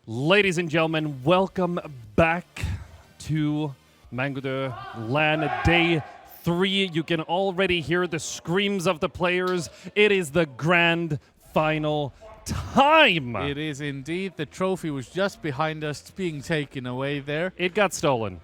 Ladies and gentlemen, welcome back to MÖÖ-LAN Day 3. You can already hear the screams of the players. It is the grand final time. It is indeed. The trophy was just behind us, being taken away there. It got stolen.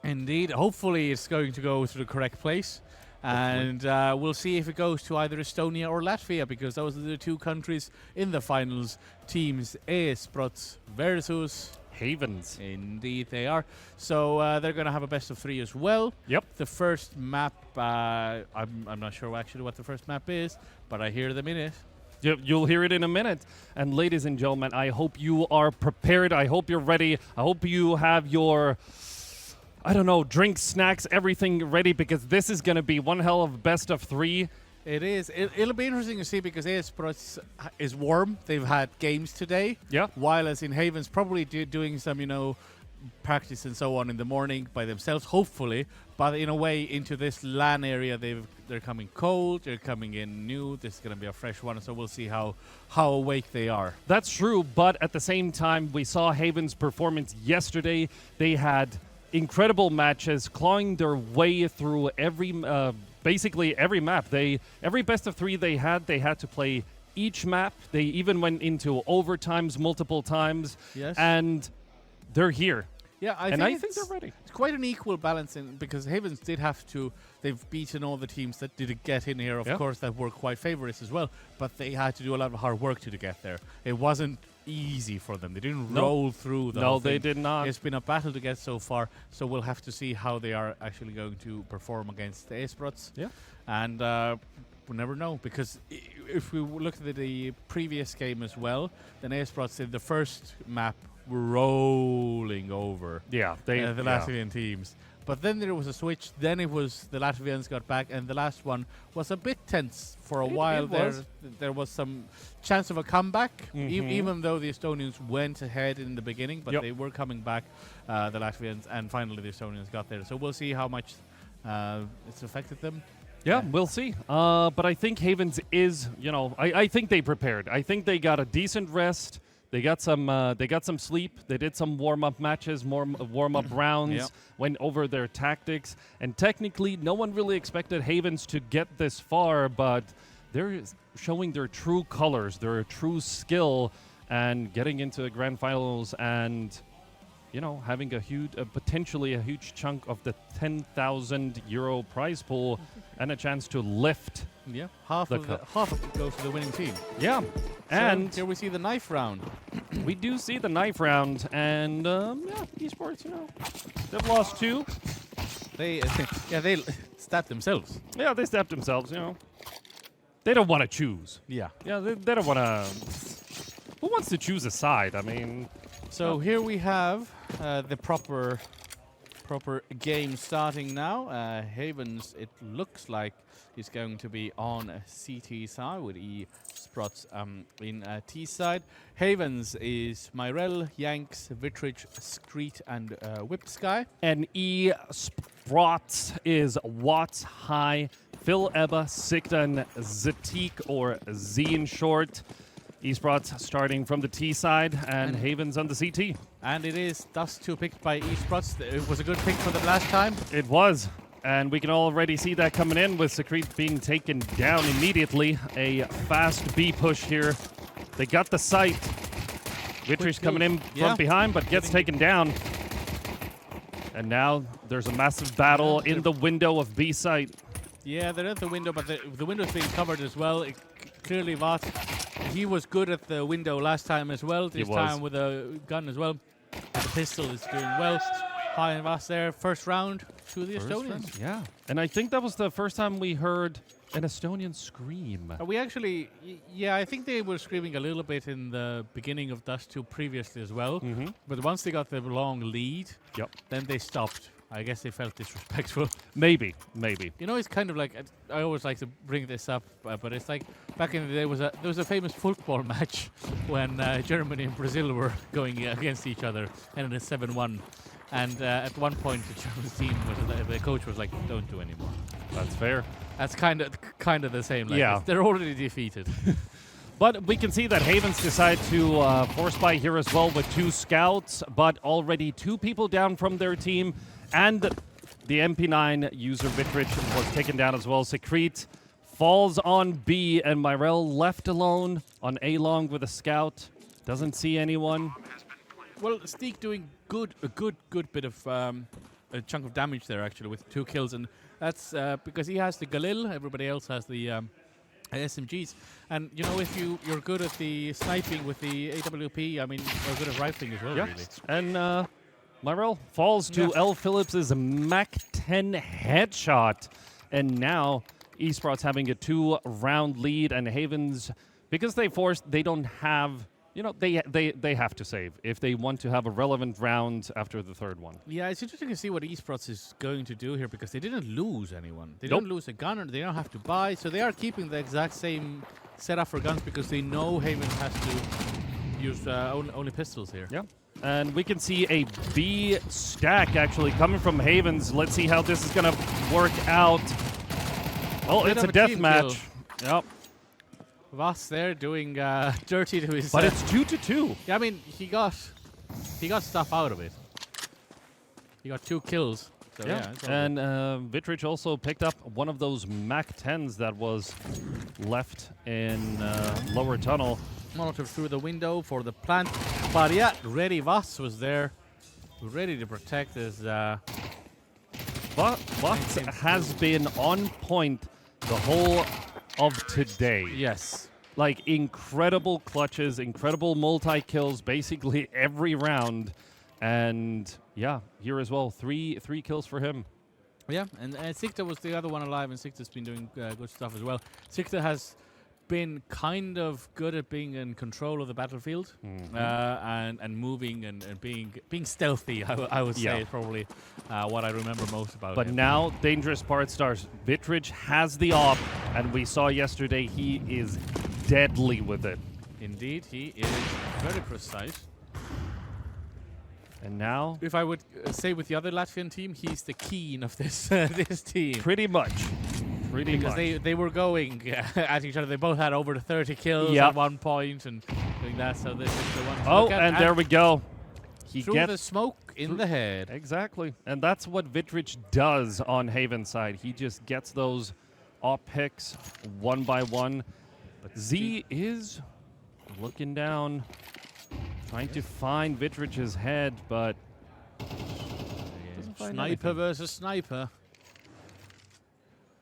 Indeed. Hopefully it's going to go to the correct place. And we'll see if it goes to either Estonia or Latvia, because those are the two countries in the finals. Teams Esprots versus Havens. Indeed they are. So they're going to have a best of 3 as well. Yep. The first map, I'm not sure actually what the first map is, but I hear them in it. You'll hear it in a minute. And ladies and gentlemen, I hope you are prepared. I hope you're ready. I hope you have your, I don't know, drinks, snacks, everything ready, because this is going to be one hell of best of 3. It is. It'll be interesting to see, because Esprots is warm. They've had games today. Yeah. While as in Havens probably doing some, practice and so on in the morning by themselves, hopefully. But in a way, into this LAN area, they're coming cold. They're coming in new. This is going to be a fresh one. So we'll see how awake they are. That's true. But at the same time, we saw Havens' performance yesterday. They had incredible matches, clawing their way through basically every map. Every best of 3 they had to play each map. They even went into overtimes multiple times. Yes. And they're here. Yeah, I think they're ready. It's quite an equal balance, because Havens did have to. They've beaten all the teams that didn't get in here, of course, that were quite favorites as well. But they had to do a lot of hard work to get there. It wasn't easy for them. They didn't roll through the whole thing. No, they did not. It's been a battle to get so far, so we'll have to see how they are actually going to perform against the Esprots. Yeah. And we'll never know, because if we look at the previous game as well, then Esprots in the first map were rolling over the Latvian teams. But then there was a switch. Then it was the Latvians got back, and the last one was a bit tense for a while. There was some chance of a comeback, even though the Estonians went ahead in the beginning, but they were coming back, the Latvians, and finally the Estonians got there. So we'll see how much it's affected them. Yeah, we'll see. But I think Havens is, I think they prepared. I think they got a decent rest. They got some sleep. They did some warm-up matches, more warm-up rounds, went over their tactics. And technically, no one really expected Havens to get this far, but they're showing their true colors, their true skill, and getting into the grand finals and, having potentially a huge chunk of the 10,000 euro prize pool and a chance to lift. Yeah, half of it goes to the winning team. Yeah. And here we see the knife round. We do see the knife round, and esports, they've lost 2. They stabbed themselves. Yeah, they stabbed themselves. They don't want to choose. Yeah. Yeah, they don't want to. Who wants to choose a side? I mean. So here we have the proper game starting now. Havens, it looks like he's going to be on a CT side with Esprots in T side. Havens is Myrell, Yanks, Vitrich, Screet, and Whipped Sky. And Esprots is Watts, High, Phil Ebba, Sigden, Zatik, or Z in short. Esprots starting from the T side, and Havens on the CT. And it is Dust 2 picked by Esprots. It was a good pick for them last time. It was. And we can already see that coming in with Secret being taken down immediately. A fast B push here. They got the site. Vitrich coming in from behind, but gets taken down. And now there's a massive battle in the window of B site. Yeah, they're at the window, but the window's being covered as well. Clearly, Vot, he was good at the window last time as well. This time with a gun as well. The pistol is doing well. High and Vos there. First round to the Estonians. Yeah. And I think that was the first time we heard an Estonian scream. We actually, I think they were screaming a little bit in the beginning of Dust 2 previously as well. But once they got the long lead, then they stopped. I guess they felt disrespectful. Maybe. It's kind of like, I always like to bring this up, but it's like back in the day there was a famous football match when Germany and Brazil were going against each other, and in a 7-1. And at one point, the German team the coach was like, "Don't do anymore." That's fair. That's kind of the same. Like, Yeah. they're already defeated. But we can see that Havens decide to force buy here as well with 2 scouts, but already 2 people down from their team, and the MP9 user Vitrich was taken down as well. Secrete falls on B, and Myrell left alone on A long with a scout. Doesn't see anyone. Well, Steak doing a good bit of a chunk of damage there actually with 2 kills, and that's because he has the Galil. Everybody else has the SMGs, and you know, if you're good at the sniping with the AWP, I mean, you're good at rifling as well. Yeah. Really. And Myrell falls to L. Phillips' Mac 10 headshot, and now Esprots having a 2-round lead, and Havens, because they don't have. You know, they have to save if they want to have a relevant round after the 3rd one. Yeah, it's interesting to see what Esprots is going to do here because they didn't lose anyone. They Nope. didn't lose a gunner. They don't have to buy. So they are keeping the exact same setup for guns because they know Havens has to use only pistols here. Yeah. And we can see a B stack actually coming from Havens. Let's see how this is going to work out. Well, Bit it's of a a death team match. Yep. Voss there doing dirty to his. But it's 2-2. Yeah, I mean he got stuff out of it. He got 2 kills. So yeah, it's all and Vitrich also picked up one of those Mac 10s that was left in lower tunnel. good. Molotov through the window for the plant, but yeah, ready. Voss was there, ready to protect his. Voss has been on point the whole of today. Yes. Like incredible clutches, incredible multi-kills, basically every round. And yeah, here as well, three kills for him. Yeah, and Sikta was the other one alive, and Sikta's been doing good stuff as well. Sikta has been kind of good at being in control of the battlefield and moving and being stealthy. I would say is probably what I remember most about him. But now, dangerous part starts. Vitrich has the op, and we saw yesterday he is deadly with it. Indeed, he is very precise. And now, If I would say with the other Latvian team, he's the Keen of this this team. pretty much. Because they were going at each other. They both had over 30 kills Yep. at one point and doing that. So this is the one to Oh, look at. and there we go. He threw gets the smoke in the head. Exactly. And that's what Vitrich does on Haven's side. He just gets those op picks one by one. But Z is looking down, trying to find Vitrich's head, but doesn't find Sniper anything. versus sniper.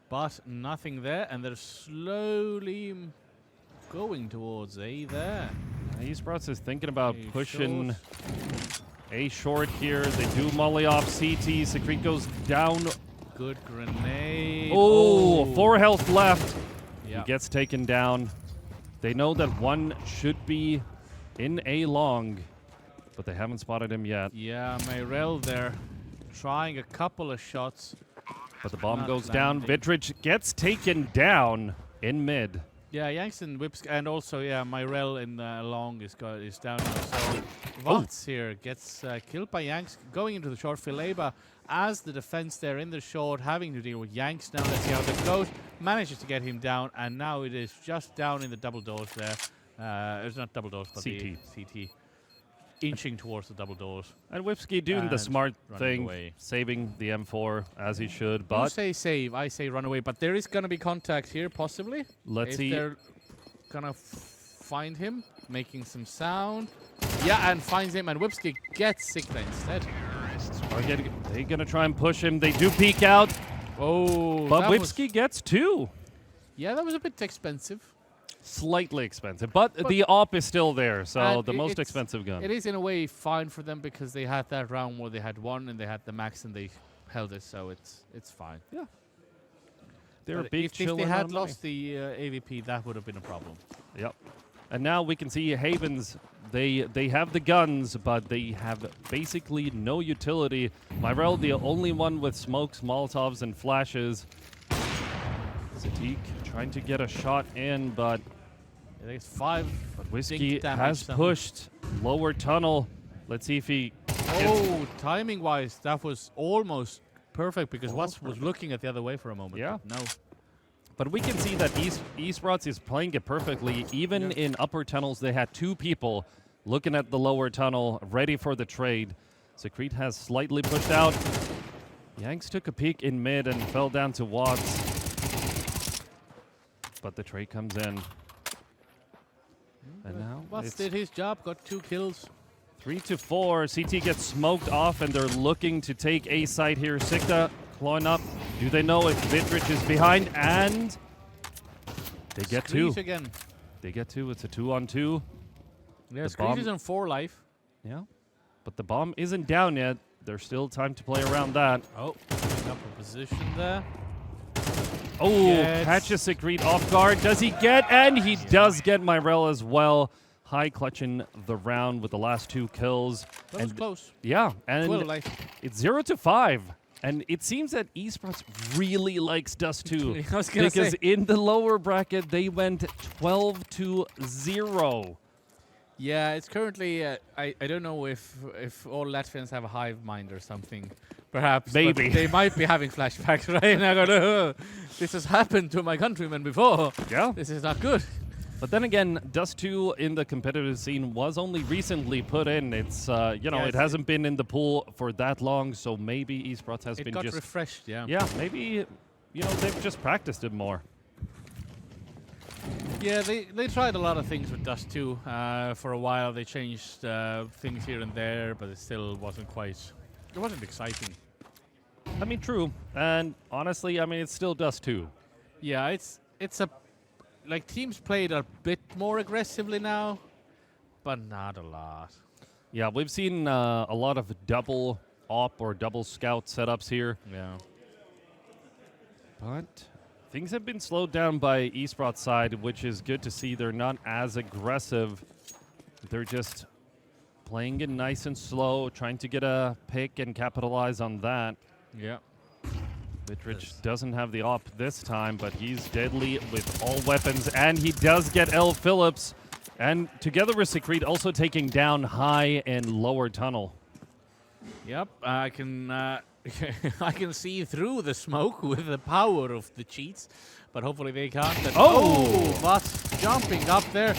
But nothing there, and they're slowly going towards A there. Esprots is thinking about A pushing short. A short here. They do molly off CT. Secrete goes down. Good grenade. Oh, 4 health left. Yeah. He gets taken down. They know that one should be in A long, but they haven't spotted him yet. Yeah, Myrell there trying a couple of shots. But the bomb Not goes down. landing. Vitrich gets taken down in mid. Yeah, Yanks and Whips, and also Myrell in long is down now. So Vots here gets killed by Yanks, going into the short. Fileba as the defense there in the short, having to deal with Yanks now. Let's see how this goes. Manages to get him down, and now it is just down in the double doors there. It's not double doors, but CT. the CT. Inching towards the double doors. And Whipsky doing the And smart running thing, away. saving the M4 as he should. You But say save, I say run away. But there is going to be contact here, possibly. let's If see. they're gonna find him, making some sound. Yeah, and finds him, and Whipsky gets Sigma instead. They're going to try and push him. They do peek out, Oh, but that was- Whipsky gets 2. yeah, that was a bit expensive. Slightly expensive, but the op is still there, so And the most it's- expensive gun. It is in a way fine for them because they had that round where they had 1 and they had the max and they held it, so it's fine. They're a But big if chill they amount had of money. lost the AVP, that would have been a problem. Yep. And now we can see Havens. They have the guns, but they have basically no utility. Myrell, the only one with smokes, Molotovs, and flashes. Sadiq trying to get a shot in, but I think it's 5. Whiskey dink damage has somewhere. pushed lower tunnel. Let's see if he Oh, timing-wise, that was almost perfect because Watts was looking at the other way for a moment. Yeah. No. But we can see that Esprots is playing it perfectly. Even in upper tunnels, they had 2 people looking at the lower tunnel, ready for the trade. Secret has slightly pushed out. Yanks took a peek in mid and fell down to Watts. But the trade comes in. And now Watts did his job, got 2 kills. 3-4. CT gets smoked off, and they're looking to take A side here. Sikta clawing up. Do they know if Vitrich is behind? And they get 2. Again. They get 2. It's a 2-on-2. Yeah, Screech is on 4 life. Yeah. But the bomb isn't down yet. There's still time to play around that. Oh, picking up a position there. Oh, catches Secret off guard. Does he get? And he does get Myrel as well. High clutching the round with the last 2 kills. That was close. Yeah, and it's 0-5. And it seems that Esprots really likes Dust 2. Because in the lower bracket, they went 12-0. Yeah, it's currently, I don't know if all Latvians have a hive mind or something. Perhaps. Maybe. They might be having flashbacks right now. Going, this has happened to my countrymen before. Yeah. This is not good. But then again, Dust 2 in the competitive scene was only recently put in. It's, it hasn't been in the pool for that long, so maybe Esprots has been just refreshed, yeah. Yeah, maybe, they've just practiced it more. Yeah, they tried a lot of things with Dust 2. For a while, they changed things here and there, but it still wasn't exciting. I mean, true. And honestly, it's still Dust 2. Yeah, it's teams played a bit more aggressively now, but not a lot. Yeah, we've seen a lot of double op or double scout setups here. Yeah. But things have been slowed down by Esprots' side, which is good to see. They're not as aggressive. They're just playing it nice and slow, trying to get a pick and capitalize on that. Yeah. Vitrich doesn't have the op this time, but he's deadly with all weapons, and he does get L. Phillips. And together with Secret, also taking down high and lower tunnel. Yep, I can I can see through the smoke with the power of the cheats, but hopefully they can't. Voss jumping up there.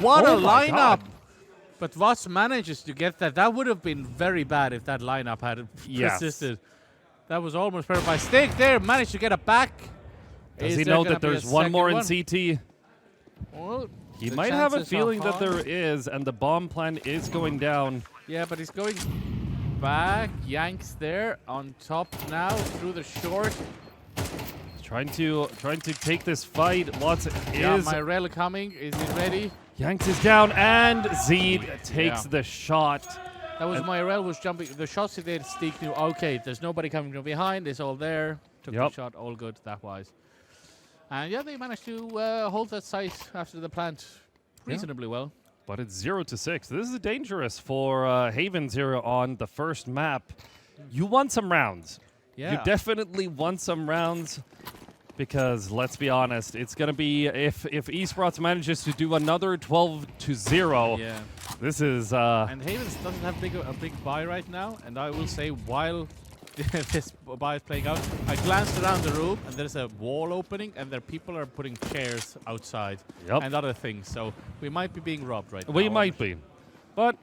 What a lineup! God. But Voss manages to get that. That would have been very bad if that lineup had persisted. That was almost perfect by Stick there. Managed to get it back. Does he know that there's one more in CT? Well, he might have a feeling that there is, and the bomb plan is going down. Yeah, but he's going back. Yanks there on top now through the short. He's trying to take this fight. Watts is. Myrel coming. Is he ready? Yanks is down, and Zed takes the shot. That was Myrel was jumping. The shots he did, Steak knew, okay, there's nobody coming from behind. It's all there. Took the shot, all good that wise. And yeah, they managed to hold that site after the plant reasonably well. But it's 0-6. This is dangerous for Havens here on the first map. You want some rounds. Yeah. You definitely want some rounds. Because let's be honest, it's gonna be if Esprots manages to do another 12-0. Yeah. This is. And Havens doesn't have a big buy right now, and I will say while this buy is playing out, I glanced around the room and there's a wall opening, and there people are putting chairs outside and other things. So we might be being robbed right now. We might be, but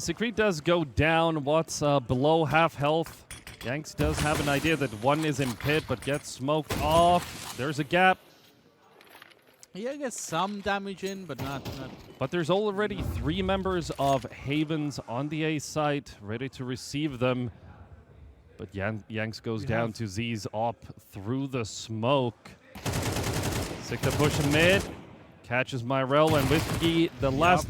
Secret does go down. Watts below half health. Yanks does have an idea that one is in pit, but gets smoked off. There's a gap. Yeah, gets some damage in, but not. But there's already 3 members of Havens on the A site, ready to receive them. But Yanks goes down to Z's op through the smoke. Sick to push him mid. Catches Myrel and Whiskey. The last.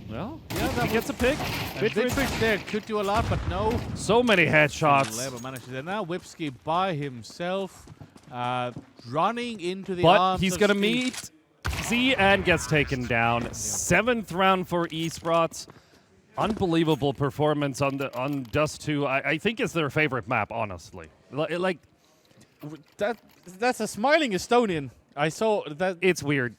Well, he gets a pick. Vitrich there could do a lot, but no. So many headshots. Labor manages there now. Whipsky by himself, running into the but arms he's of going to Steve. meet Z and gets taken down. 7th round for Esprots. Unbelievable performance on Dust 2. I think it's their favorite map, honestly. Like that's a smiling Estonian. I saw that. It's weird.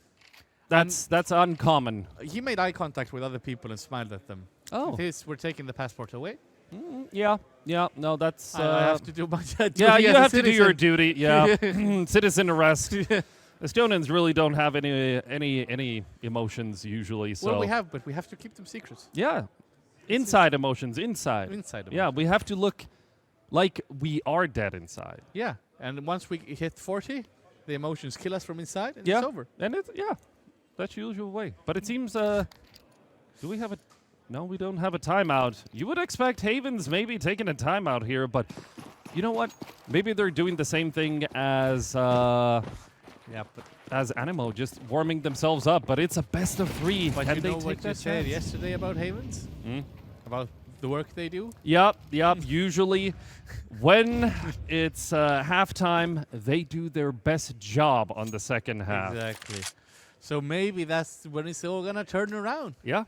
That's uncommon. He made eye contact with other people and smiled at them. Oh. We're taking the passport away. Yeah. No, that's. I have to do my duty. Yeah, you as a have to do your citizen. duty. Yeah, citizen arrest. Estonians really don't have any emotions usually. So Well, we have, but we have to keep them secret. yeah, inside emotions, inside. Inside. Yeah, we have to look like we are dead inside. Yeah, and once we hit 40, the emotions kill us from inside, and Yeah, it's over. and that's the usual way. But it seems. Do we have a? No, we don't have a timeout. You would expect Havens maybe taking a timeout here, but you know what? Maybe they're doing the same thing as as Animo, just warming themselves up. But it's a best of 3. But Can you they know take what you that said chance? yesterday about Havens? About the work they do? Yep. Usually, when it's halftime, they do their best job on the second half. Exactly. So maybe that's when it's all gonna turn around. Yeah.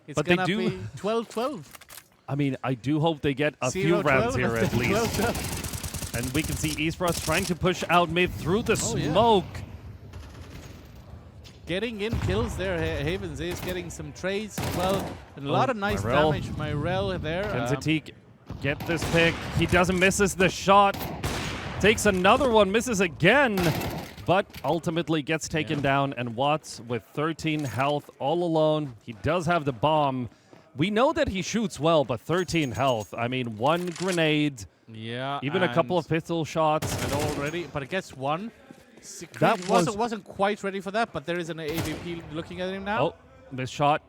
It's But they gonna do- be 12-12. I mean, I do hope they get a few 0-12 rounds here at and least. 12-12. And we can see Esprots trying to push out mid through the Oh, yeah. smoke. Getting in kills there. Havens is getting some trades as well. And a lot of nice Myrell. damage. Myrell there. Can Zatik get this pick? He doesn't, misses the shot. Takes another one, misses again. But ultimately gets taken down. And Watts with 13 health all alone. He does have the bomb. We know that he shoots well, but 13 health. I mean, 1 grenade, yeah, even a couple of pistol shots. and already, but it gets one. That wasn't quite ready for that, but there is an AVP looking at him now. Oh, missed shot.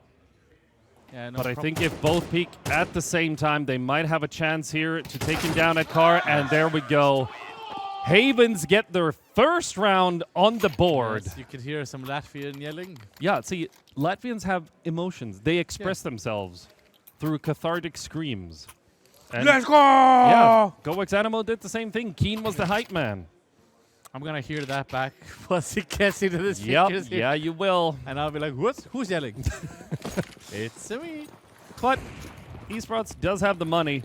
Yeah, no But I prob- think if both peak at the same time, they might have a chance here to take him down at car. And there we go. Havens get their first round on the board. Yes, you could hear some Latvian yelling. Yeah, see, Latvians have emotions. They express themselves through cathartic screams. And Let's go! yeah, GoX Animo did the same thing. Keen was the hype man. I'm gonna hear that back once it gets into the Yep, speakers here. yeah, you will. And I'll be like, what? Who's yelling? It's me. But Esprots does have the money.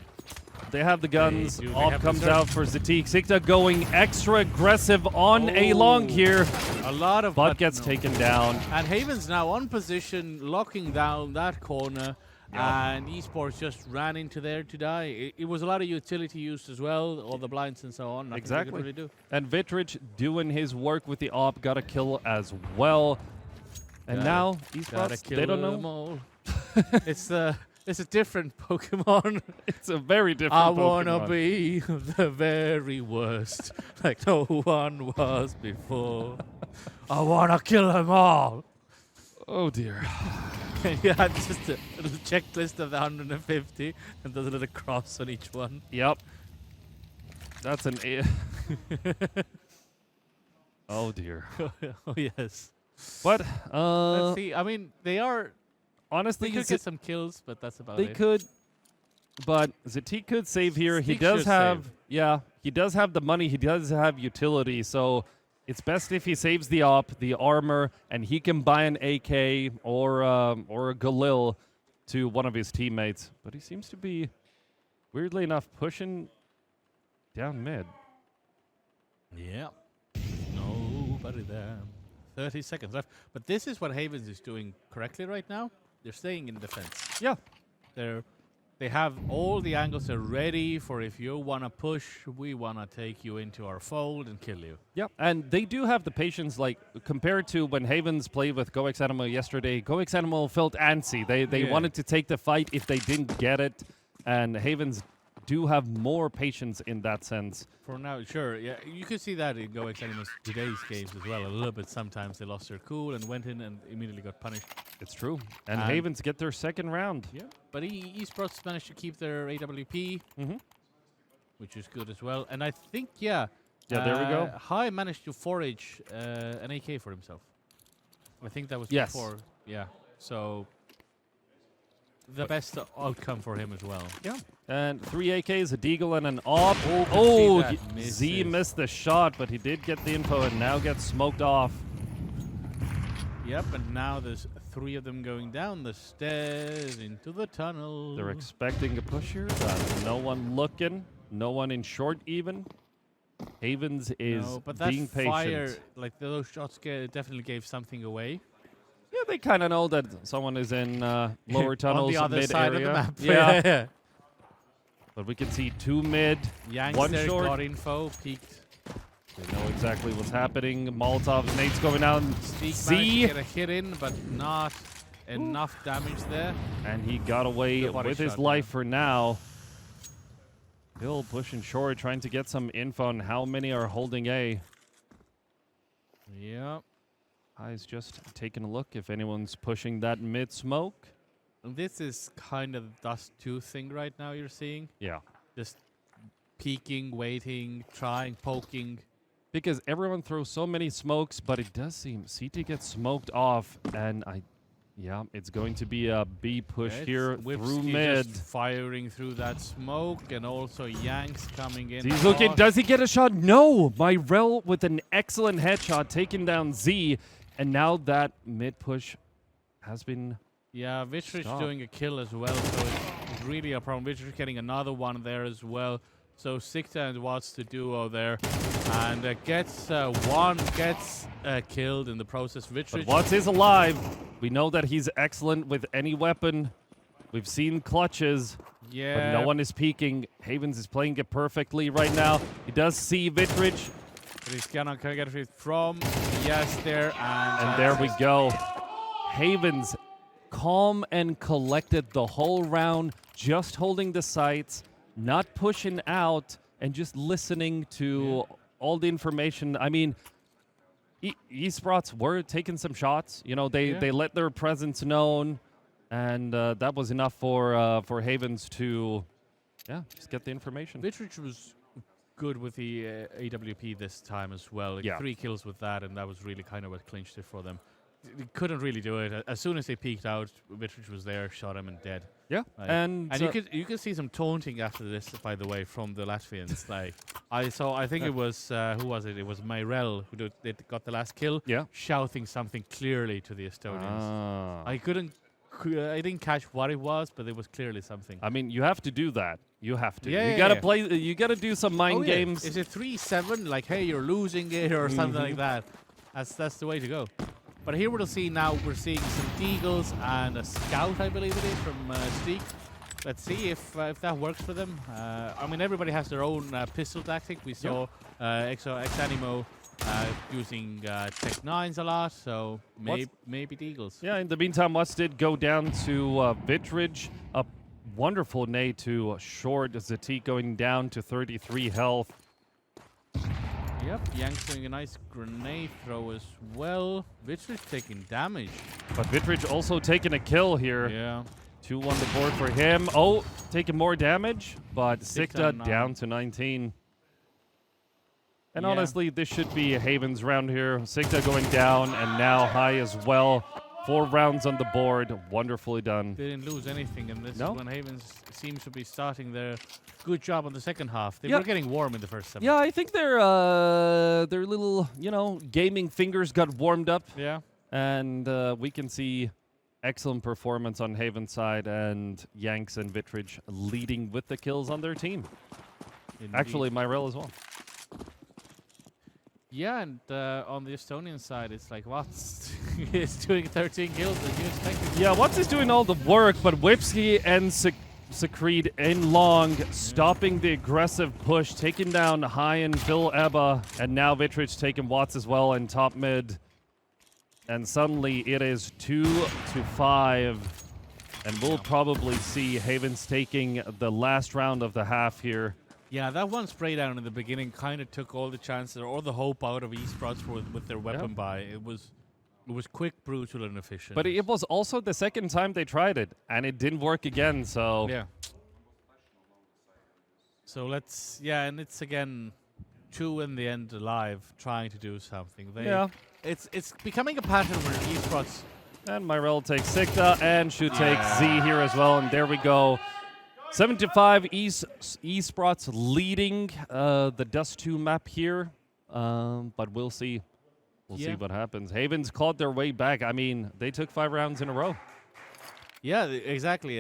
They have the guns. do. They Off have the comes surge. out for Zatik. Sikta going extra aggressive on a long here, A lot of but gets taken down. And Haven's now on position, locking down that corner. And Esports just ran into there to die. It was a lot of utility use as well, all the blinds and so on. Nothing they Exactly. could really do. And Vitrich doing his work with the op, got a kill as well. And now Gotta Esprots, kill they don't them know. all. It's a different Pokemon. It's a very different I Pokemon. wanna be the very worst, like no one was before. I wanna kill them all. Oh dear. You had just a little checklist of the 150, and there's a little cross on each one. Yep. That's an A. Oh dear. Oh yes. But Let's see. I mean, they honestly, could get some kills, but that's about they it. could. But Zatik could save here. He Zatik does should have, save. yeah, he does have the money. He does have utility. So it's best if he saves the op, the armor, and he can buy an AK or a Galil to one of his teammates. But he seems to be, weirdly enough, pushing down mid. Yeah. Nobody there. 30 seconds left. But this is what Havens is doing correctly right now. They're staying in defense. Yeah. They have all the angles are ready for if you want to push, we want to take you into our fold and kill you. Yeah, and they do have the patience, like, compared to when Havens played with GoX Animal yesterday. GoX Animal felt antsy. They wanted to take the fight if they didn't get it, and Havens do have more patience in that sense. For now, sure. Yeah, you could see that in GoX Animals today's games as well. A little bit sometimes they lost their cool and went in and immediately got punished. It's true. And And- Havens get their second round. Yeah. But Esports managed to keep their AWP, Mm-hmm. which is good as well. And I think, yeah. Yeah, there we go. Hai managed to forage an AK for himself. I think that was Yes. before. Yeah. So the best outcome for him as well. Yeah. And 3 AKs, a Deagle, and an AWP. Oh, could see that. Z Misses. missed the shot, but he did get the info and now gets smoked off. Yep, and now there's 3 of them going down the stairs into the tunnel. They're expecting a push here, but no one looking. No one in short even. Havens is No, but that being fire, patient. like those shots definitely gave something away. Yeah, they kind of know that someone is in lower tunnels, on the other mid side area. of the map. Yeah. Yeah. But we can see 2 mid, Yanks 1 there short. got info, peeked. They know exactly what's happening. Molotov's nades going down. Steak Z. managed to get a hit in, but not enough damage there. And he got away Good body with his shot, life for now. Still pushing short, trying to get some info on how many are holding A. Yep. High's just taking a look if anyone's pushing that mid smoke. And this is kind of the Dust 2 thing right now you're seeing. Yeah. Just peeking, waiting, trying, poking. Because everyone throws so many smokes, but it does seem CT gets smoked off, and yeah, it's going to be a B push here through mid. Just firing through that smoke, and also Yanks coming in. He's looking. Does he get a shot? No. Myrell with an excellent headshot, taking down Z, and now that mid push has been. Yeah, Vitrich doing a kill as well, so it's really a problem. Vitrich getting another one there as well. So Sikta and Watts the duo there, and gets killed in the process. Vitrich. But Watts is alive. We know that he's excellent with any weapon. We've seen clutches. Yeah. But no one is peeking. Havens is playing it perfectly right now. He does see Vitrich. But he's gonna get it from yes there, and there we go. Havens calm and collected the whole round, just holding the sights, not pushing out, and just listening to all the information. I mean, Esprots were taking some shots. You know, they let their presence known, and that was enough for Havens to, just get the information. Vitrich was good with the AWP this time as well. Like 3 kills with that, and that was really kind of what clinched it for them. They couldn't really do it. As soon as they peeked out, Vitrich was there, shot him, and dead. Yeah, and you could see some taunting after this, by the way, from the Latvians. Like I think it was who was it? It was Myrell who got the last kill. Yeah, shouting something clearly to the Estonians. I didn't catch what it was, but it was clearly something. I mean, you have to do that. You have to. Yeah, you gotta play. You gotta do some mind games. Is it 3-7? Like, hey, you're losing it, or something like that. That's the way to go. But here we're seeing some Deagles and a Scout, I believe it is, from Steak. Let's see if that works for them. I mean, everybody has their own pistol tactic. We saw Exanimo using Tech 9s a lot, so maybe Deagles. Yeah, in the meantime, Watts did go down to Vitrich. A wonderful nade to short. Zatik going down to 33 health. Yep, Yanks doing a nice grenade throw as well. Vitrich taking damage. But Vitrich also taking a kill here. Yeah. 2 on the board for him. Oh, taking more damage, but Sikta down to 19. And honestly, this should be a Havens round here. Sikta going down, and now High as well. 4 rounds on the board. Wonderfully done. They didn't lose anything, and this is when Havens seems to be starting their good job on the second half. They were getting warm in the first 7. Yeah, I think their little, gaming fingers got warmed up. Yeah. And we can see excellent performance on Haven's side, and Yanks and Vitrich leading with the kills on their team. Indeed. Actually, Myrell as well. Yeah, and on the Estonian side, it's like Watts is doing 13 kills as you expected. Yeah, Watts is doing all the work, but Whipsky and Secrete in long, stopping the aggressive push, taking down High and Phil Ebba, and now Vitrich taking Watts as well in top mid. And suddenly it is 2-5, and we'll probably see Havens taking the last round of the half here. Yeah, that one spray down in the beginning kind of took all the chances or the hope out of Esprots with their weapon buy. It was quick, brutal, and efficient. But it was also the second time they tried it, and it didn't work again, so... Yeah. So and it's again 2 in the end alive, trying to do something. It's becoming a pattern where Esprots... And Myrell takes Sikta, and should take Z here as well, and there we go. 7-5, Esprots leading the Dust 2 map here, but we'll see. We'll see what happens. Havens clawed their way back. I mean, they took 5 rounds in a row. Yeah, exactly.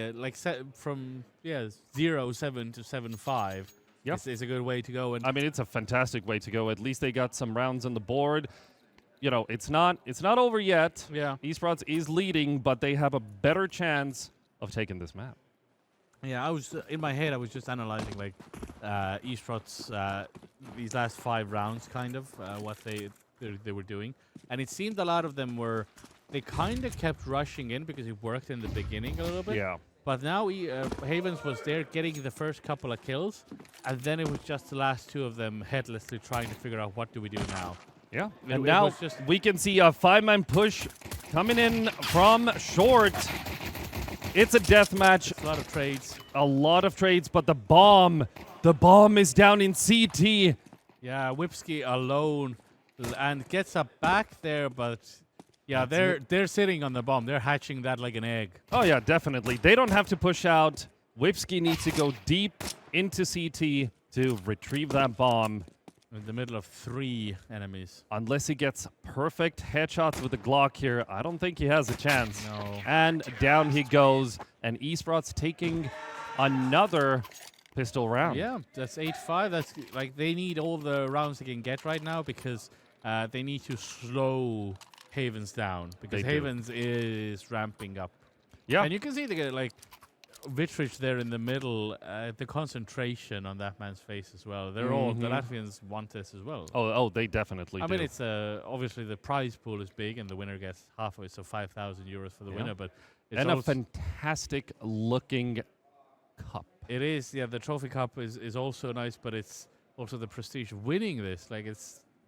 From 0-7 to 7-5. Yep. It's a good way to go. And I mean, it's a fantastic way to go. At least they got some rounds on the board. You know, it's not over yet. Yeah. Esprots is leading, but they have a better chance of taking this map. Yeah, I was in my head. I was just analyzing like Esprots these last 5 rounds, kind of what they were doing, and it seemed a lot of them were they kind of kept rushing in because it worked in the beginning a little bit. Yeah. But now Havens was there getting the first couple of kills, and then it was just the last 2 of them headlessly trying to figure out what do we do now. Yeah, It and was now just we can see a 5-man push coming in from short. It's a death match. a lot of trades. A lot of trades, but the bomb is down in CT. Yeah, Whipsky alone and gets a back there, but yeah, they're sitting on the bomb. They're hatching that like an egg. Oh yeah, definitely. They don't have to push out. Whipsky needs to go deep into CT to retrieve that bomb. In the middle of 3 enemies. Unless he gets perfect headshots with the Glock here, I don't think he has a chance. No. And down he goes, and Esprots taking another pistol round. Yeah, that's 8-5. That's like they need all the rounds they can get right now because they need to slow Havens down because Havens is ramping up. Yeah. And you can see the Vitrich there in the middle, the concentration on that man's face as well. They're all the Latvians want this as well. Oh, they definitely do. I mean, it's obviously the prize pool is big and the winner gets half of it, so 5,000 euros for the winner. But it's and a fantastic looking cup. It is, yeah. The trophy cup is also nice, but it's also the prestige of winning this. Like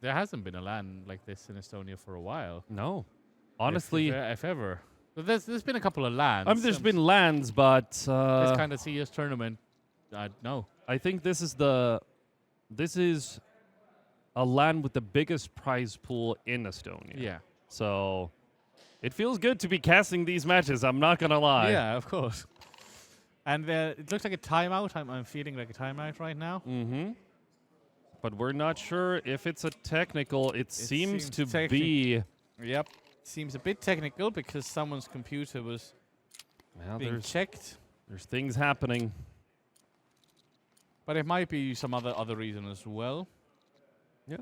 there hasn't been a LAN like this in Estonia for a while. No, honestly, if ever. But there's been a couple of LANs. I mean, there's been LANs, but this kind of CS tournament, no. I think this is a LAN with the biggest prize pool in Estonia. Yeah. So it feels good to be casting these matches. I'm not gonna lie. Yeah, of course. And it looks like a timeout. I'm feeling like a timeout right now. Mm-hmm. But we're not sure if it's a technical. It seems to be. Yep. Seems a bit technical because someone's computer was being checked. There's things happening. But it might be some other reason as well. Yeah.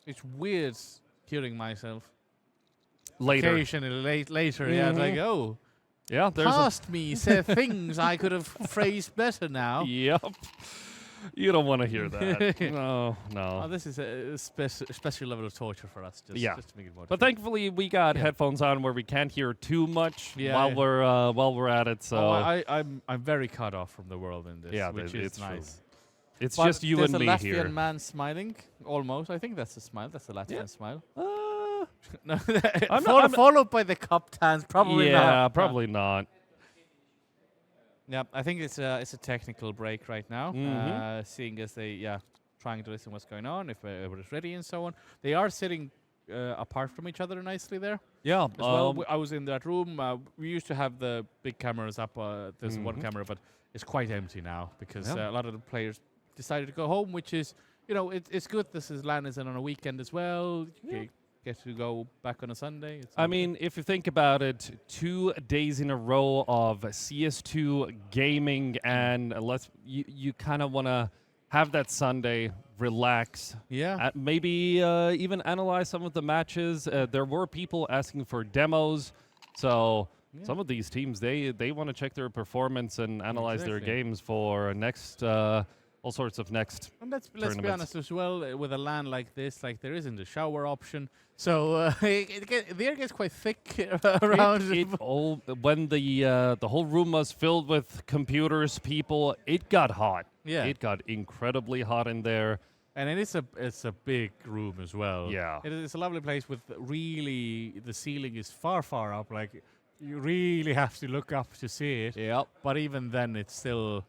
It's weird hearing myself. Later. Occasionally later, yeah. It's like, oh. Yeah, there's Past me said things I could have phrased better now. Yep. You don't want to hear that. No. Oh, this is a special level of torture for us. Just to make it more but thankfully, we got headphones on where we can't hear too much while we're at it. So I'm very cut off from the world in this, which is nice. True. It's just you and me here. here. There's a Latvian man smiling, almost. I think that's a smile. That's a Latvian smile. No, followed by the captains. Probably not. Yeah, probably not. Yeah, I think it's a technical break right now. Seeing as they trying to listen what's going on, if everybody's ready and so on. They are sitting apart from each other nicely there. Yeah. As well, I was in that room. We used to have the big cameras up. There's one camera, but it's quite empty now because a lot of the players decided to go home, which is, it's good. This is LAN isn't on a weekend as well. You get to go back on a Sunday. I mean, if you think about it, 2 days in a row of CS2 gaming, and you kind of want to have that Sunday, relax. Yeah. Maybe even analyze some of the matches. There were people asking for demos, so some of these teams they want to check their performance and analyze their games for next. All sorts of next. And let's be honest as well. With a LAN like this, like there isn't a shower option, so the air gets quite thick around. When the whole room was filled with computers, people, it got hot. Yeah, it got incredibly hot in there. And it's a big room as well. Yeah, it's a lovely place with really the ceiling is far up. Like you really have to look up to see it. Yep. But even then, it's still.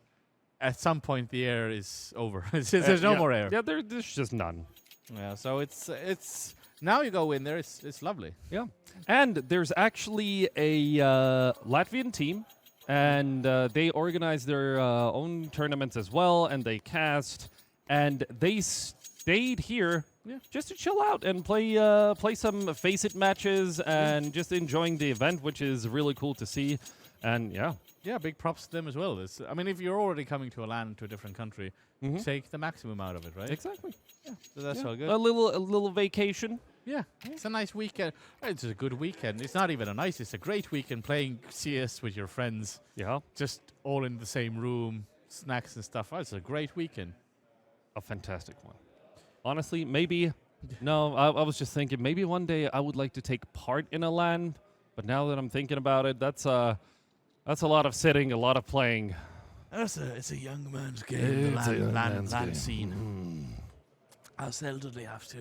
At some point, the air is over. There's no more air. Yeah, there's just none. Yeah, so it's now you go in there. It's lovely. Yeah, and there's actually a Latvian team, and they organize their own tournaments as well, and they cast, and they stayed here just to chill out and play some Face It matches and just enjoying the event, which is really cool to see. And yeah, big props to them as well. I mean, if you're already coming to a LAN to a different country, take the maximum out of it, right? Exactly. Yeah, so that's all good. A little vacation. Yeah, it's a nice weekend. It's a good weekend. It's not even it's a great weekend playing CS with your friends. Yeah. Just all in the same room, snacks and stuff. It's a great weekend. A fantastic one. Honestly, maybe... No, I was just thinking maybe one day I would like to take part in a LAN, but now that I'm thinking about it, that's a lot of sitting, a lot of playing. It's a young man's game, the LAN scene. How seldom do they have to?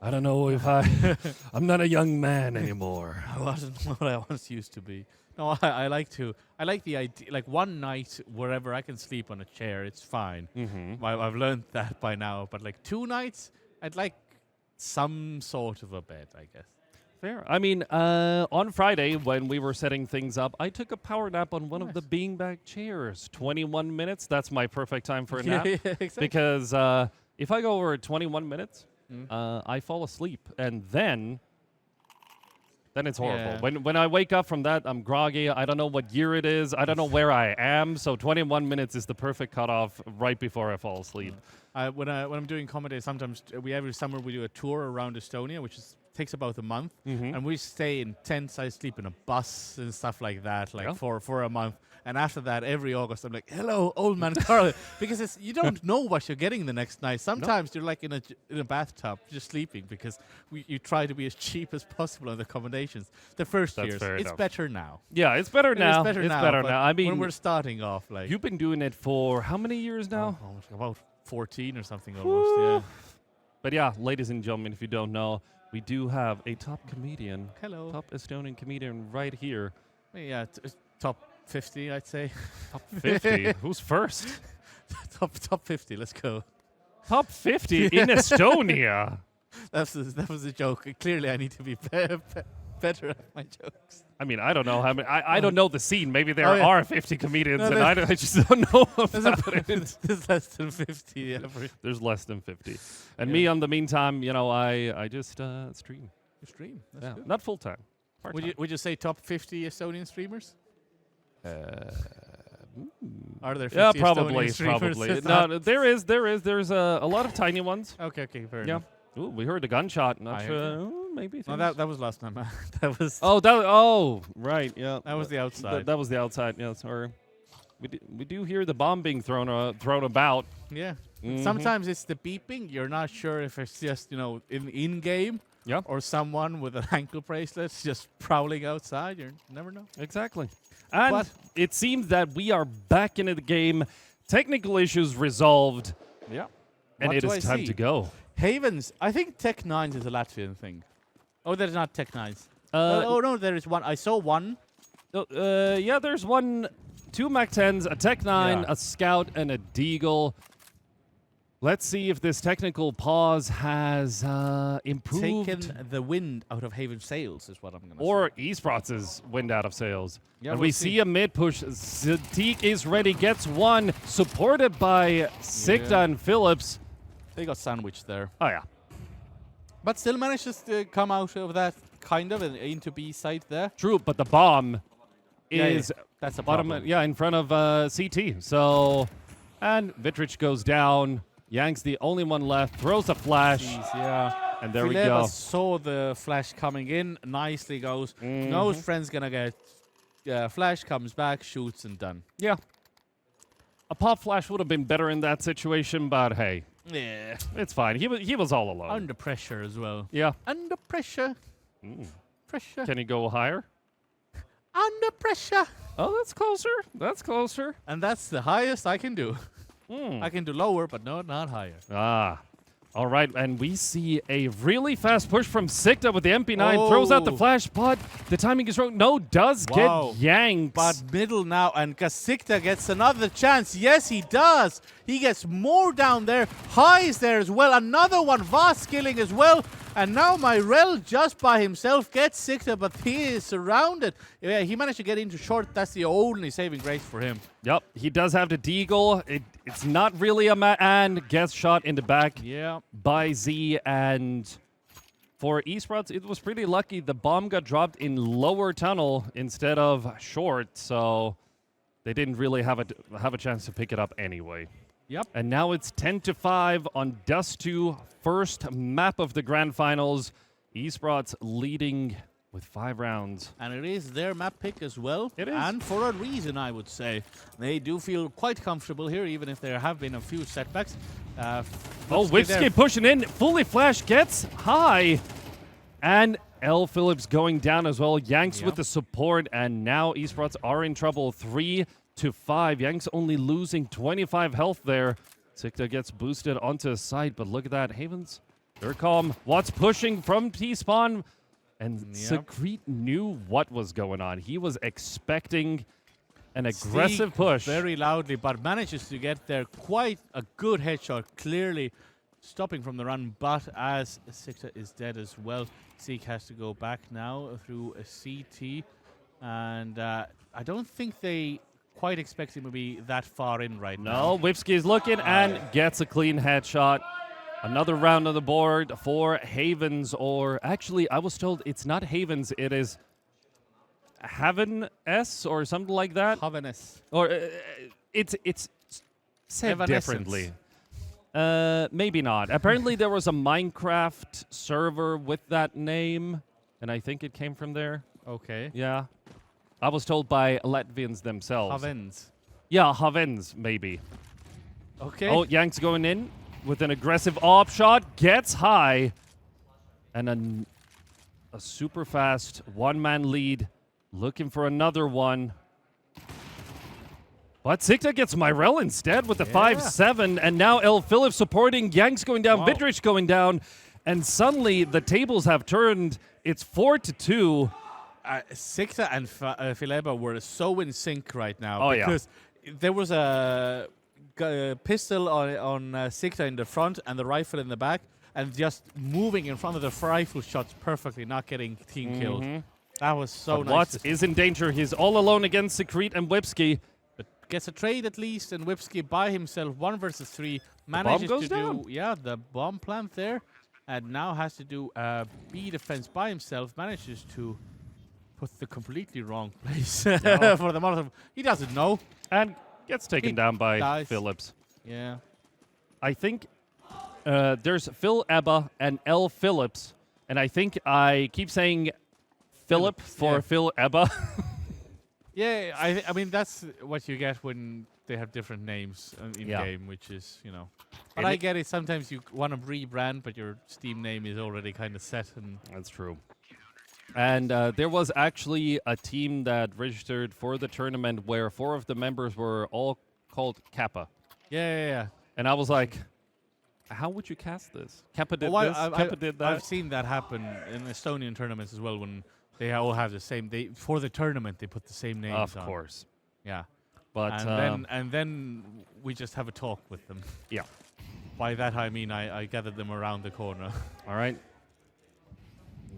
I don't know if I'm not a young man anymore. I wasn't what I once used to be. No, I like the idea, like one night wherever I can sleep on a chair, it's fine. Mm-hmm. I've learned that by now, but like 2 nights, I'd like some sort of a bed, I guess. Fair. I mean, on Friday when we were setting things up, I took a power nap on one of the beanbag chairs. 21 minutes. That's my perfect time for a nap. Yeah, exactly. Because if I go over 21 minutes, I fall asleep, and then it's horrible. Yeah. When I wake up from that, I'm groggy. I don't know what year it is. I don't know where I am. So 21 minutes is the perfect cutoff right before I fall asleep. When I'm doing comedy, sometimes every summer we do a tour around Estonia, which takes about a month, and we stay in tents. I sleep in a bus and stuff like that, for a month. And after that, every August, I'm like, "Hello, old man Carl," because you don't know what you're getting the next night. Sometimes you're like in a bathtub, just sleeping, because you try to be as cheap as possible on the accommodations. The first years, it's better now. Yeah, it's better now. It's better now. I mean, when we're starting off, like you've been doing it for how many years now? About 14 or something almost. Yeah. But yeah, ladies and gentlemen, if you don't know, we do have a top comedian. Hello. Top Estonian comedian right here. Yeah, top 50, I'd say. Top 50? Who's first? top 50, let's go. Top 50 in Estonia? That was a joke. Clearly, I need to be better at my jokes. I mean, I don't know how many. I don't know the scene. Maybe there are 50 comedians, and I just don't know about it. There's less than 50. Yeah, there's less than 50. And me, in the meantime, I just stream. You stream? That's good. Not full time. Would you say top 50 Estonian streamers? Are there 50 yeah, probably. Estonian streamers? Probably. No, there's a lot of tiny ones. Okay, fair enough. Ooh, we heard a gunshot. Not sure. Maybe. No, that was last time. That was. Right. Yeah. That was the outside. That was the outside. Yeah. Sorry. We do hear the bomb being thrown about. Yeah. Sometimes it's the beeping. You're not sure if it's just in game. Yeah. Or someone with an ankle bracelet just prowling outside. You never know. Exactly. And it seems that we are back into the game. Technical issues resolved. Yeah. And it is time to go. Havens. I think Tech 9s is a Latvian thing. Oh, there's not Tech 9s. No, there is one. I saw one. Yeah, there's one. 2 Mac 10s, a Tech 9, a Scout, and a Deagle. Let's see if this technical pause has improved. Taken the wind out of Haven's sails is what I'm going to say. Or Esprots' wind out of sails. Yeah, and we see a mid push. Zatik is ready, gets one, supported by Sikta and Phillips. They got sandwiched there. Oh, yeah. But still manages to come out of that kind of into B side there. True, but the bomb is that's a bottom, problem. in front of CT. So, and Vitrich goes down. Yang's the only one left. Throws a flash. Jeez, yeah. And there we go. Saw the flash coming in. Nicely goes. Knows friend's going to get flash, comes back, shoots, and done. Yeah. A pop flash would have been better in that situation, but hey. Yeah. It's fine. He was all alone. Under pressure as well. Yeah. Under pressure. Pressure. Can he go higher? Under pressure. Oh, that's closer. That's closer. And that's the highest I can do. I can do lower, but no, not higher. All right, and we see a really fast push from Sikta with the MP9. Throws out the flash, but the timing is wrong. No, does get yanked. But middle now, and Sikta gets another chance. Yes, he does. He gets more down there. High is there as well. Another one, Vast killing as well. And now Myrell just by himself gets Sikta, but he is surrounded. Yeah, he managed to get into short. That's the only saving grace for him. Yep, he does have the Deagle. It's not really a and gets shot in the back by Z. And for Esprots, it was pretty lucky. The bomb got dropped in lower tunnel instead of short, so they didn't really have a chance to pick it up anyway. Yep. And now it's 10-5 on Dust 2, first map of the grand finals. Esprots leading with 5 rounds. And it is their map pick as well. It is. And for a reason, I would say. They do feel quite comfortable here, even if there have been a few setbacks. Whipsky pushing in. Fully Flash gets high. And L. Phillips going down as well. Yanks with the support. And now Esprots are in trouble. 3-5. Yanks only losing 25 health there. Sikta gets boosted onto his side. But look at that. Havens, they're calm. Watts pushing from T-spawn. And Secrete knew what was going on. He was expecting an aggressive push. Very loudly, but manages to get there. Quite a good headshot, clearly stopping from the run. But as Sikta is dead as well, Seek has to go back now through a CT. And I don't think they quite expect him to be that far in right now. No, Whipsky is looking and gets a clean headshot. Another round on the board for Havens, or actually, I was told it's not Havens, it is Haven S or something like that. Havenes. Or it's said differently. Maybe not. Apparently, there was a Minecraft server with that name, and I think it came from there. Okay. Yeah. I was told by Latvians themselves. Havens. Yeah, Havens, maybe. Okay. Oh, Yanks going in with an aggressive op shot, gets high, and a super fast one-man lead, looking for another one. But Sikta gets Myrell instead with the 5-7, and now L. Phillips supporting. Yanks going down, Vidrich going down, and suddenly the tables have turned. It's 4-2. Sikta and Fileba were so in sync right now. Oh, because there was a pistol on Sikta in the front and the rifle in the back, and just moving in front of the rifle shots perfectly, not getting team killed. That was so nice. Watts is in danger. He's all alone against Secrete and Whipsky. But gets a trade at least, and Whipsky by himself, 1 versus 3, manages to do the bomb plant there, and now has to do B defense by himself. Manages to put the completely wrong place for the Molotov. He doesn't know. And gets taken down by Phillips. Yeah. I think there's Phil Ebba and L. Phillips, and I think I keep saying Philip for Phil Ebba. Yeah, I mean, that's what you get when they have different names in game, which is, But and I get it. Sometimes you want to rebrand, but your Steam name is already kind of set. And that's true. And there was actually a team that registered for the tournament where 4 of the members were all called Kappa. Yeah. And I was like, how would you cast this? Kappa did this, Kappa did that. I've seen that happen in Estonian tournaments as well, when they all have the same. For the tournament, they put the same names on. Of course. Yeah. But and then we just have a talk with them. Yeah. By that I mean I gathered them around the corner. All right.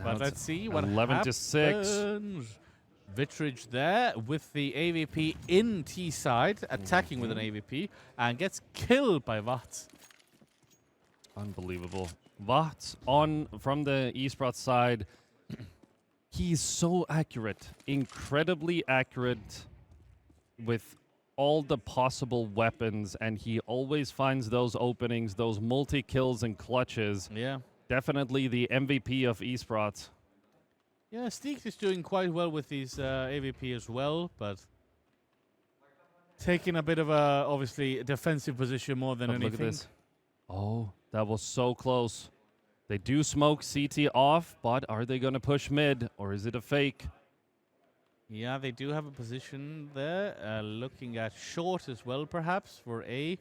But let's see what 11-6. Vittridge there with the AVP in T side, attacking with an AVP, and gets killed by Vats. Unbelievable. Vats on from the Esprots side. He's so accurate, incredibly accurate with all the possible weapons, and he always finds those openings, those multi-kills and clutches. Yeah. Definitely the MVP of Esprots. Yeah, Steeks is doing quite well with his AVP as well, but taking a bit of a, obviously, defensive position more than anything. Look at this. Oh, that was so close. They do smoke CT off, but are they going to push mid, or is it a fake? Yeah, they do have a position there. Looking at short as well, perhaps, for A.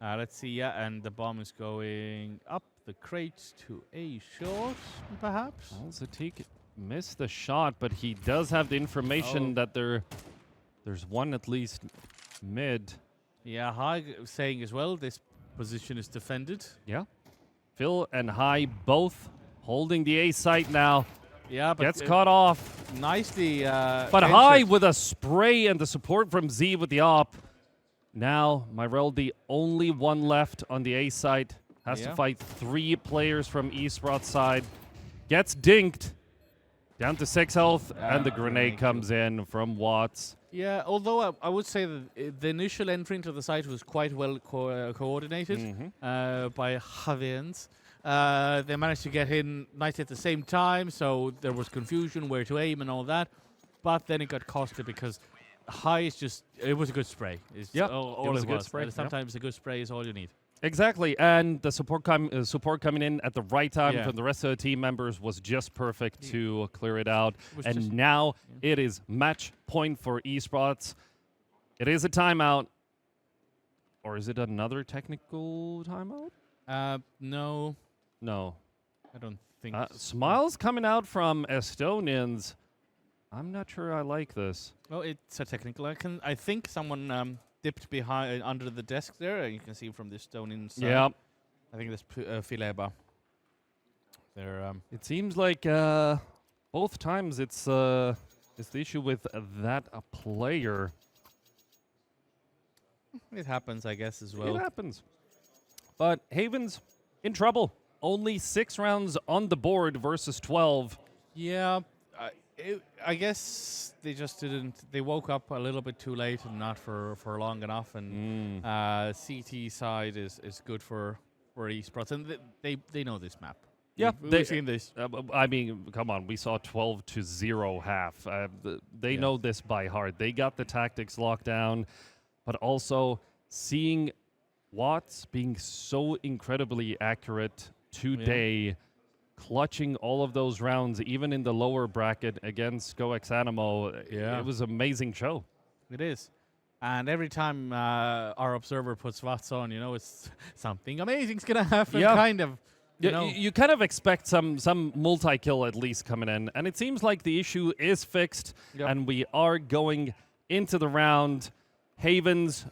Let's see, and the bomb is going up the crates to A short, perhaps. Well, Zatik missed the shot, but he does have the information that there's one at least mid. Yeah, High saying as well, this position is defended. Yeah. Phil and High both holding the A site now. Yeah, but gets caught off. Nicely. But High with a spray and the support from Z with the op. Now, Myrell, the only one left on the A site, has to fight 3 players from Esprots side. Gets dinked. Down to 6 health, and the grenade comes in from Watts. Yeah, although I would say that the initial entry into the site was quite well coordinated by Javiens. They managed to get in nicely at the same time, so there was confusion where to aim and all that. But then it got costed because high is just, it was a good spray. Yeah, all it was a good spray. Sometimes a good spray is all you need. Exactly, and the support coming in at the right time Yeah. from the rest of the team members was just perfect to clear it out. was And just- now it is match point for Esprots. It is a timeout. Or is it another technical timeout? No, No. I don't think so. Smiles coming out from Estonians. I'm not sure I like this. Well, it's a technical. I think someone dipped behind under the desk there. You can see from the Estonian side. Yeah. I think that's Fileba. They're It seems like both times it's the issue with that player. it happens, I guess, as well. It happens. But Haven's in trouble. Only 6 rounds on the board versus 12. Yeah, I guess they just didn't. They woke up a little bit too late and not for long enough. And CT side is good for Esprots, and they know this map. Yeah, we've seen this. I mean, come on. We saw 12-0 half. They know this by heart. They got the tactics locked down, but also seeing Watts being so incredibly accurate today, clutching all of those rounds, even in the lower bracket against GoX Animo. It was an amazing show. It is. And every time our observer puts Watts on, it's something amazing's going to happen, kind of. You kind of expect some multi-kill at least coming in, and it seems like the issue is fixed, and we are going into the round. Havens.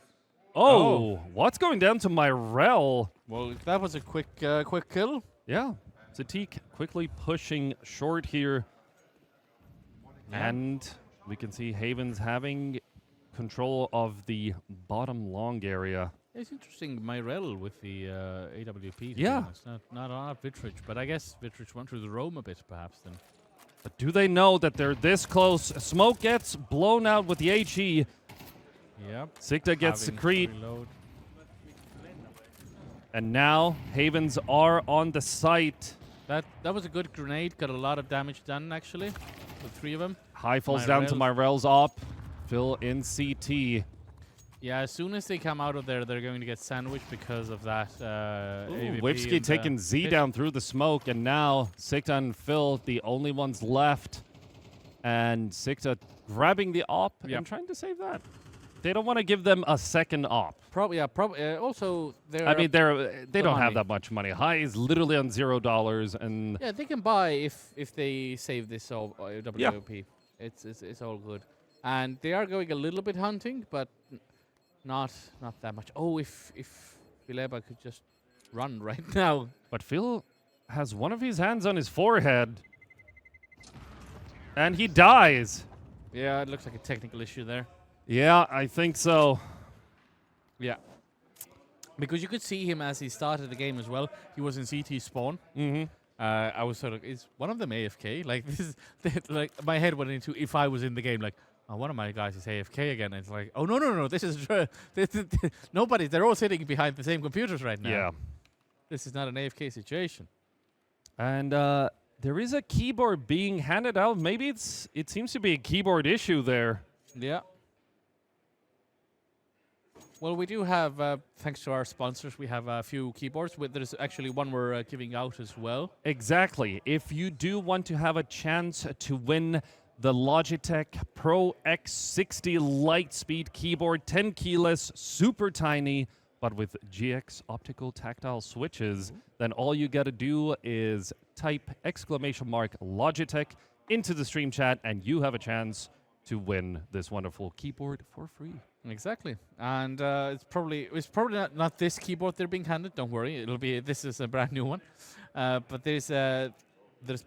What's going down to Myrel? Well, that was a quick kill. Yeah. Zatik quickly pushing short here. And we can see Havens having control of the bottom long area. It's interesting, Myrel with the AWP. Yeah. It's not Vitrich, but I guess Vitrich went through the roam a bit, perhaps, then. But do they know that they're this close? Smoke gets blown out with the HE. Yep. Sikta gets Secrete. And now Havens are on the site. That was a good grenade. Got a lot of damage done, actually. The 3 of them. High falls down to Myrel's op. Phil in CT. Yeah, as soon as they come out of there, they're going to get sandwiched because of that. Wipski taking Z down through the smoke, and now Sikta and Phil, the only ones left. And Sikta grabbing the op and trying to save that. They don't want to give them a second op. Probably. Also, they don't have that much money. High is literally on $0, and they can buy if they save this WOP. It's all good, and they are going a little bit hunting, but not that much. Oh, if Fileba could just run right now. But Phil has one of his hands on his forehead, and he dies. Yeah, it looks like a technical issue there. Yeah, I think so. Yeah. Because you could see him as he started the game as well. He was in CT spawn. Mm-hmm. I was sort of, is one of them AFK? Like, this is, like, my head went into, if I was in the game, like, oh, one of my guys is AFK again. And it's like, oh, no, this is, nobody, they're all sitting behind the same computers right now. Yeah. This is not an AFK situation. And there is a keyboard being handed out. Maybe it seems to be a keyboard issue there. Yeah. Well, we do have, thanks to our sponsors, we have a few keyboards. There's actually one we're giving out as well. Exactly. If you do want to have a chance to win the Logitech Pro X60 Lightspeed keyboard, 10 keyless, super tiny, but with GX optical tactile switches, then all you got to do is type !Logitech into the stream chat, and you have a chance to win this wonderful keyboard for free. Exactly, and it's probably not this keyboard they're being handed. Don't worry, this is a brand new one. But there's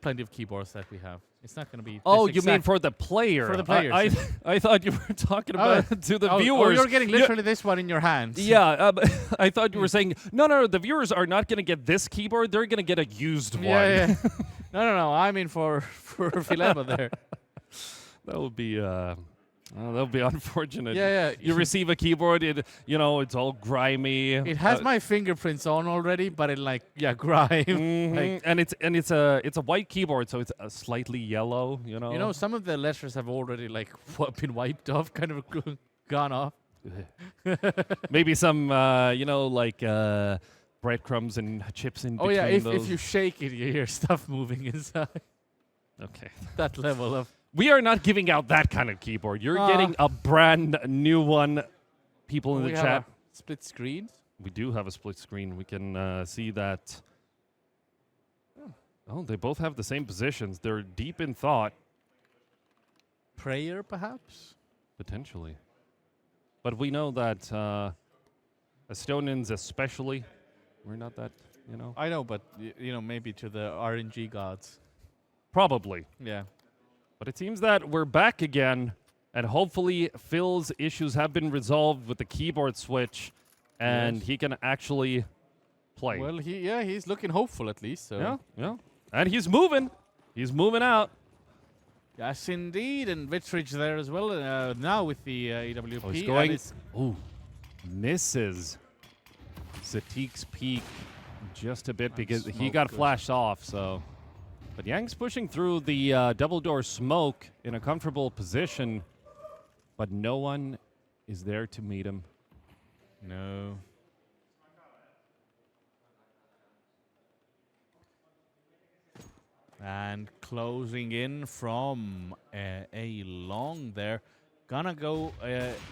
plenty of keyboards that we have. It's not going to be. Oh, you mean for the player? For the players. I thought you were talking about to the viewers. Oh, you're getting literally this one in your hands. Yeah, I thought you were saying no. The viewers are not going to get this keyboard. They're going to get a used one. Yeah. No. I mean for Fileba there. That would be Oh, that'll be unfortunate. Yeah. You receive a keyboard, it's all grimy. It has my fingerprints on already, but grime. Like, and it's a white keyboard, so it's slightly yellow. Some of the letters have already been wiped off, kind of gone off. Maybe some breadcrumbs and chips in between. Oh yeah, those. if you shake it, you hear stuff moving inside. Okay. That level of. We are not giving out that kind of keyboard. You're getting a brand new one. People in the chat. Have split screens. We do have a split screen. We can see that. Oh, they both have the same positions. They're deep in thought. Prayer, perhaps? Potentially. But we know that Estonians especially, we're not that, I know, but, maybe to the RNG gods. Probably. Yeah. But it seems that we're back again, and hopefully Phil's issues have been resolved with the keyboard switch, and he can actually play. Well, he's looking hopeful at least. So. Yeah. And he's moving. He's moving out. Yes, indeed, and Vittridge there as well. Now with the EWP. Oh, he's going. Ooh, misses Zatik's peak just a bit because he got flashed off. So. But Yang's pushing through the double door smoke in a comfortable position, but no one is there to meet him. No. And closing in from a long there. Gonna go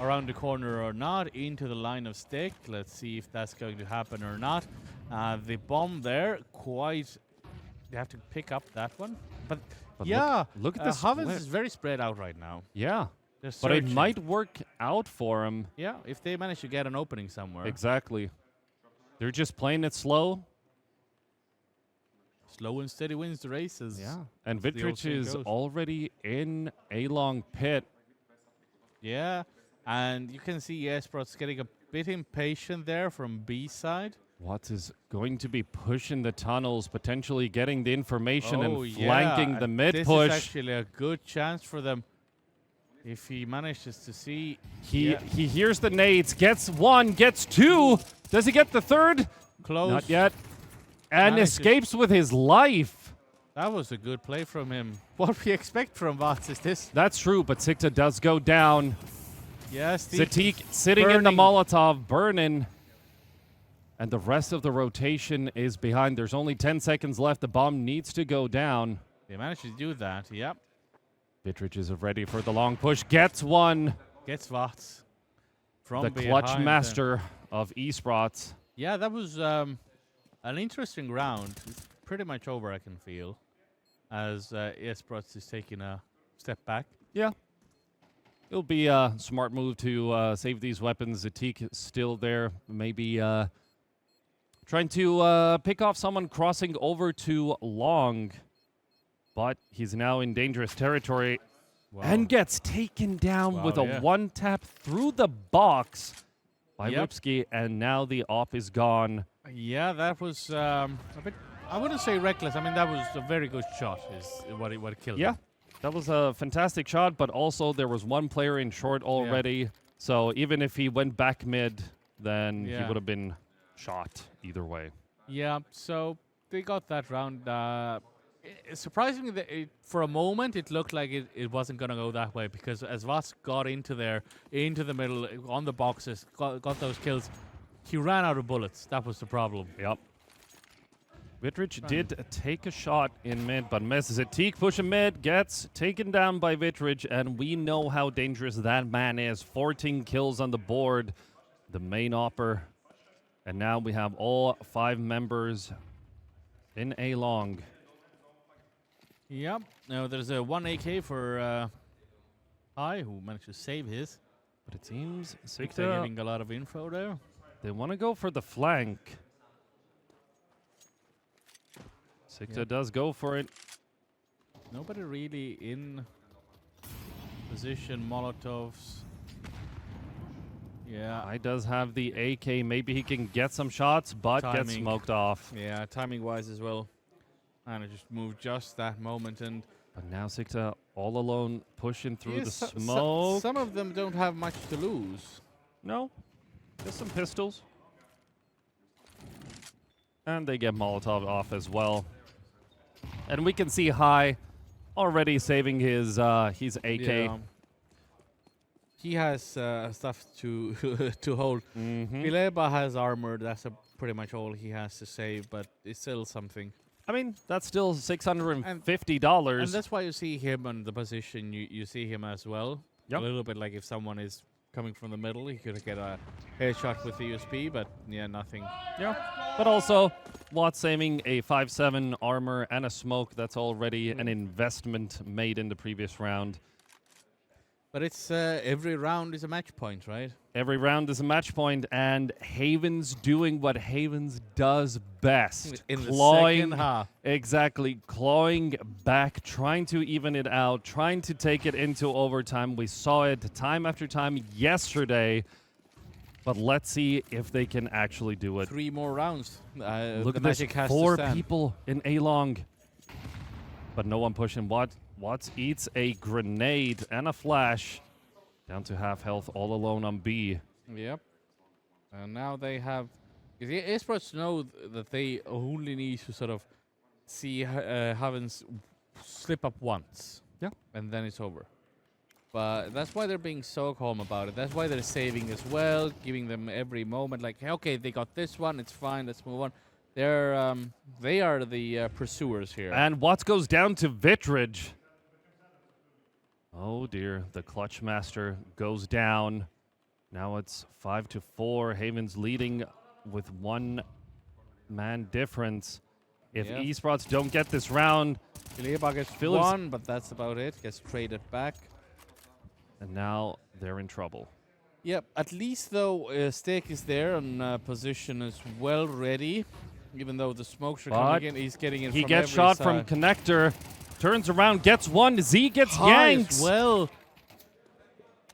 around the corner or not into the line of stick. Let's see if that's going to happen or not. The bomb there quite... They have to pick up that one. But yeah, look at this. Havens is very spread out right now. Yeah. But it might work out for him. Yeah, if they manage to get an opening somewhere. Exactly. They're just playing it slow. Slow and steady wins the races. Yeah. And Vittridge is already in a long pit. Yeah. And you can see Esprots getting a bit impatient there from B side. Watts is going to be pushing the tunnels, potentially getting the information and flanking the mid push. This is actually a good chance for them. If he manages to see... He hears the nades, gets one, gets two. Does he get the third? Close. Not yet. And escapes with his life. That was a good play from him. What we expect from Watts is this. That's true, but Sikta does go down. Yes. Zatik sitting in the Molotov, burning. And the rest of the rotation is behind. There's only 10 seconds left. The bomb needs to go down. They managed to do that, yep. Vittridge is ready for the long push. Gets one. Gets Watts. From the clutch master of Esprots. Yeah, that was an interesting round. It's pretty much over, I can feel, as Esprots is taking a step back. Yeah. It'll be a smart move to save these weapons. Zatik is still there. Maybe... trying to pick off someone crossing over to long, but he's now in dangerous territory and gets taken down with a one-tap through the box by Lipsky, and now the op is gone. Yeah, that was a bit, I wouldn't say reckless. I mean, that was a very good shot is what killed him. That was a fantastic shot, but also there was one player in short already, so even if he went back mid, then he would have been shot either way. Yeah, so they got that round. Surprisingly, for a moment, it looked like it wasn't going to go that way, because as Voss got into the middle, on the boxes, got those kills, he ran out of bullets. That was the problem. Yep. Vittridge did take a shot in mid, but misses it. Zatik pushing mid, gets taken down by Vittridge, and we know how dangerous that man is. 14 kills on the board, the main opper. And now we have all 5 members in A long. Yep. Now there's a 1 AK for High, who managed to save his. But it seems Sikta giving a lot of info there. They want to go for the flank. Sikta does go for it. Nobody really in position. Molotovs. Yeah. I does have the AK. Maybe he can get some shots, but gets smoked off. Yeah, timing-wise as well. And it just moved just that moment. But now Sikta All alone, pushing through the so- smoke. some of them don't have much to lose. No, just some pistols. And they get Molotov off as well. And we can see High already saving his AK. Yeah. He has stuff to to hold. Vileba has armor. That's pretty much all he has to save, but it's still something. I mean, that's still $650. And that's why you see him in the position you see him as well. Yep. A little bit like if someone is coming from the middle, he could get a headshot with the USP, but yeah, nothing. Yeah. But also, Watt saving a 5.7 armor and a smoke. That's already an investment made in the previous round. But it's every round is a match point, right? Every round is a match point, and Havens doing what Havens does best. In clawing, the second half. Exactly. Clawing back, trying to even it out, trying to take it into overtime. We saw it time after time yesterday. But let's see if they can actually do it. 3 more rounds. Look the at this, Magic has 4 to stand. people in A-long. But no one pushing Watt. Watts eats a grenade and a flash. Down to half health, all alone on B. Yep. And now they have... The Esprots know that they only need to sort of see Havens slip up once. Yeah. And then it's over. But that's why they're being so calm about it. That's why they're saving as well, giving them every moment. Like, okay, they got this one, it's fine, let's move on. They are the pursuers here. And Watts goes down to Vittridge. Oh dear, the clutch master goes down. Now it's 5-4. Havens leading with 1 man difference. If Esprots don't get this round, Vileba gets Phillips 1, but that's about it. Gets traded back. and now they're in trouble. Yep, at least though, Steak is there on position as well, ready. Even though the smokes are coming in, he's getting in. He from gets every shot side. from connector, turns around, gets 1. Z gets High yanked. as well.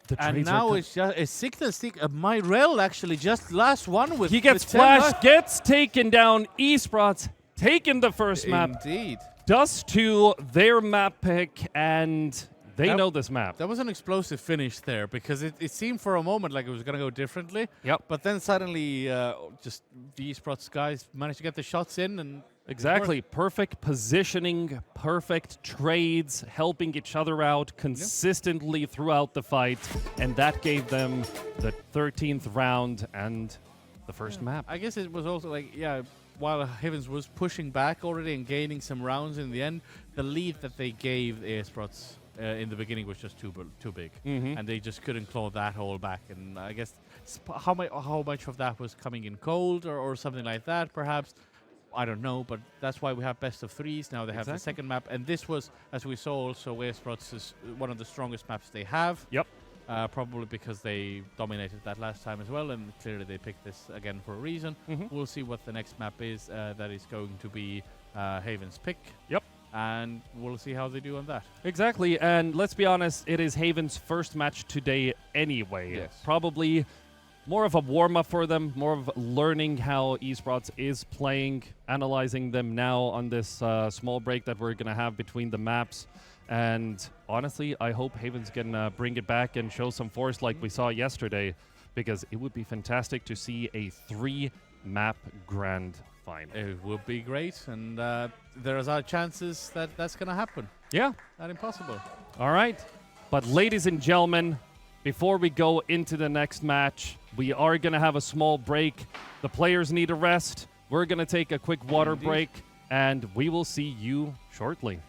The And trades are now co- it's just a signal stick. Myrell actually just last one with. he gets with 10 flashed, left. gets taken down. Esprots taking the first map. Indeed. Dust to their map pick, and they know this map. That was an explosive finish there because it seemed for a moment like it was going to go differently. Yep. But then suddenly, just the Esprots guys managed to get the shots in and. Exactly. Perfect positioning, perfect trades, helping each other out consistently throughout the fight. And that gave them the 13th round and the first map. I guess it was also like, while Havens was pushing back already and gaining some rounds in the end, the lead that they gave the Esprots in the beginning was just too big. And they just couldn't claw that all back. And I guess how much of that was coming in cold or something like that, perhaps. I don't know, but that's why we have best of 3s. Now they have the second map. And this was, as we saw also, Esprots is one of the strongest maps they have. Yep. Probably because they dominated that last time as well, and clearly they picked this again for a reason. We'll see what the next map is. That is going to be Haven's pick. Yep. And we'll see how they do on that. Exactly. And let's be honest, it is Haven's first match today anyway. Yes. Probably more of a warm-up for them, more of learning how Esprots is playing, analyzing them now on this small break that we're going to have between the maps. And honestly, I hope Havens can bring it back and show some force like we saw yesterday, because it would be fantastic to see a 3-map grand final. It would be great, and there's our chances that that's going to happen. Yeah. Not impossible. All right. But ladies and gentlemen, before we go into the next match, we are going to have a small break. The players need a rest. We're going to take a quick water break, and we will see you shortly.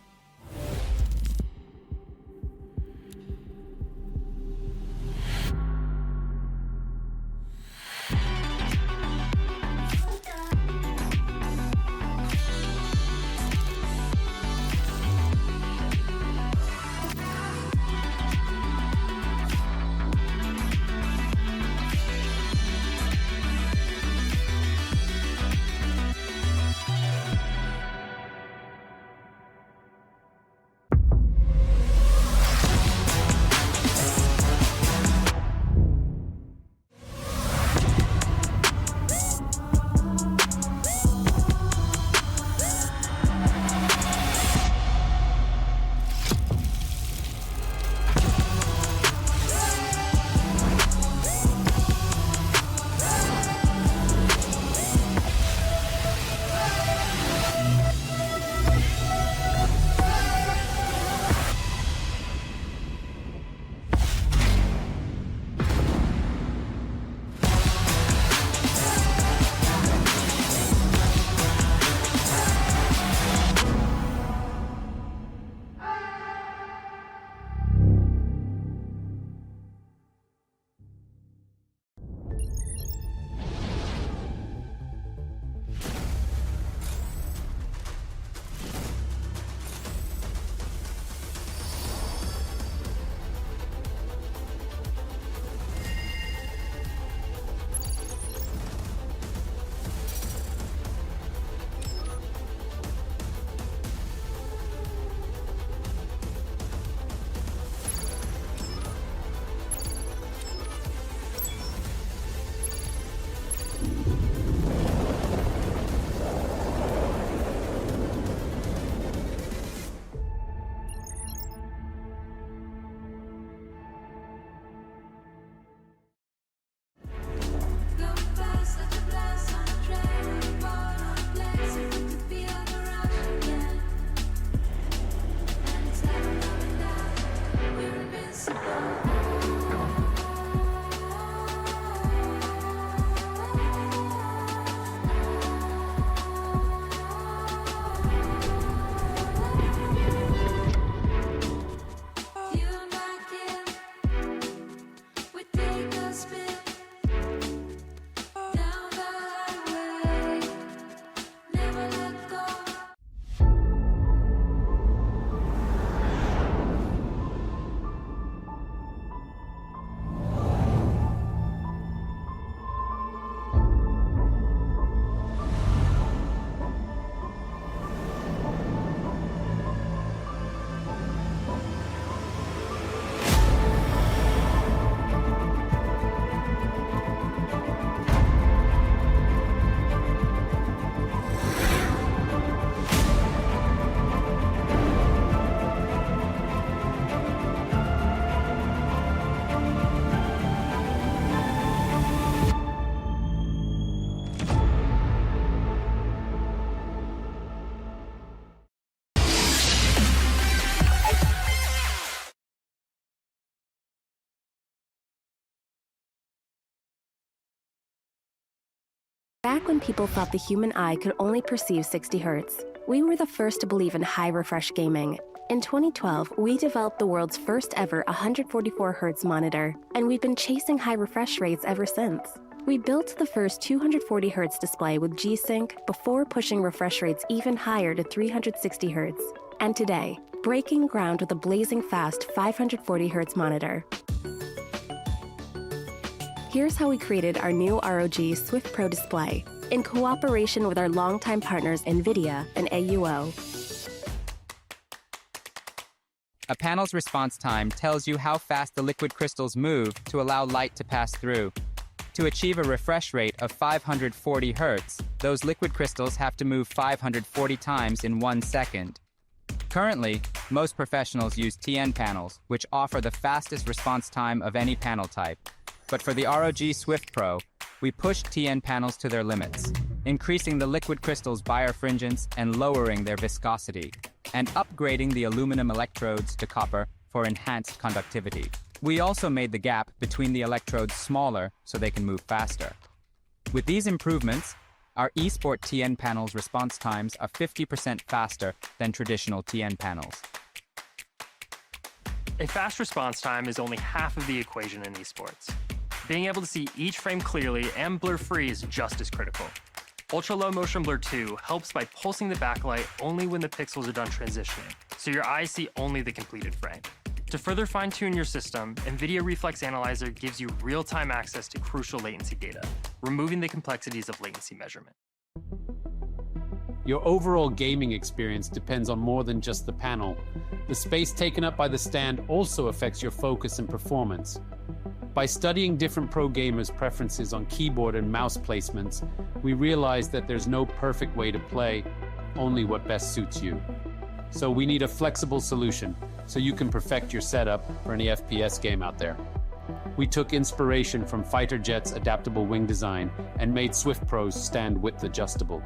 Back when people thought the human eye could only perceive 60 Hz, we were the first to believe in high refresh gaming. In 2012, we developed the world's first ever 144 Hz monitor, and we've been chasing high refresh rates ever since. We built the first 240 Hz display with G-Sync before pushing refresh rates even higher to 360 Hz. And today, breaking ground with a blazing fast 540 Hz monitor. Here's how we created our new ROG Swift Pro display in cooperation with our longtime partners NVIDIA and AUO. A panel's response time tells you how fast the liquid crystals move to allow light to pass through. To achieve a refresh rate of 540 Hz, those liquid crystals have to move 540 times in 1 second. Currently, most professionals use TN panels, which offer the fastest response time of any panel type. But for the ROG Swift Pro, we pushed TN panels to their limits, increasing the liquid crystal's birefringence and lowering their viscosity, and upgrading the aluminum electrodes to copper for enhanced conductivity. We also made the gap between the electrodes smaller so they can move faster. With these improvements, our eSport TN panels' response times are 50% faster than traditional TN panels. A fast response time is only half of the equation in esports. Being able to see each frame clearly and blur-free is just as critical. Ultra-Low Motion Blur 2 helps by pulsing the backlight only when the pixels are done transitioning, so your eyes see only the completed frame. To further fine-tune your system, NVIDIA Reflex Analyzer gives you real-time access to crucial latency data, removing the complexities of latency measurement. Your overall gaming experience depends on more than just the panel. The space taken up by the stand also affects your focus and performance. By studying different pro gamers' preferences on keyboard and mouse placements, we realized that there's no perfect way to play, only what best suits you. So we need a flexible solution, so you can perfect your setup for any FPS game out there. We took inspiration from Fighter Jet's adaptable wing design and made Swift Pro's stand width adjustable.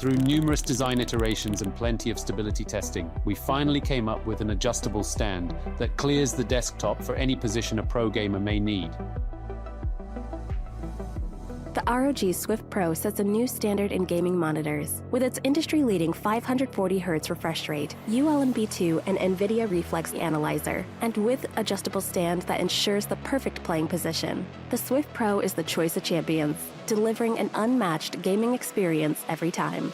Through numerous design iterations and plenty of stability testing, we finally came up with an adjustable stand that clears the desktop for any position a pro gamer may need. The ROG Swift Pro sets a new standard in gaming monitors. With its industry-leading 540 Hz refresh rate, ULNB2 and NVIDIA Reflex Analyzer, and with adjustable stand that ensures the perfect playing position. The Swift Pro is the choice of champions, delivering an unmatched gaming experience every time.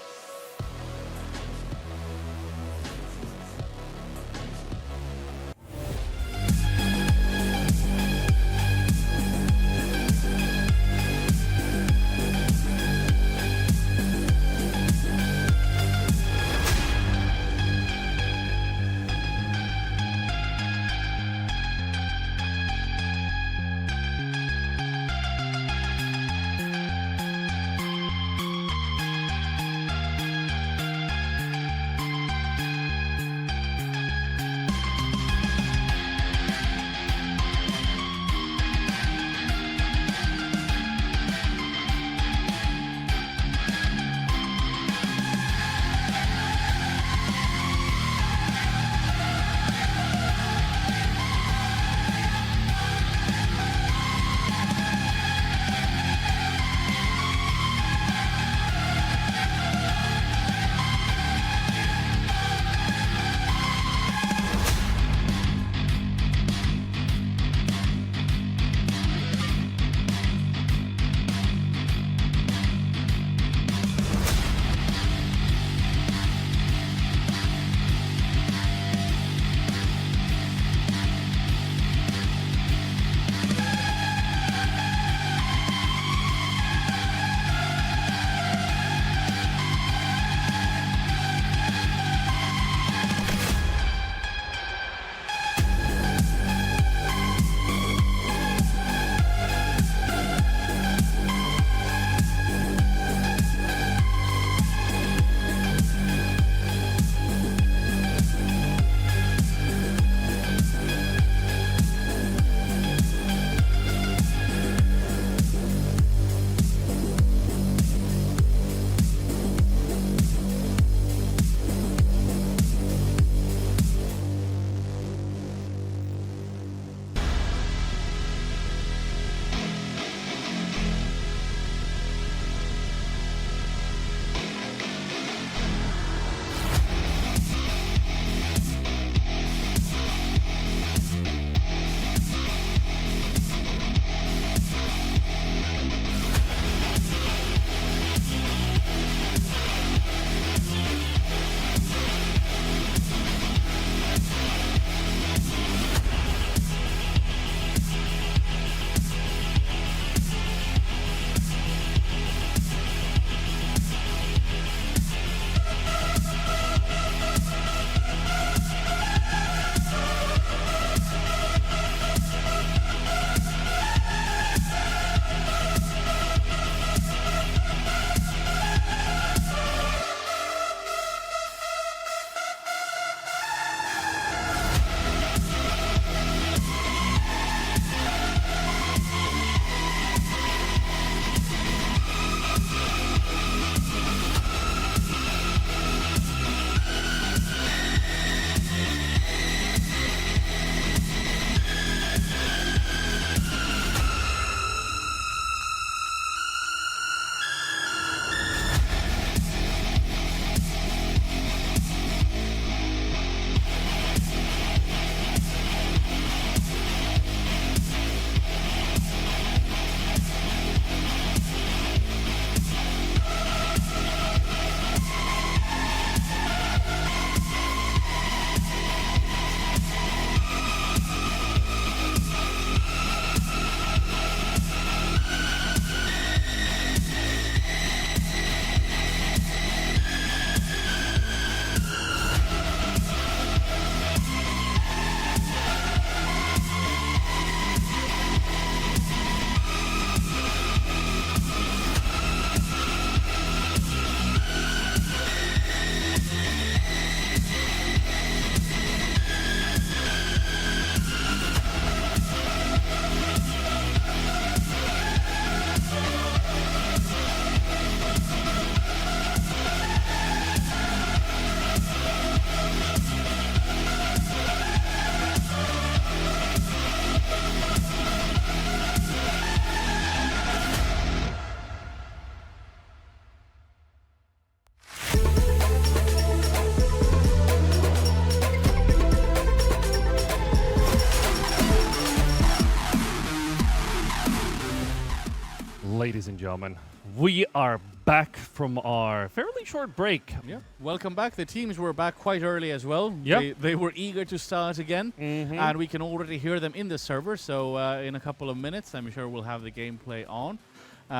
ladies and gentlemen, we are back from our fairly short break. Yeah, welcome back. The teams were back quite early as well. Yeah. They were eager to start again, and we can already hear them in the server. So in a couple of minutes, I'm sure we'll have the gameplay on.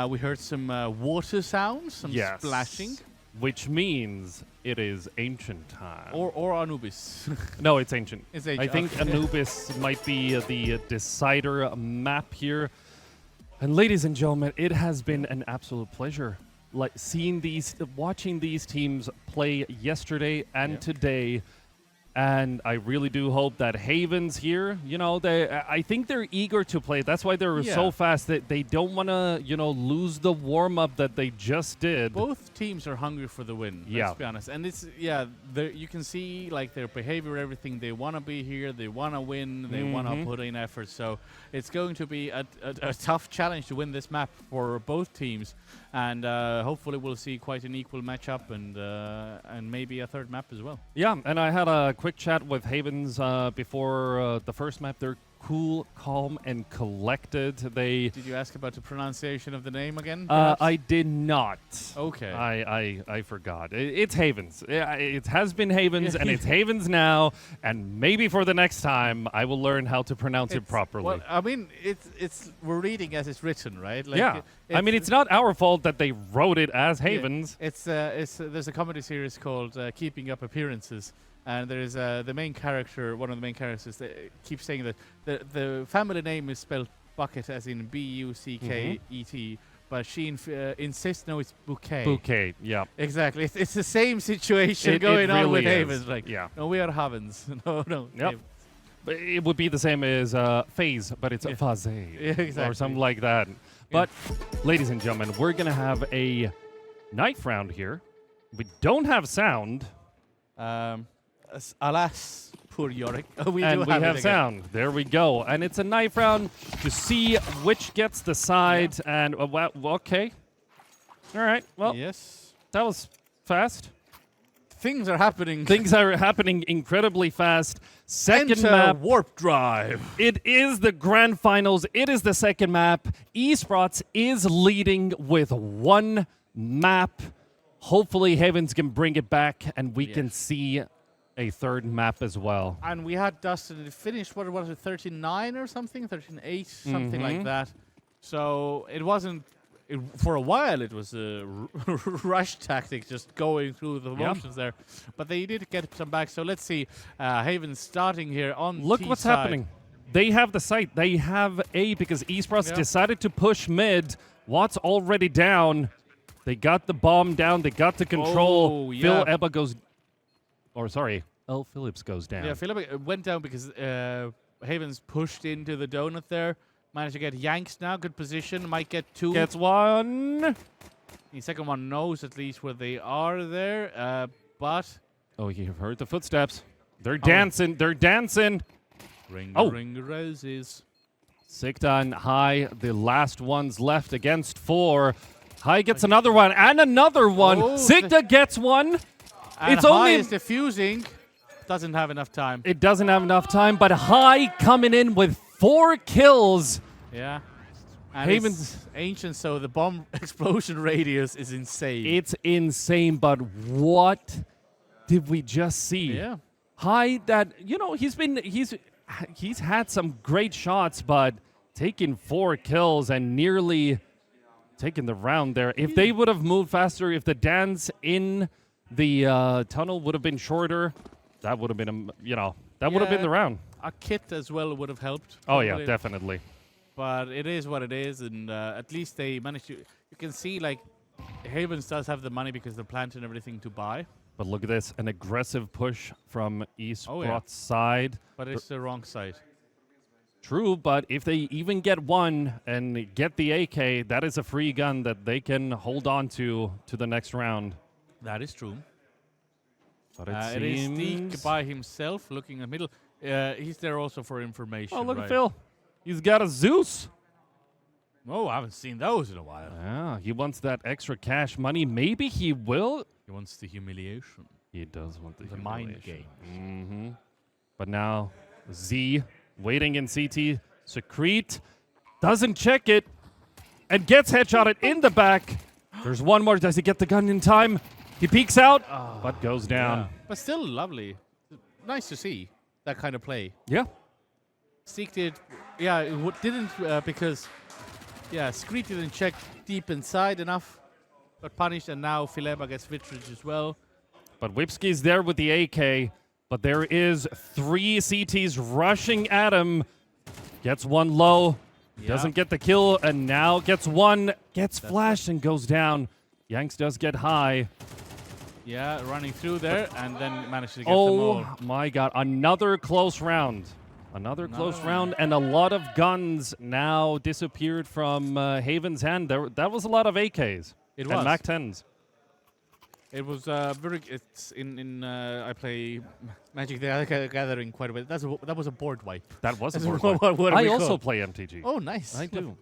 We heard some water sounds, some splashing. Which means it is ancient time. Or Anubis. No, it's ancient. It's ancient. I think Anubis might be the decider map here. And ladies and gentlemen, it has been an absolute pleasure watching these teams play yesterday and today. And I really do hope that Havens here, I think they're eager to play. That's why they're so fast that they don't want to, lose the warm-up that they just did. Both teams are hungry for the win, let's be honest. And it's, you can see, like, their behavior, everything. They want to be here. They want to win. They want to put in effort. So it's going to be a tough challenge to win this map for both teams. And hopefully we'll see quite an equal matchup and maybe a third map as well. Yeah, and I had a quick chat with Havens before the first map. They're cool, calm, and collected. Did you ask about the pronunciation of the name again? I did not. Okay. I forgot. It's Havens. It has been Havens, and it's Havens now. And maybe for the next time, I will learn how to pronounce it properly. Well, I mean, we're reading as it's written, right? Like, yeah. I mean, it's not our fault that they wrote it as Havens. Yeah. There's a comedy series called Keeping Up Appearances. And there is the main character, one of the main characters, that keeps saying that the family name is spelled bucket as in Bucket, but she insists no, it's bouquet. Bouquet, yeah. Exactly. It's the same situation going on with Havens. Like, no, we are Havens. No. Yep. But it would be the same as phase, but it's a phase. Yeah, exactly. Or something like that. But, ladies and gentlemen, we're going to have a knife round here. We don't have sound. Alas, poor Yorick. We have sound. There we go. And it's a knife round to see which gets the side. Yeah. And, okay. All right. Well, yes. That was fast. Things are happening. Things are happening incredibly fast. Second Enter map. Warp Drive. It is the grand finals. It is the second map. Esprots is leading with one map. Hopefully, Havens can bring it back, and we can see a third map as well. And we had Dustin finish, what was it, 39 or something? 13-8, something like that. So it wasn't, for a while it was a rush tactic, just going through the motions there. But they did get some back. So let's see, Havens starting here on Look T what's side. happening. They have the site. They have A because Esprots decided to push mid. Watt's already down. They got the bomb down. They got the control. Oh, Phil Ebba goes... L. Phillips goes down. Yeah, Philip went down because Havens pushed into the donut there. Managed to get Yanks now. Good position. Might get two. Gets one. The second one knows at least where they are there. But... Oh, you've heard the footsteps. They're dancing. They're dancing. Ring roses. Sikta High, the last ones left against 4. High gets another one and another one. Sikta gets one. And it's High only is diffusing. Doesn't have enough time. It doesn't have enough time, but High coming in with 4 kills. Yeah. And Havens ancient, so the bomb explosion radius is insane. It's insane, but what did we just see? Yeah. High, that he's had some great shots, but taking 4 kills and nearly taking the round there. If they would have moved faster, if the dance in the tunnel would have been shorter, that would have been, that would have been the round. A kit as well would have helped. Oh, yeah, definitely. But it is what it is, and at least they managed to... You can see, like, Havens does have the money because the plant and everything to buy. But look at this, an aggressive push from Esprots' side. But it's the wrong side. True, but if they even get one and get the AK, that is a free gun that they can hold on to the next round. That is true. But it is Steak by himself, looking in the middle. He's there also for information. Oh, look at Phil. He's got a Zeus. Oh, I haven't seen those in a while. Yeah, he wants that extra cash money. Maybe he will. He wants the humiliation. He does want the mind game. Mm-hmm. But now, Z waiting in CT. Secrete doesn't check it. and gets headshotted in the back. There's one more. Does he get the gun in time? He peeks out, but goes down. Yeah. But still lovely. Nice to see that kind of play. Yeah. Seek did, didn't because, Screet didn't check deep inside enough, but punished, and now Fileba gets Vitrage as well. But Whipsky's there with the AK, but there is 3 CTs rushing at him. Gets one low, doesn't get the kill, and now gets one, gets flashed and goes down. Yanks does get high. Yeah, running through there, and then managed to get them all. Oh my god, another close round. Another close round, and a lot of guns now disappeared from Haven's hand. That was a lot of AKs. It and was. MAC-10s. It was very. It's in. I play Magic the Gathering quite a bit. That was a board wipe. That was a That's board wipe. what I we also call. play MTG. Oh, nice. I do.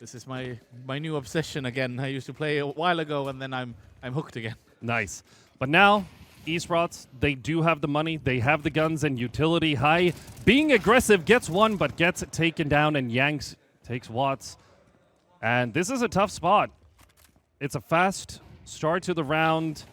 This is my new obsession again. I used to play a while ago, and then I'm hooked again. Nice. But now, Esprots, they do have the money. They have the guns and utility high. Being aggressive gets one, but gets taken down, and Yanks takes Watts. And this is a tough spot. It's a fast start to the round.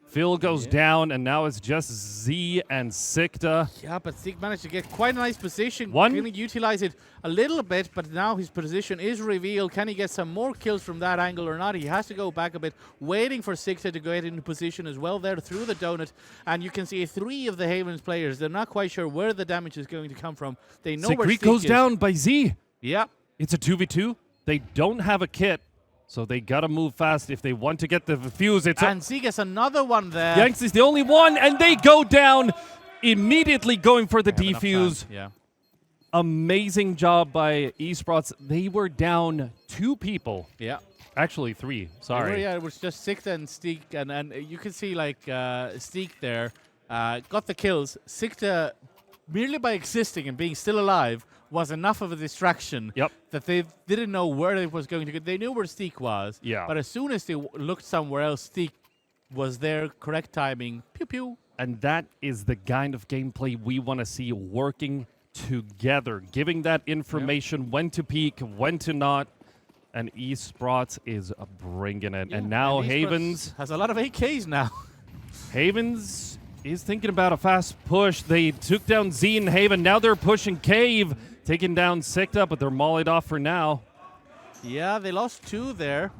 Phil goes down, and now it's just Z and Sikta. Yeah, but Zeke managed to get quite a nice position. One. Going to utilize it a little bit, but now his position is revealed. Can he get some more kills from that angle or not? He has to go back a bit, waiting for Sikta to get into position as well there through the donut. And you can see 3 of the Havens players. They're not quite sure where the damage is going to come from. They know where Secret Zeke goes is. down by Z. Yeah. It's a 2v2. They don't have a kit, so they gotta move fast if they want to get the fuse. And Zeke gets another one there. Yanks is the only one, and they go down immediately going for the They have enough defuse. time. Yeah. Amazing job by Esprots. They were down 2 people. Yeah. Actually 3, sorry. Yeah, it was just Sikta and Steek, and you can see like Steek there got the kills. Sikta, merely by existing and being still alive, was enough of a distraction that they didn't know where it was going to go. They knew where Steek was, but as soon as they looked somewhere else, Steek was there, correct timing, pew pew. And that is the kind of gameplay we want to see working together, giving that information when to peek, when to not. And Esprots is bringing it. And now and Havens has a lot of AKs now. Havens is thinking about a fast push. They took down Z and Haven. Now they're pushing Cave, taking down Sikta, but they're mollied off for now. Yeah, they lost 2 there.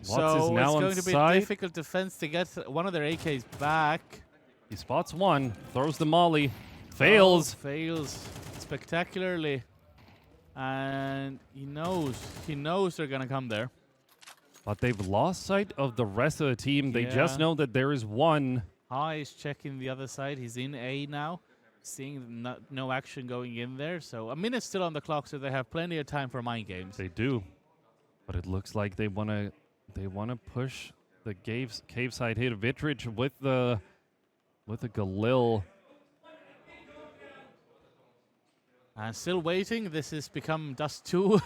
Watts so is now it's going on to be site. a difficult defense to get one of their AKs back. He spots one, throws the molly, fails. Fails spectacularly. And he knows they're going to come there. But they've lost sight of the rest of the team. They just know that there is one. High is checking the other side. He's in A now. Seeing no action going in there. So a minute's still on the clock, so they have plenty of time for mind games. They do. But it looks like they want to push the cave side hit. Vitrage with the Galil. And still waiting. This has become Dust 2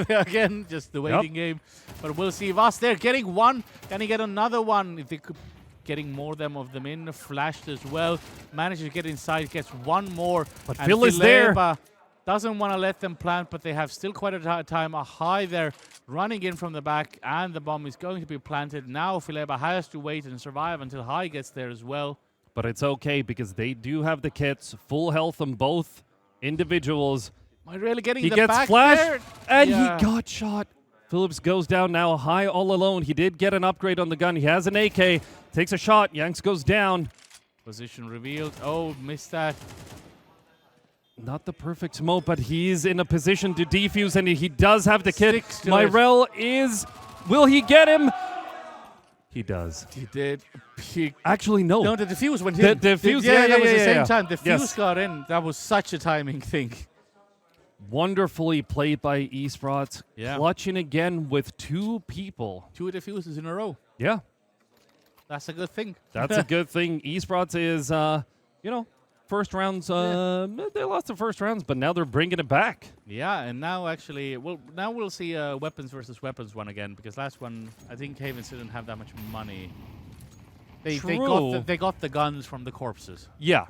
again, just the waiting game. But we'll see. Voss there getting one. Can he get another one? If they could, getting more of them in. Flashed as well. Manages to get inside. Gets one more. But and Phil is there. Doesn't want to let them plant, but they have still quite a time. A high there running in from the back, and the bomb is going to be planted. Now Fileba has to wait and survive until High gets there as well. But it's okay because they do have the kits, full health on both individuals. Am I really getting He the gets back flashed, there? and he got shot. Phillips goes down now, High all alone. He did get an upgrade on the gun. He has an AK, takes a shot. Yanks goes down. Position revealed. Oh, missed that. Not the perfect smoke, but he's in a position to defuse, and he does have the kit. Sticks to Myrell is... Will he get him? He does. He did. Actually, no. No, the defuse went in. The defuse, that was the same yeah. time. The fuse Yes. got in. That was such a timing thing. Wonderfully played by Esprots. Yeah. Clutching again with 2 people. 2 defuses in a row. Yeah. That's a good thing. That's a good thing. Esprots is, first rounds. They lost the first rounds, but now they're bringing it back. Yeah, and now actually, now we'll see weapons versus weapons one again, because last one, I think Havens didn't have that much money. They True. got the guns from the corpses. Yeah.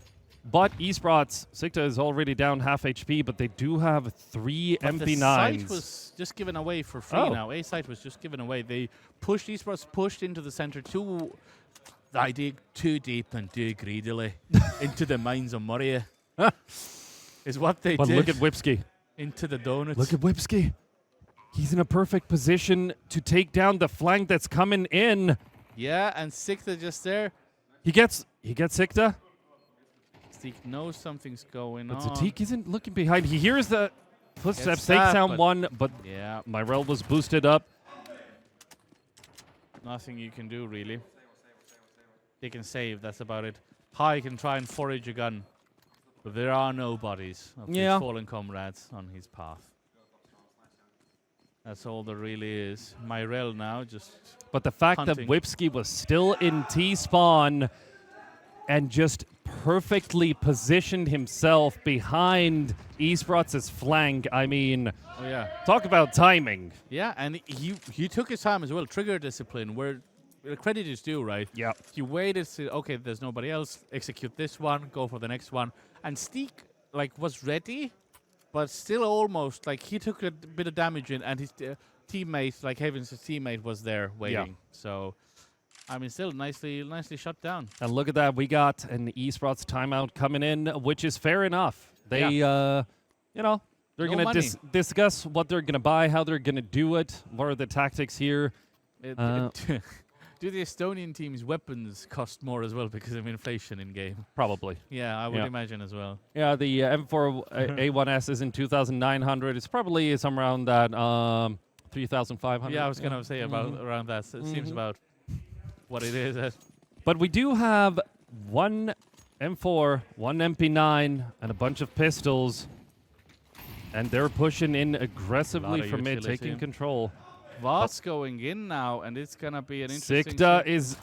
But Esprots, Sikta is already down half HP, but they do have 3 But the MP9s. site was just given away for free Oh. now. A site was just given away. They pushed Esprots, pushed into the center I dig too deep and too greedily into the mines of Moria. Is what they But did. look at Whipsky. Into the donuts. Look at Whipsky. He's in a perfect position to take down the flank that's coming in. Yeah, and Sikta just there. He gets Sikta. Steak knows something's going But on. Zatik isn't looking behind. He hears the footsteps. Gets Takes that, down but- one, but Yeah, Myrel was boosted up. nothing you can do really. They can save, that's about it. Pi can try and forage a gun, but there are no bodies of Yeah. his fallen comrades on his path. That's all there really is. Myrel now just But the fact hunting. that Whipsky was still in T-spawn and just perfectly positioned himself behind Esprots' flank, I mean, Oh yeah. talk about timing. Yeah, and he took his time as well. Trigger discipline, where the credit is due, right? Yeah. He waited to, okay, there's nobody else. Execute this one, go for the next one. And Steak, like, was ready, but still almost, like, he took a bit of damage in, and his teammate, like Havens' teammate, was there waiting. So, I mean, still nicely shut down. And look at that. We got an Esprots timeout coming in, which is fair enough. They, you know, they're No going money. to discuss what they're going to buy, how they're going to do it, what are the tactics here. Do the Estonian team's weapons cost more as well because of inflation in game? Probably. Yeah, I would Yeah. imagine as well. Yeah, the M4 A1S is in 2,900. It's probably somewhere around that 3,500. Yeah, I was gonna say about around that. So it seems about what it is. But we do have one M4, one MP9, and a bunch of pistols. And they're pushing in aggressively of from mid, utility. taking control. Voss going in now, and it's gonna be an interesting. Sikta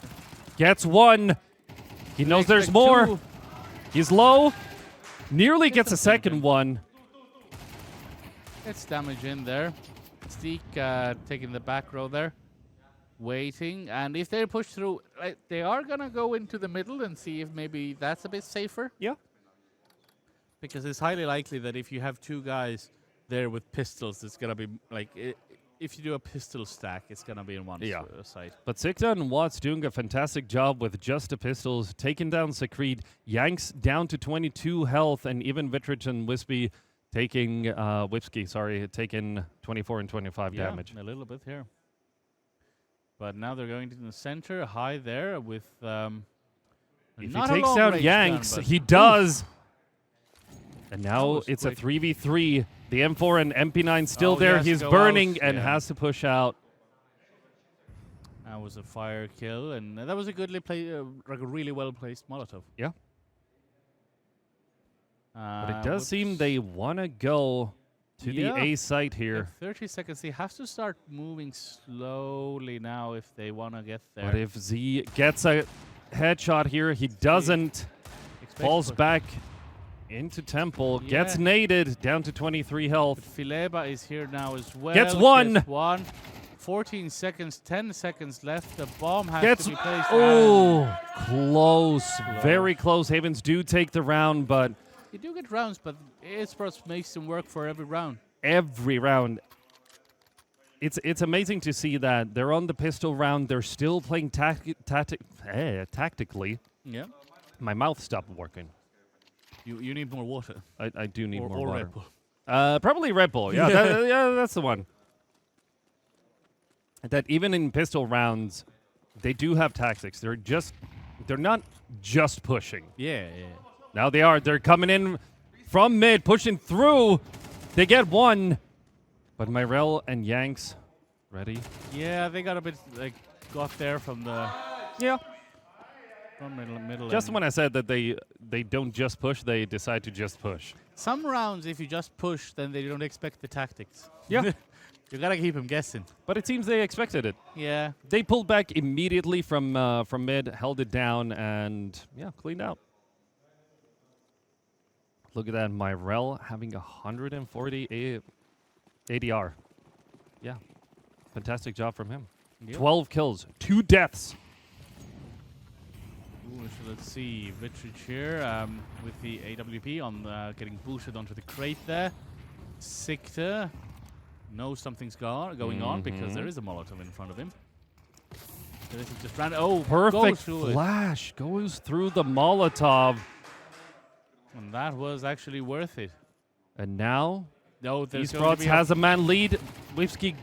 gets one. He knows there's expect more. two. He's low. Nearly gets a the second. second one. It's damage in there. Steak taking the back row there, waiting, and if they push through, they are gonna go into the middle and see if maybe that's a bit safer. Yeah. Because it's highly likely that if you have two guys there with pistols, it's gonna be like if you do a pistol stack, it's gonna be in one side. But Sikta and Watts doing a fantastic job with just the pistols, taking down Secrete. Yanks down to 22 health, and even Vitrich and Whipsky taking taking 24 and 25 damage. A little bit here. But now they're going to the center, high there with. If he not a takes long down range Yanks, gun, but- he does. And now was it's quick. a 3v3. The M4 and MP9 still Oh, he there. has to He's go burning out, and yeah. has to push out. That was a fire kill, and that was a goodly play, like a really well placed Molotov. Yeah. But it does whoops. seem they want to go to Yeah. the A site In here. 30 seconds. They have to start moving slowly now if they want to get there. But if Z gets a headshot here, he doesn't. Expect Falls push. back into Temple. Gets Yeah. naded down to 23 But health. Fileba is here now as well. Gets one. Gets one. 14 seconds, 10 seconds left. The bomb has Gets to be placed. oh, close. Very close. Havens do take the round, but You do get rounds, but Esprots makes them work for every round. every round. It's amazing to see that they're on the pistol round. They're still playing tactically. Yeah. My mouth stopped working. You need more water. I do need or more water. Red Bull. Probably Red Bull. Yeah, that's the one. That even in pistol rounds, they do have tactics. They're not just pushing. Yeah. Now they are. They're coming in from mid, pushing through. They get one. But Myrel and Yanks ready. Yeah, they got a bit got there from the from middle. Just end. when I said that they don't just push, they decide to just push. Some rounds, if you just push, then they don't expect the tactics. Yeah. You gotta keep them guessing. But it seems they expected it. Yeah. They pulled back immediately from mid, held it down, and cleaned out. Look at that, Myrel having 140 ADR. Yeah, fantastic job from him. Yep. 12 kills, 2 deaths. Ooh, so let's see. Vitrage here with the AWP on getting boosted onto the crate there. Sikta knows something's going on because there is a Molotov in front of him. Just ran. Oh, perfect flash goes through the Molotov. And that was actually worth it. And now Esprots has a man lead. Wipski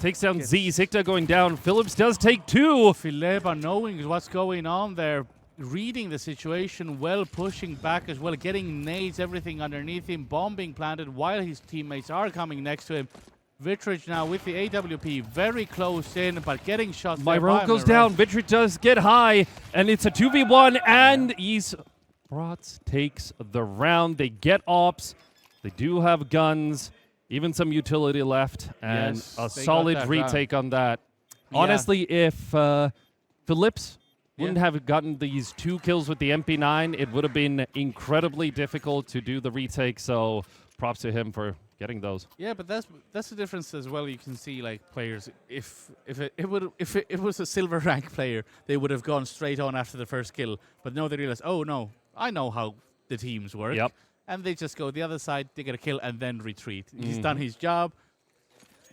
takes down Z. Sikta going down. Phillips does take 2. Fileba knowing what's going on there, reading the situation well, pushing back as well, getting nades, everything underneath him, bomb being planted while his teammates are coming next to him. Vitrage now with the AWP, very close in, but getting shots. Myro goes down. Vitrage does get high, and it's a 2v1, and Esprots takes the round. They get ops. They do have guns, even some utility left, and a solid retake on that. Yeah. Honestly, if Phillips wouldn't have gotten these 2 kills with the MP9, it would have been incredibly difficult to do the retake, so props to him for getting those. Yeah, but that's the difference as well. You can see like players, if it was a silver rank player, they would have gone straight on after the first kill. But no, they realize, oh no, I know how the teams work. Yep. And they just go the other side, they get a kill, and then retreat. He's done his job.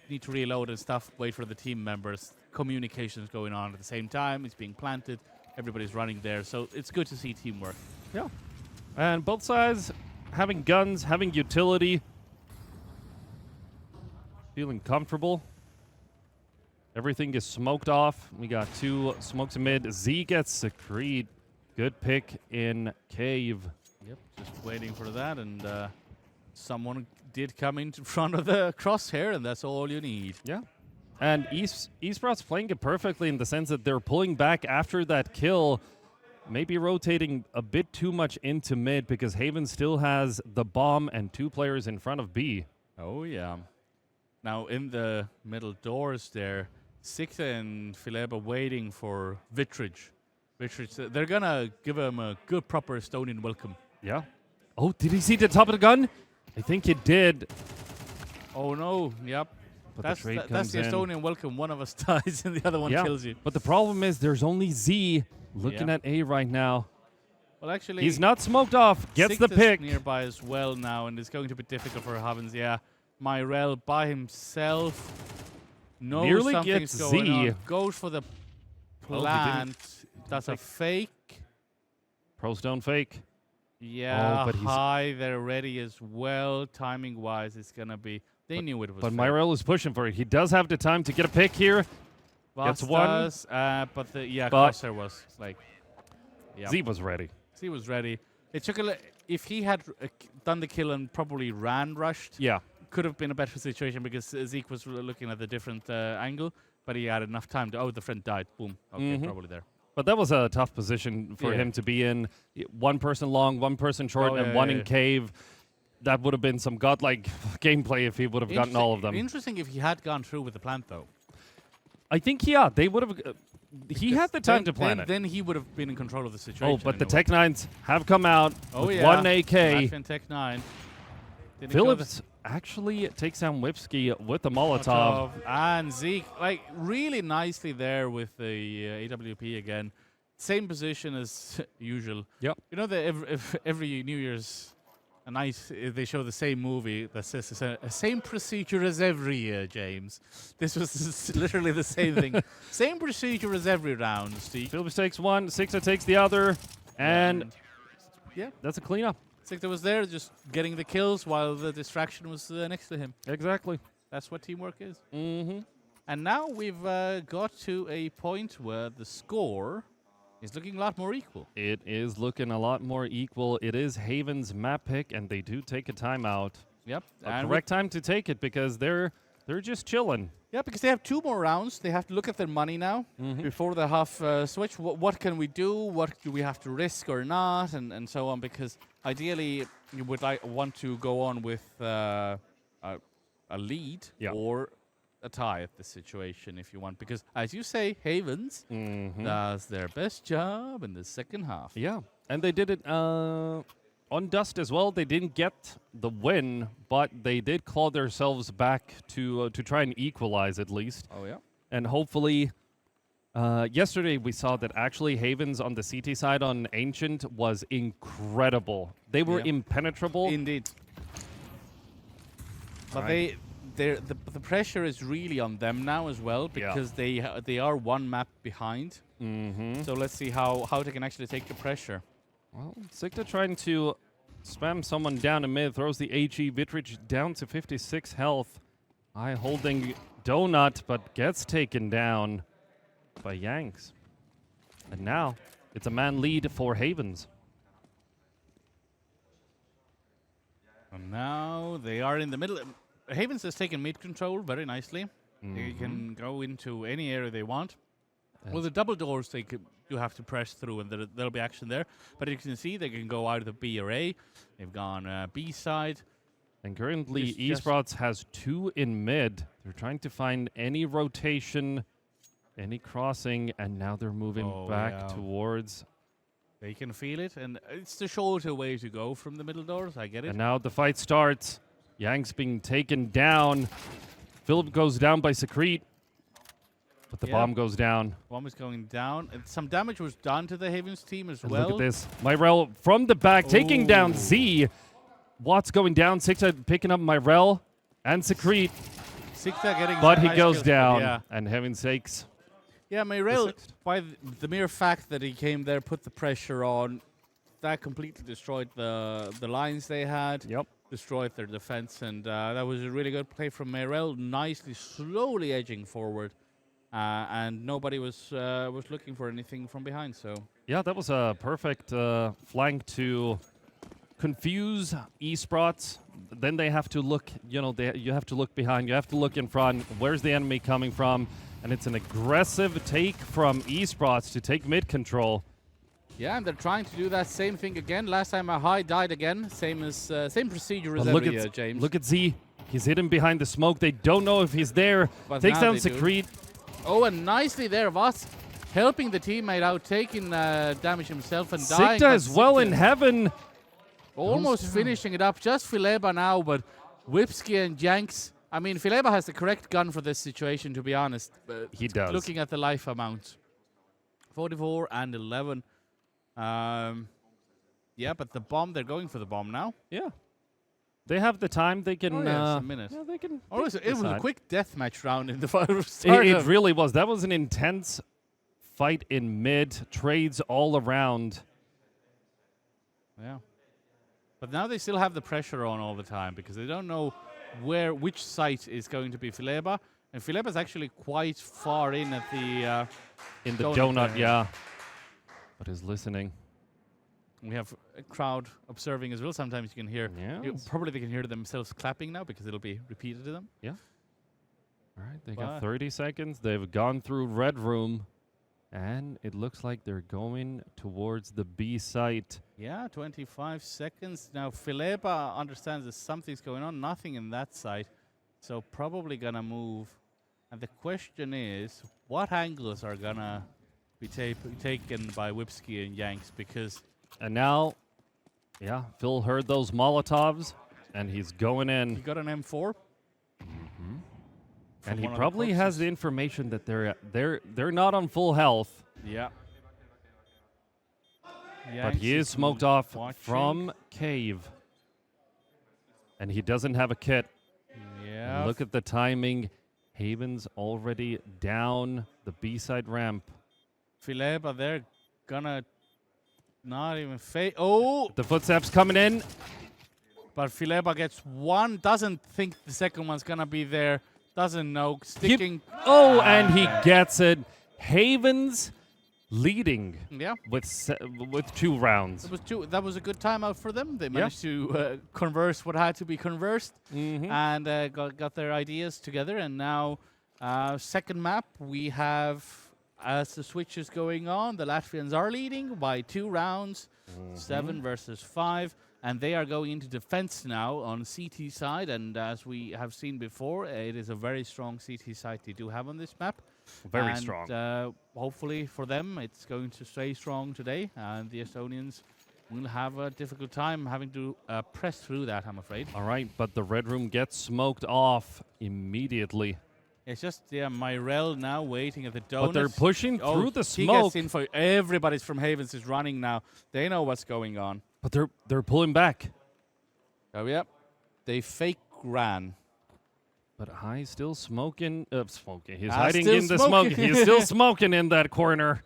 Need to reload and stuff, wait for the team members. Communication's going on at the same time. It's being planted. Everybody's running there. So it's good to see teamwork. Yeah. And both sides having guns, having utility. Feeling comfortable. Everything is smoked off. We got 2 smokes in mid. Z gets Secret. Good pick in cave. Yep, just waiting for that, and someone did come in front of the crosshair, and that's all you need. Yeah. And Esprots playing it perfectly in the sense that they're pulling back after that kill, maybe rotating a bit too much into mid because Haven still has the bomb and 2 players in front of B. Oh, yeah. Now, in the middle doors there, Sikta and Fileba waiting for Vitrage. They're going to give him a good, proper Estonian welcome. Yeah. Oh, did he see the top of the gun? I think he did. Oh, no. Yep. But that's the in. Estonian welcome. One of us dies and the other one kills you. But the problem is there's only Z looking at A right now. Well, actually, he's not smoked off. Gets the pick. Nearby as well now, and it's going to be difficult for Havens. Yeah. Myrel by himself. Knows nearly something's gets going Z. On. Goes for the plant. That's a fake. Pros don't fake. Yeah, but high. They're ready as well. Timing-wise, it's going to be... They knew it was But Myrel is pushing for it. He does have the time to get a pick here. Gets one. But Crosshair was like... Yeah. Z was ready. Z was ready. It took if he had done the kill and probably rushed, could have been a better situation because Zeke was looking at a different angle, but he had enough time to... Oh, the friend died. Boom. Okay, probably there. But that was a tough position for him to be in. 1 person long, 1 person short, and 1 in cave. That would have been some godlike gameplay if he would have gotten all of them. Interesting if he had gone through with the plant, though. I think, they would have... he had the time to plan it. Then he would have been in control of the situation. Oh, but the Tech 9s have come out with 1 AK. Tech 9. Phillips actually takes down Wipski with the Molotov. And Zeke, like, really nicely there with the AWP again. Same position as usual. Yep. You know that every New Year's night they show the same movie that says the same procedure as every year, James. This was literally the same thing. Same procedure as every round, Steve. Phillips takes 1, Sikta takes the other, and that's a cleanup. Sikta was there just getting the kills while the distraction was next to him. Exactly. That's what teamwork is. Mm-hmm. And now we've got to a point where the score is looking a lot more equal. It is looking a lot more equal. It is Haven's map pick, and they do take a timeout. Yep. A correct time to take it because they're just chilling. Yeah, because they have 2 more rounds. They have to look at their money now before the half switch. What can we do? What do we have to risk or not? And so on. Because ideally, you would want to go on with a lead or a tie at the situation if you want. Because as you say, Havens does their best job in the second half. Yeah, and they did it on Dust as well. They didn't get the win, but they did claw themselves back to try and equalize at least. Oh, yeah. And hopefully Yesterday, we saw that actually Havens on the CT side on Ancient was incredible. They were impenetrable. Indeed. But the pressure is really on them now as well, because they are one map behind. So let's see how they can actually take the pressure. Well, Sigta trying to spam someone down in mid, throws the HE. Vitrich down to 56 health. Eye holding Donut, but gets taken down by Yanks. And now it's a man lead for Havens. And now they are in the middle. Havens has taken mid control very nicely. They can go into any area they want. Well, the double doors you have to press through, and there'll be action there. But you can see they can go either B or A. They've gone B side. And currently, Esprots has 2 in mid. They're trying to find any rotation, any crossing, and now they're moving back towards. They can feel it, and it's the shorter way to go from the middle doors. I get it. And now the fight starts. Yang's being taken down. Philip goes down by Secrete, but the bomb goes down. Bomb is going down. And some damage was done to the Havens team as And well. look at this. Myrel from the back, taking down Z. Watts going down. Sigta picking up Myrel and Secrete. Sigta getting but he nice goes kills, down, and heaven's sakes. Yeah, Myrel, by the mere fact that he came there, put the pressure on, that completely destroyed the lines they had. Yep. Destroyed their defense, and that was a really good play from Myrel, nicely, slowly edging forward, and nobody was looking for anything from behind. So yeah, that was a perfect flank to confuse Esprots. Then they have to look, you have to look behind, you have to look in front. Where's the enemy coming from? And it's an aggressive take from Esprots to take mid control. yeah, and they're trying to do that same thing again. Last time a high died again. Same procedure as every year, James. Look at Z. He's hidden behind the smoke. They don't know if he's there. But Takes down Secrete. Oh, and nicely there, Voss helping the teammate out, taking damage himself and dying. Sigta as well in heaven. Almost finishing it up. Just Fileba now, but Whipsky and Janks. I mean, Fileba has the correct gun for this situation, to be honest. He does. Looking at the life amount. 44 and 11. Yeah, but the bomb, they're going for the bomb now. Yeah. They have the time. They can. It's a minute. Yeah, they can. It was a quick deathmatch round in the final start. It really was. That was an intense fight in mid. Trades all around. Yeah. But now they still have the pressure on all the time because they don't know which site is going to be Fileba. And Fileba's actually quite far in at the in the donut, yeah. But is listening. We have a crowd observing as well. Sometimes you can hear. Probably they can hear themselves clapping now because it'll be repeated to them. Yeah. All right, they got 30 seconds. They've gone through red room. And it looks like they're going towards the B site. Yeah, 25 seconds. Now, Fileba understands that something's going on. Nothing in that site. So probably going to move. And the question is, what angles are going to be taken by Whipsky and Yanks? Because... And now, yeah, Phil heard those Molotovs, and he's going in. He got an M4. And he probably has the information that they're not on full health. Yeah. But he is smoked off from cave. And he doesn't have a kit. Yeah. And look at the timing. Haven's already down the B-side ramp. Fileba, they're gonna not even fade. Oh! The footsteps coming in. But Fileba gets one, doesn't think the second one's gonna be there. Doesn't know, sticking. And he gets it. Havens leading with 2 rounds. That was a good timeout for them. They managed to converse what had to be conversed and got their ideas together. And now, second map, we have, as the switch is going on, the Latvians are leading by 2 rounds, 7 versus 5. And they are going into defense now on CT side. And as we have seen before, it is a very strong CT side they do have on this map. Very strong. Hopefully for them, it's going to stay strong today. And the Estonians will have a difficult time having to press through that, I'm afraid. All right, but the red room gets smoked off immediately. It's just, Myrell now waiting at the donut. But they're pushing through the He smoke. gets info. Everybody's from Havens is running now. They know what's going on. But they're pulling back. Oh, yeah. They fake ran. But High still smoking. Smoking. He's Ah, hiding still in the smoke. smoking. He's still smoking in that corner.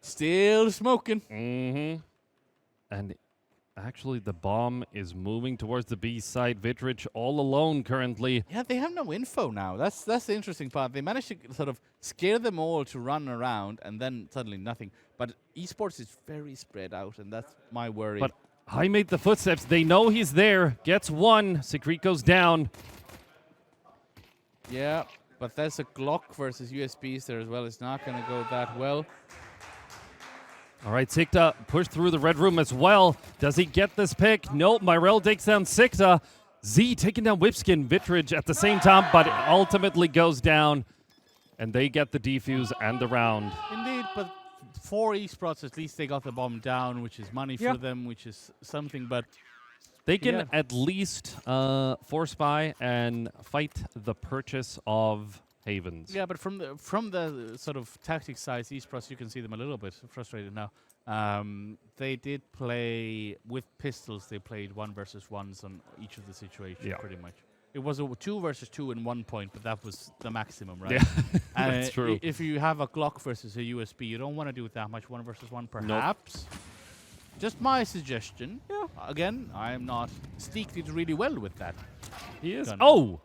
Still smoking. Mm-hmm. And actually, the bomb is moving towards the B side. Vitrich all alone currently. Yeah, they have no info now. That's the interesting part. They managed to sort of scare them all to run around, and then suddenly nothing. But esports is very spread out, and that's my worry. But High made the footsteps. They know he's there. Gets one. Secret goes down. yeah, but there's a Glock versus USBs there as well. It's not going to go that well. All right, Sikta pushed through the red room as well. Does he get this pick? Nope, Myrell takes down Sikta. Z taking down Whipskin, Vitrich at the same time, but it ultimately goes down. And they get the defuse and the round. Indeed, but for Esprots, at least they got the bomb down, which is money for them, which is something. But They can at least force buy and fight the purchase of Havens. yeah, but from the sort of tactics side, Esprots, you can see them a little bit frustrated now. They did play with pistols. They played 1 versus 1s on each of the situations, pretty much. It was a 2 versus 2 in 1 point, but that was the maximum, right? Yeah, that's true. If you have a Glock versus a USB, you don't want to do it that much 1 versus 1, perhaps. Just my suggestion. Yeah. Again, I am not. Steak did really well with that. He is. Gun. Oh!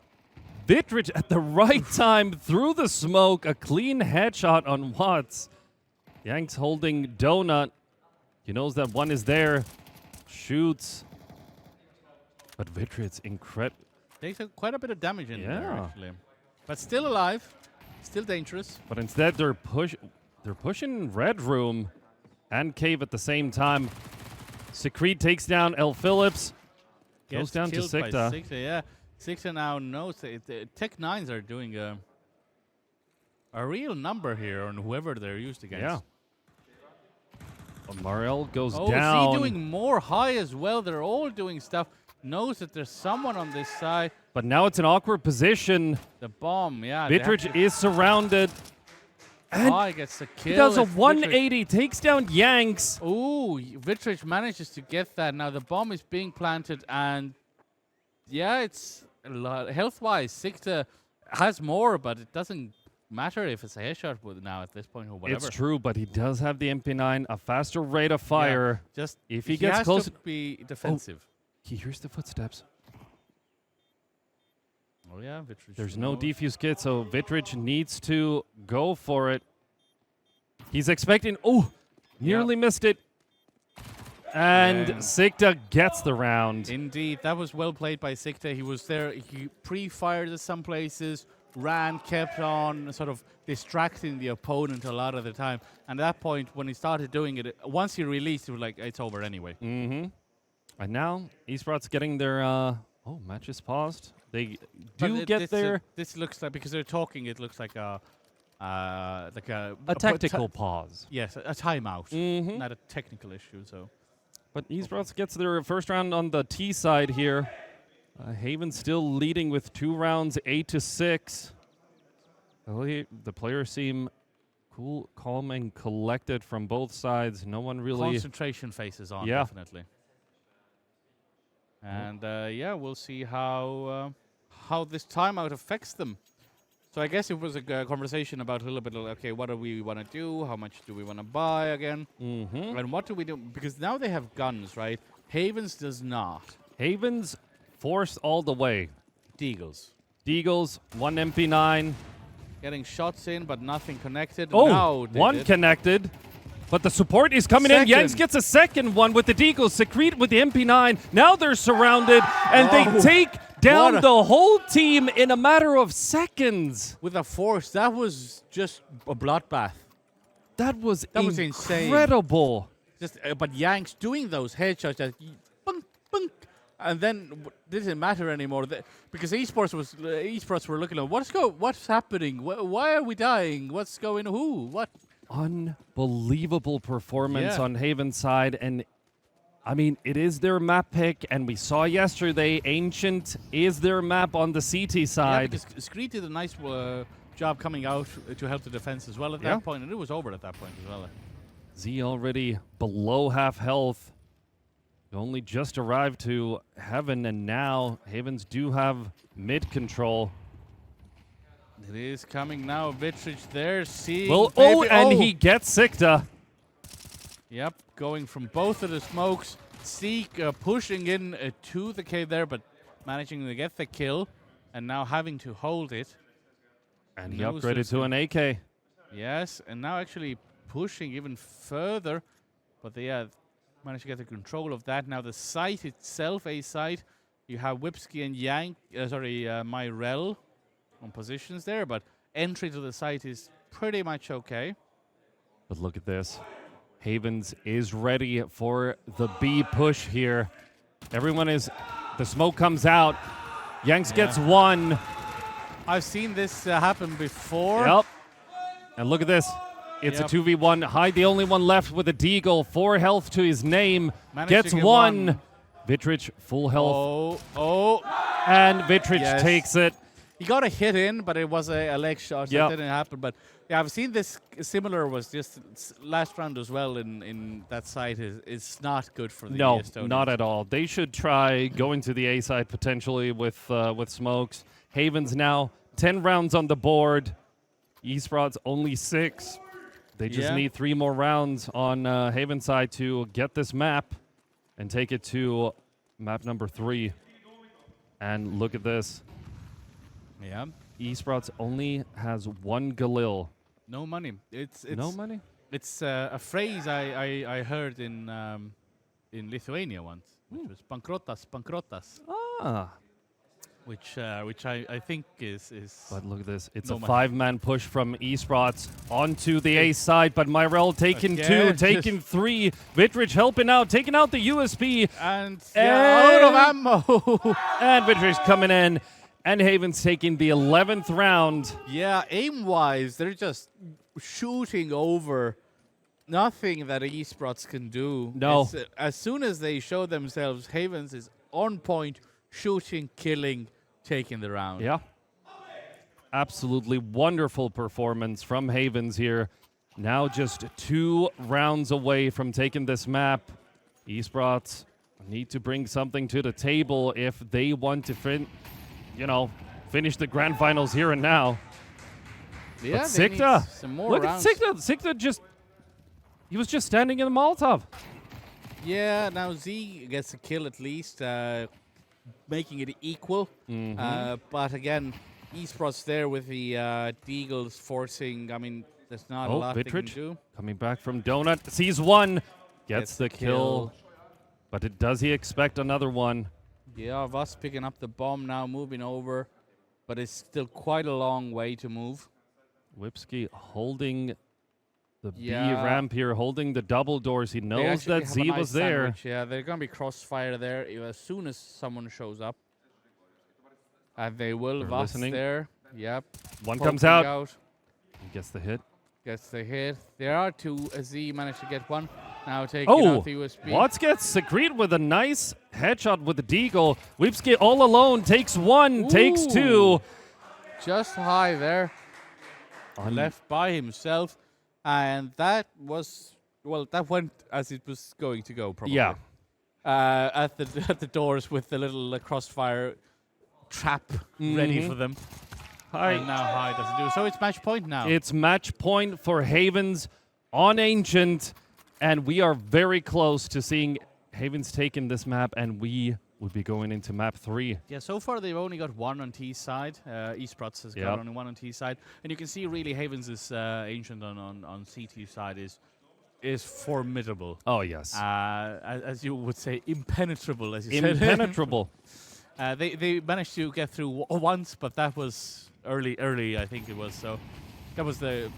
Vitrich at the right time through the smoke. A clean headshot on Watts. Yanks holding Donut. He knows that one is there. Shoots. But Vitrich's incredible. Takes quite a bit of damage in there, Yeah. actually. But still alive. Still dangerous. But instead they're pushing Red Room and Cave at the same time. Secret takes down L. Phillips. Goes down to killed by Sikta. Sikta, yeah. Sikta now knows that the Tech 9s are doing a real number here on whoever they're used against. Yeah. Myrell goes Oh, down. Z doing more High as well. They're all doing stuff. Knows that there's someone on this side. But now it's an awkward position. The bomb, yeah. they have Vitrich to- is surrounded. And High gets the kill. he does a It's 180, takes down Yanks. Ooh, Vitrich manages to get that. Now the bomb is being planted, and yeah, it's a lot health-wise. Sikta has more, but it doesn't matter if it's a headshot with now at this point or whatever. It's true, but he does have the MP9, a faster rate of fire. Just If he gets has close, to be defensive. he hears the footsteps. Oh yeah, Vitrich. There's no knows. defuse kit, so Vitrich needs to go for it. He's expecting. Oh, nearly missed it. And Yeah. Sikta gets the round. Indeed, that was well played by Sikta. He was there. He pre-fired at some places, ran, kept on, sort of distracting the opponent a lot of the time. And at that point, when he started doing it, once he released, it was like, it's over anyway. Mm-hmm. And now Esprots getting their match is paused. They do get their This looks like, because they're talking, it looks like a tactical pause. Yes, a timeout, Mhm. not a technical issue. So But Esprots gets their first round on the T side here. Haven still leading with 2 rounds, 8-6. The players seem cool, calm, and collected from both sides. No one really. concentration faces on, Yeah. definitely. And we'll see how this timeout affects them. So I guess it was a conversation about a little bit of, okay, what do we want to do? How much do we want to buy again? Mm-hmm. And what do we do? Because now they have guns, right? Havens does not. Havens forced all the way. Deagles. Deagles, 1 MP9. Getting shots in, but nothing connected. Oh, Now they one did. connected. But the support is coming in. Yanks Second. gets a second one with the Deagles. Secret with the MP9. Now they're surrounded, and they take down What a- the whole team in a matter of seconds. With a force, that was just a bloodbath. That was insane. incredible. Just, but Yanks doing those headshots that bunk, bunk, and then didn't matter anymore because esports were looking at what's happening? Why are we dying? What's going? Who? What? Unbelievable performance Yeah. on Haven's side, and I mean, it is their map pick, and we saw yesterday Ancient is their map on the CT side. Yeah, because Screed did a nice job coming out to help the defense as well at that point, and it was over at that point as well. Z already below half health. Only just arrived to Heaven, and now Havens do have mid control. It is coming now. Vitrich there, seeing. Well, and he gets Sikta. Yep, going from both of the smokes. Seek pushing in to the cave there, but managing to get the kill, and now having to hold it. And he upgraded to an AK. Yes, and now actually pushing even further, but they managed to get the control of that. Now the site itself, A site, you have Whipsky and Myrell on positions there, but entry to the site is pretty much okay. But look at this. Havens is ready for the B push here. Everyone is, the smoke comes out. Yanks gets one. I've seen this happen before. Yep. And look at this. It's a 2v1. Hyde, the only one left with a deagle. 4 health to his name. Gets one. Vitrich, full health. And Vitrich takes it. He got a hit in, but it was a leg shot, so it didn't happen. But yeah, I've seen this similar was just last round as well in that site. It's not good for the Estonians. No, not at all. They should try going to the A side potentially with smokes. Havens now 10 rounds on the board. Esprots only 6. They just need 3 more rounds on Haven's side to get this map and take it to map number 3. And look at this. Yeah. Esprots only has 1 Galil. No money. It's no money? It's a phrase I heard in Lithuania once, which was pankrotas. Ah. Which I think is. But look at this. It's no a money. 5-man push from Esprots onto the A side, but Myrell taking 2, taking 3. Vitrich helping out, taking out the USB. And out of ammo. And Vitrich coming in. And Havens taking the 11th round. Yeah, aim-wise, they're just shooting over. Nothing that Esprots can do. No. As soon as they show themselves, Havens is on point, shooting, killing, taking the round. Yeah. Absolutely wonderful performance from Havens here. Now just 2 rounds away from taking this map. Esprots need to bring something to the table if they want to finish the grand finals here and now. Yeah, but Sikta, some more look rounds. at Sikta. Sikta he was just standing in the Molotov. Yeah, now Z gets a kill at least, making it equal. But again, Esprots there with the Deagles forcing, there's not a lot they can do. Coming back from Donut, sees one, gets the kill. But does he expect another one? Yeah, Voss picking up the bomb now, moving over. But it's still quite a long way to move. Whipsky holding the B ramp here, holding the double doors. He knows that Z was there. Sandwich. Yeah, they're going to be crossfire there as soon as someone shows up. And they will. Voss there. Yep. One comes out. He gets the hit. Gets the hit. There are 2. Z managed to get one. Now taking out the USB. Watts gets Secret with a nice headshot with the deagle. Whipsky all alone takes 1, takes 2. Just high there. Left by himself. And that was, that went as it was going to go, probably. Yeah. At the doors with the little crossfire trap ready for them. And now High doesn't do it. So it's match point now. It's match point for Havens on Ancient. And we are very close to seeing Havens taking this map, and we would be going into map 3. Yeah, so far they've only got 1 on T side. Esprots has got only 1 on T side. And you can see really Havens' Ancient on CT side is formidable. Oh, yes. As you would say, impenetrable, as you said. Impenetrable. They managed to get through once, but that was early, I think it was. So that was the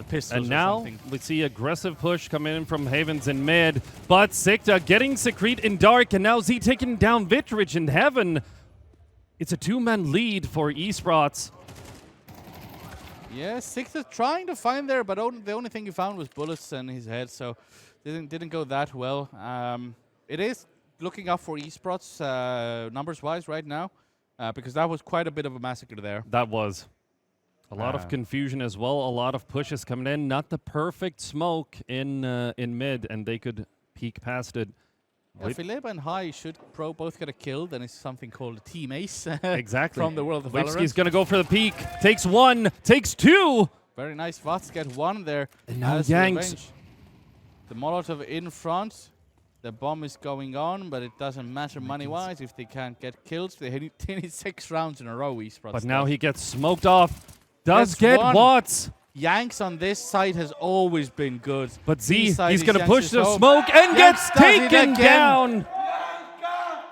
pistols. And now we see aggressive push coming in from Havens in mid, but Sikta getting Secret in dark, and now Z taking down Vitrich in heaven. It's a 2-man lead for Esprots. Yeah, Sikta trying to find there, but the only thing he found was bullets in his head, so didn't go that well. it is looking up for Esprots numbers-wise right now, because that was quite a bit of a massacre there. That was. A lot of confusion as well. A lot of pushes coming in. Not the perfect smoke in mid, and they could peek past it. Yeah, Philip and High should both get a kill. Then it's something called a team ace. Exactly. From the world of Valorant. Lipski's going to go for the peek. Takes one. Takes two. Very nice. Vots get one there. And now as Yanks. revenge. The Molotov in front. The bomb is going on, but it doesn't matter money-wise if they can't get kills. They need 6 rounds in a row, Esprots. But now he gets smoked off. Does get one. Watts. Yanks on this side has always been good. But Z, This side he's is going to Yanks' push the home. smoke and Yanks gets does it taken again.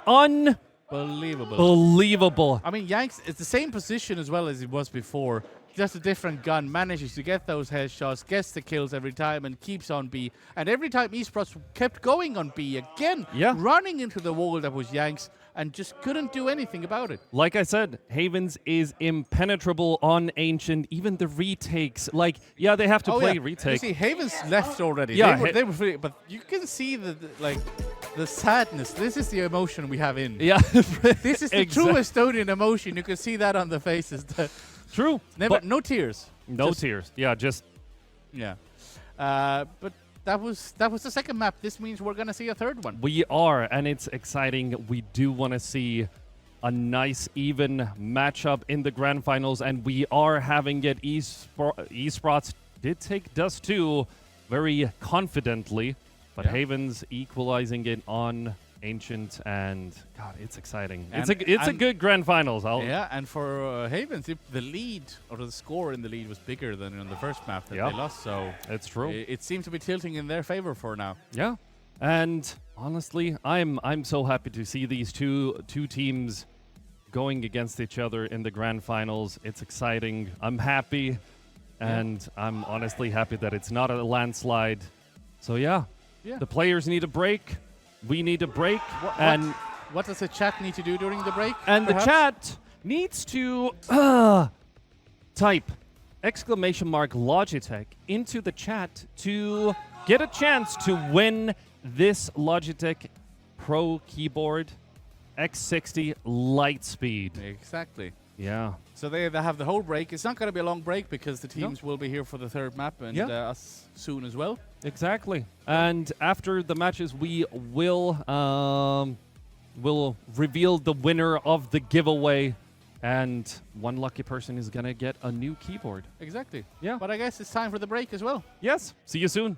down. Believable. Unbelievable. I mean, Yanks is the same position as well as he was before. Just a different gun. Manages to get those headshots, gets the kills every time, and keeps on B. And every time Esprots kept going on B again, running into the wall that was Yanks, and just couldn't do anything about it. Like I said, Havens is impenetrable on Ancient. Even the retakes. Like, yeah, they have to play retake. You see, Havens left already. Yeah, they were free, but you can see the sadness. This is the emotion we have in. Yeah. This is the true Estonian emotion. You can see that on the faces. True. Never, no tears. No tears. Yeah, just. Yeah. But that was the second map. This means we're going to see a third one. We are, and it's exciting. We do want to see a nice, even matchup in the grand finals, and we are having it. Esprots did take Dust 2 very confidently, but Havens equalizing it on Ancient, and God, it's exciting. And it's a good grand finals. And for Havens, the lead or the score in the lead was bigger than on the first map that they lost, so it's true. It seems to be tilting in their favor for now. Yeah, and honestly, I'm so happy to see these two teams going against each other in the grand finals. It's exciting. I'm happy, and I'm honestly happy that it's not a landslide. So yeah. The players need a break. We need a break. What does the chat need to do during the break? And perhaps? the chat needs to type !Logitech into the chat to get a chance to win this Logitech Pro keyboard X60 Lightspeed. Exactly. Yeah. So they have the whole break. It's not going to be a long break because the teams will be here for the third map and us soon as well. Exactly. And after the matches, we will reveal the winner of the giveaway, and one lucky person is going to get a new keyboard. Exactly. Yeah. But I guess it's time for the break as well. Yes. See you soon.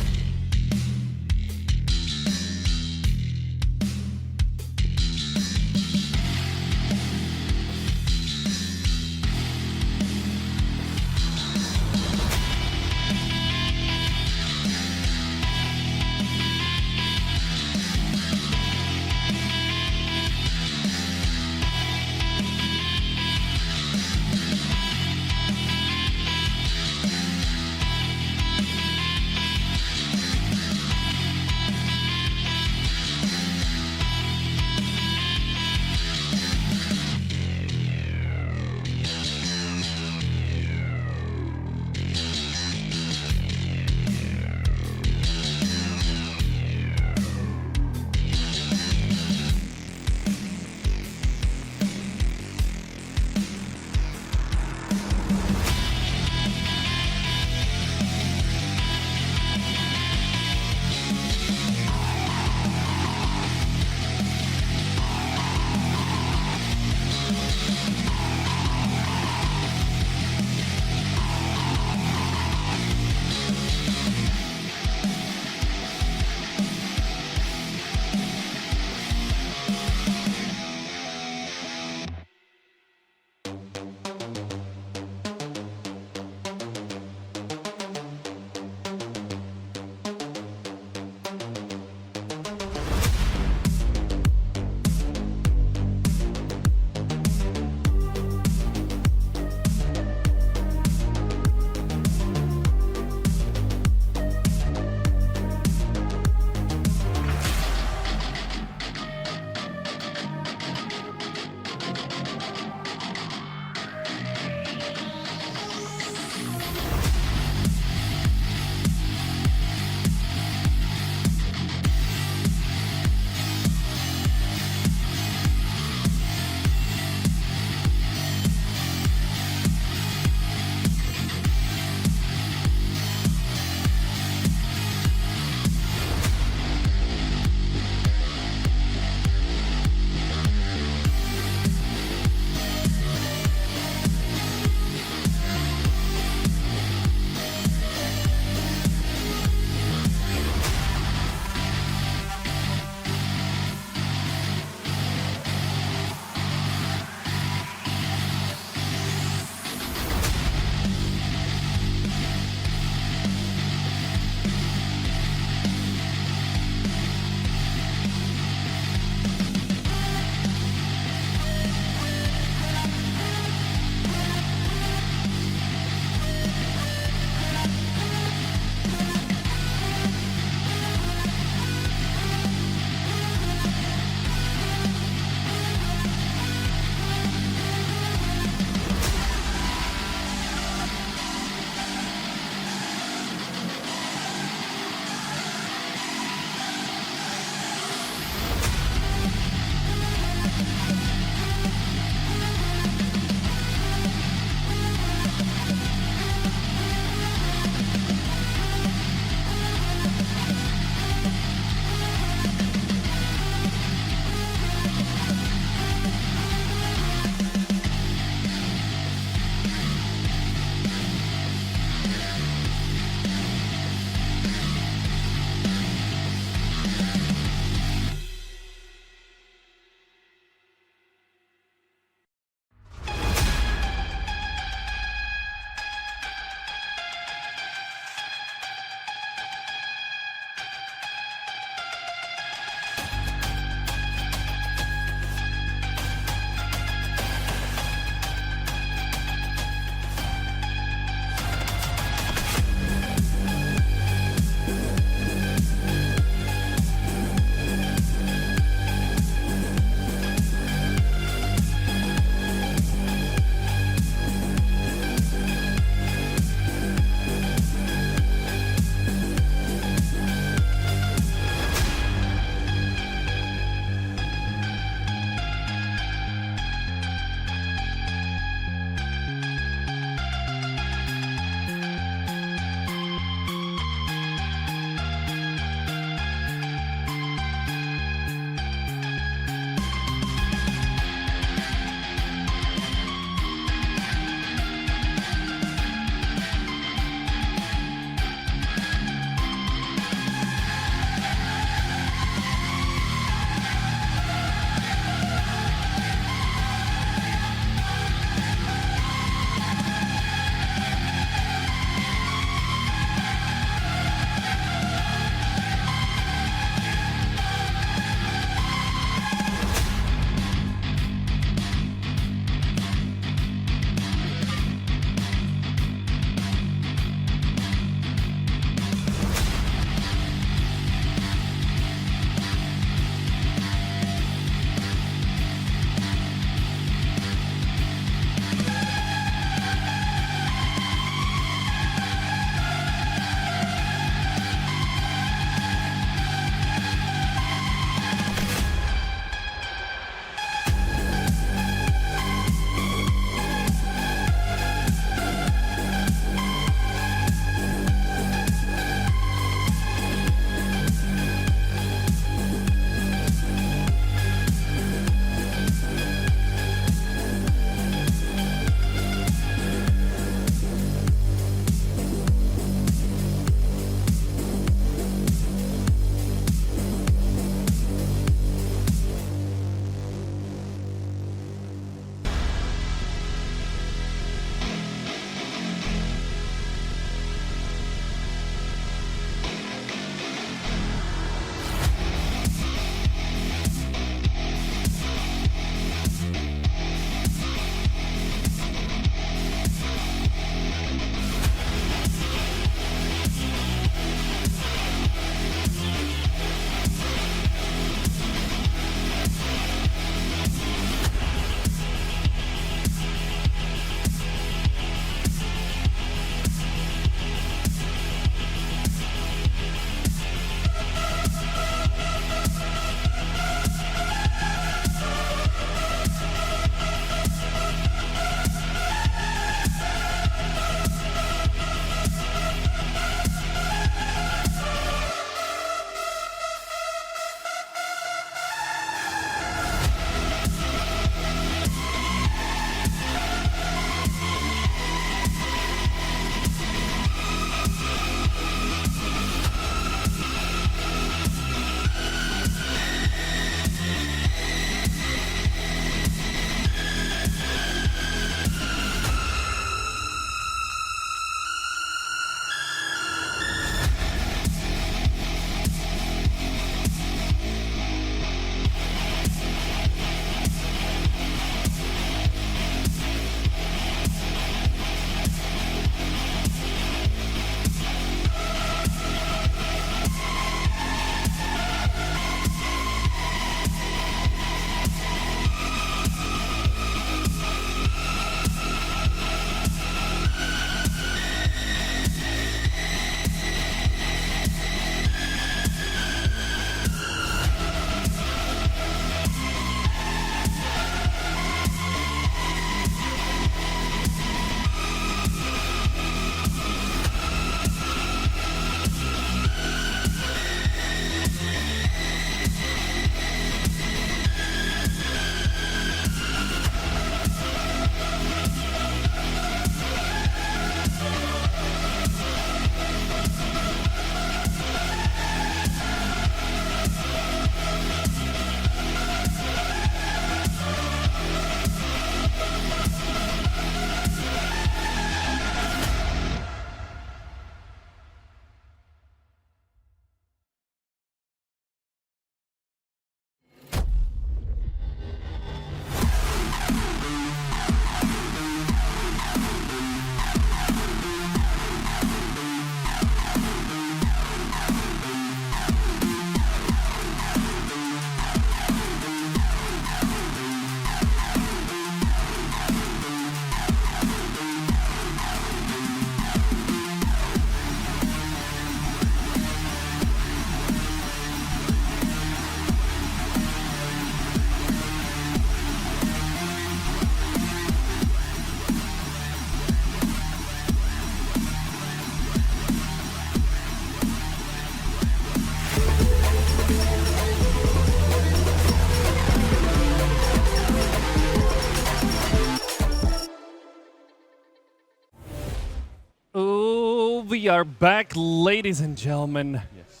We are back, ladies and gentlemen. Yes.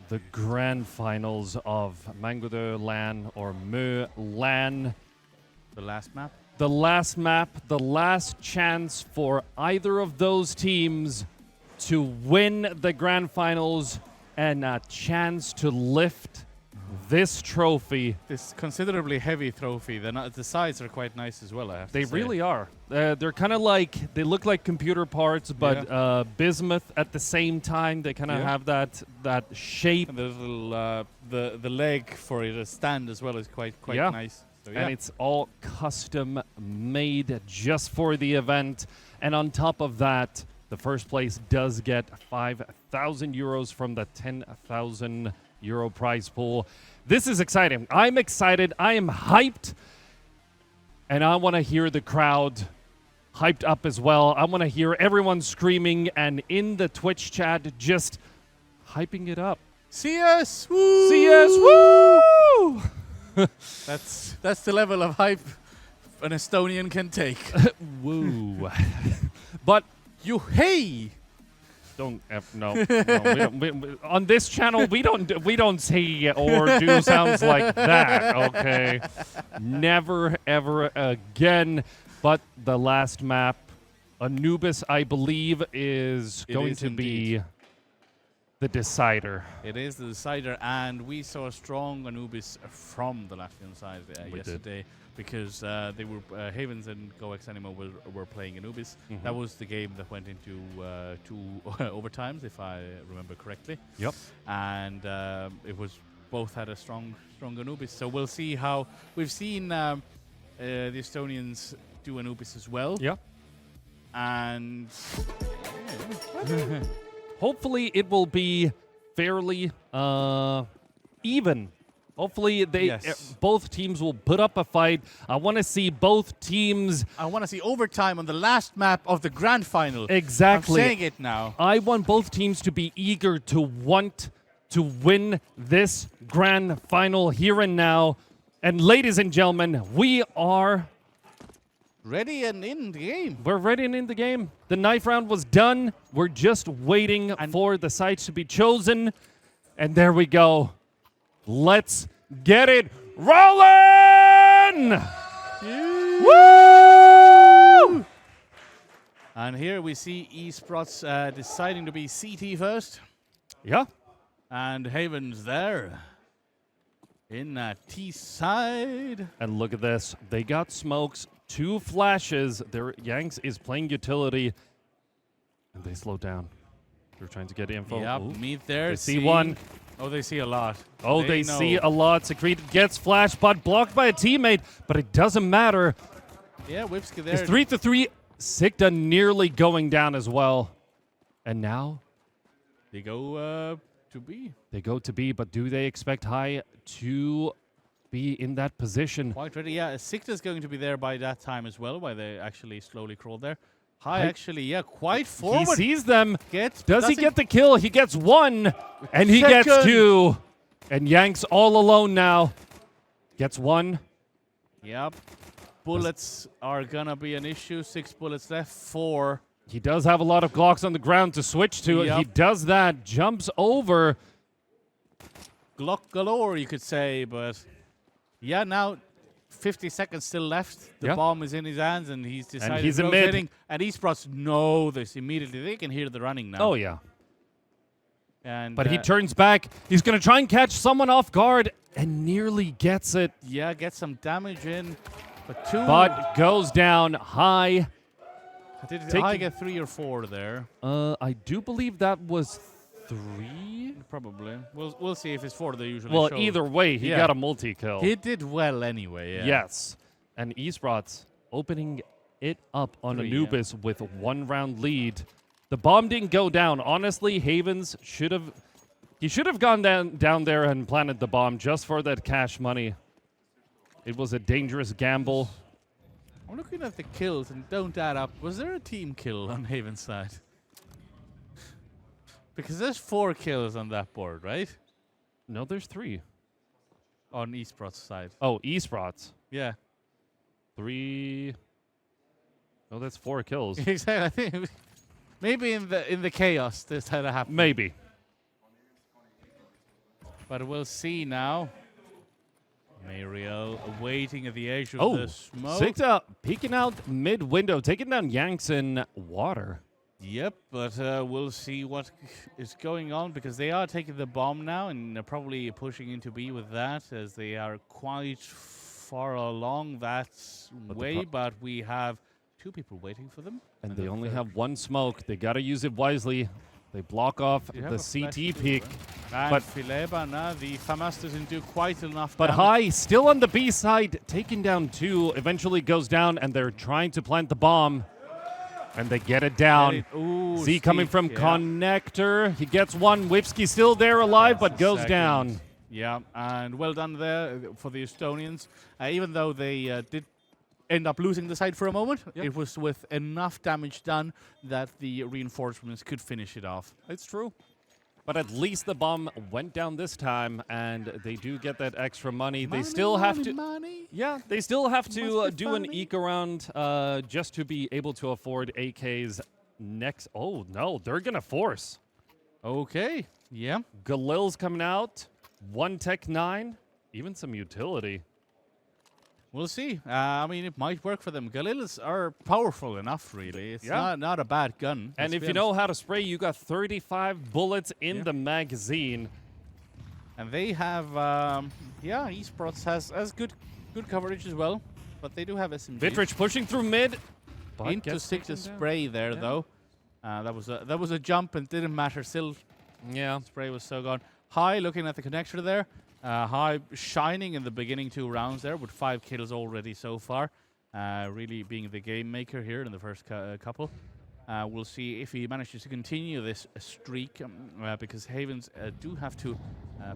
The grand finals of MÖÖ-LAN or MÖÖ-LAN. The last map. The last map, the last chance for either of those teams to win the grand finals and a chance to lift this trophy. This considerably heavy trophy. The sides are quite nice as well, I have to They say. really are. They're kind of like, they look like computer parts, but bismuth at the same time. They kind of have that shape. And the little the leg for it, a stand as well, is quite nice. So, and it's all custom made just for the event. And on top of that, the first place does get 5,000 euros from the 10,000 euro prize pool. This is exciting. I'm excited. I am hyped. And I want to hear the crowd hyped up as well. I want to hear everyone screaming and in the Twitch chat just hyping it up. See us! Woo! See us! Woo! That's the level of hype an Estonian can take. Woo. But you don't no, we on this channel we don't say or do sounds like that, okay? Never ever again. But the last map, Anubis, I believe, is going to be the decider. It is the decider, and we saw a strong Anubis from the Latvian side yesterday because they were Havens and GoX Animo were playing Anubis. That was the game that went into 2 overtimes, if I remember correctly. Yep. And it was both had a strong Anubis. So we'll see how we've seen the Estonians do Anubis as well. Yeah. And hopefully it will be fairly even. Hopefully both teams will put up a fight. I want to see both teams. I want to see overtime on the last map of the grand final. Exactly. I'm saying it now. I want both teams to be eager to want to win this grand final here and now. And ladies and gentlemen, we are ready and in the game. We're ready and in the game. The knife round was done. We're just waiting for the sites to be chosen. And there we go. Let's get it rolling! Woo! And here we see Esprots deciding to be CT first. Yeah. And Havens there in T side. And look at this. They got smokes. 2 flashes. Yanks is playing utility. And they slowed down. They're trying to get info. Yep, meet there. They see one. Oh, they see a lot. Oh, they see a lot. Secret gets flash, but blocked by a teammate. But it doesn't matter. Yeah, Whipsky there. It's 3-3. Sikta nearly going down as well. And now they go to B. They go to B, but do they expect High to be in that position? Quite ready, yeah. Sikta's going to be there by that time as well, while they actually slowly crawl there. High actually, yeah, quite forward. He sees them. Does he get the kill? He gets 1, and he gets 2. And Yanks all alone now. Gets 1. Yep. Bullets are gonna be an issue. 6 bullets left. 4. He does have a lot of Glocks on the ground to switch to. Yep. He does that. Jumps over. Glock galore, you could say, but yeah, now 50 seconds still left. The bomb is in his hands, and he's decided and he's to in go mid. hitting. And Esprots know this immediately. They can hear the running now. Oh, yeah. And but he turns back. He's going to try and catch someone off guard and nearly gets it. Yeah, get some damage in. But 2. But goes down. High. Did High get 3 or 4 there? I do believe that was 3. Probably. We'll see if it's 4. They usually Well, show. either way, he got a multi-kill. He did well anyway, yeah. Yes. And Esprots opening it up on Anubis with a 1-round lead. The bomb didn't go down. Honestly, Havens should have gone down there and planted the bomb just for that cash money. It was a dangerous gamble. I'm looking at the kills and don't add up. Was there a team kill on Haven's side? Because there's 4 kills on that board, right? No, there's 3. On Esprots' side. Oh, Esprots. Yeah. 3. Oh, that's 4 kills. Exactly. Maybe in the chaos this had happened. Maybe. But we'll see now. Mariel waiting at the edge of Oh, the smoke. Sigta peeking out mid-window, taking down Yanks in water. Yep, but we'll see what is going on because they are taking the bomb now and they're probably pushing into B with that as they are quite far along that way. But we have 2 people waiting for them. And they only have 1 smoke. They got to use it wisely. They block off You the have a flash CT too, peak. right? But- And Fileba now, the FAMAS doesn't do quite enough But damage. High still on the B side, taking down 2, eventually goes down, and they're trying to plant the bomb. And they get it down. Ooh, Z coming Steve, from yeah. Connector. He gets 1. Whipsky still there alive, but goes Second. down. Yeah, and well done there for the Estonians. Even though they did end up losing the side for a moment, it was with enough damage done that the reinforcements could finish it off. It's true. But at least the bomb went down this time, and they do get that extra money. They still have to... Money. Yeah, they still have Must to be do an funny. eke around just to be able to afford AK's next... Oh, no, they're going to force. Okay, yeah. Galil's coming out. 1 Tech 9. Even some utility. We'll see. I mean, it might work for them. Galils are powerful enough, really. It's not a bad gun. And if you know how to spray, you got 35 bullets in the magazine. And they have, Esprots has good coverage as well, but they do have SMG. Vitrich pushing through mid. but Into gets 6 to taken down. spray there, though. That was a jump and didn't matter. Still, Yeah. spray was so gone. High looking at the connector there. High shining in the beginning 2 rounds there with 5 kills already so far. Really being the game maker here in the first couple. We'll see if he manages to continue this streak because Havens do have to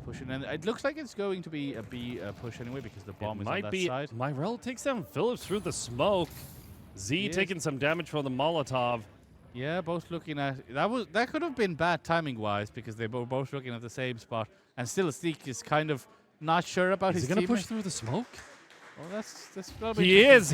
push it. And it looks like it's going to be a B push anyway because the bomb is on Might that be. side. Myrell takes down Phillips through the smoke. Z Yes. taking some damage from the Molotov. Yeah, both looking at that could have been bad timing wise because they were both looking at the same spot, and still Zeke is kind of not sure about Is his he gonna teammate. push through the smoke? Well, that's probably He is.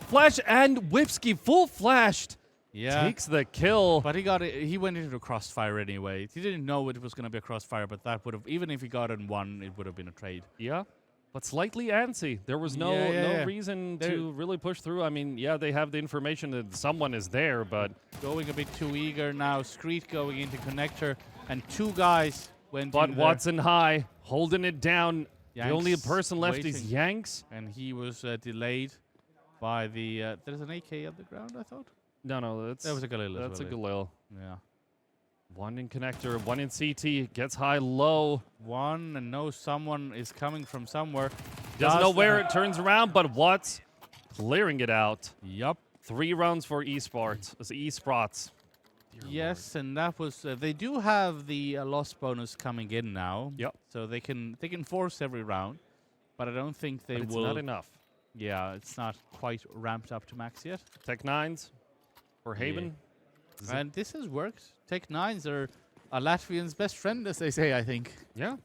Flash and Whipsky full flashed. yeah. Takes the kill. But he went into the crossfire anyway. He didn't know it was going to be a crossfire, but that would have, even if he got it and won, it would have been a trade. Yeah. But slightly antsy. There was no Yeah. reason They're- to really push through. I mean, yeah, they have the information that someone is there, but Going a bit too eager now. Screet going into connector, and 2 guys went in there. Watson High holding it down. The only Yanks person left is waiting. Yanks. And he was delayed by the... there's an AK on the ground, I thought? No, that's That was a Galil as That's a well, Galil. Yeah. 1 in connector, 1 in CT. Gets High low. 1 and knows someone is coming from somewhere. Doesn't know Does- where it turns around, but Watts clearing it out. Yup. 3 rounds for Esprots. Esprots. Yes, and that was. They do have the loss bonus coming in now. Yep. So they can force every round, but I don't think they But it's will. not enough. Yeah, it's not quite ramped up to max yet. Tech 9s for Haven. And this has worked. Tech 9s are a Latvian's best friend, as they say. I think Yeah.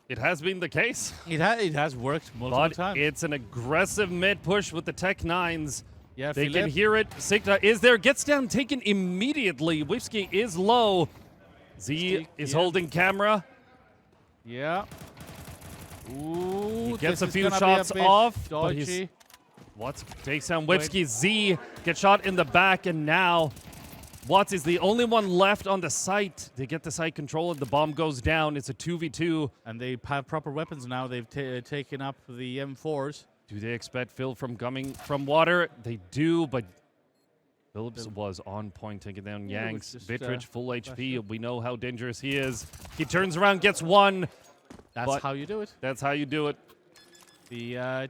It has been the case. it has worked multiple But times. it's an aggressive mid push with the Tech 9s. Yeah, They Philip. can hear it. Sigta is there, gets down, taken immediately. Whiskey is low. Z Stick, is yeah. holding camera. Yeah. Ooh, He gets this a is few gonna be shots bit off, but he's- Dodgy. Watts takes down Whipsky. Z gets shot in the back, and now Watts is the only one left on the site. They get the site control, and the bomb goes down. It's a 2v2. And they have proper weapons now. They've taken up the M4s. Do they expect Phil from coming from water? They do, but Phillips was on point, taking down Yeah, it was Yanks. just, Vitrich, full HP. flashed We know how dangerous he is. He turns around, gets 1. That's But- how you do it. That's how you do it. The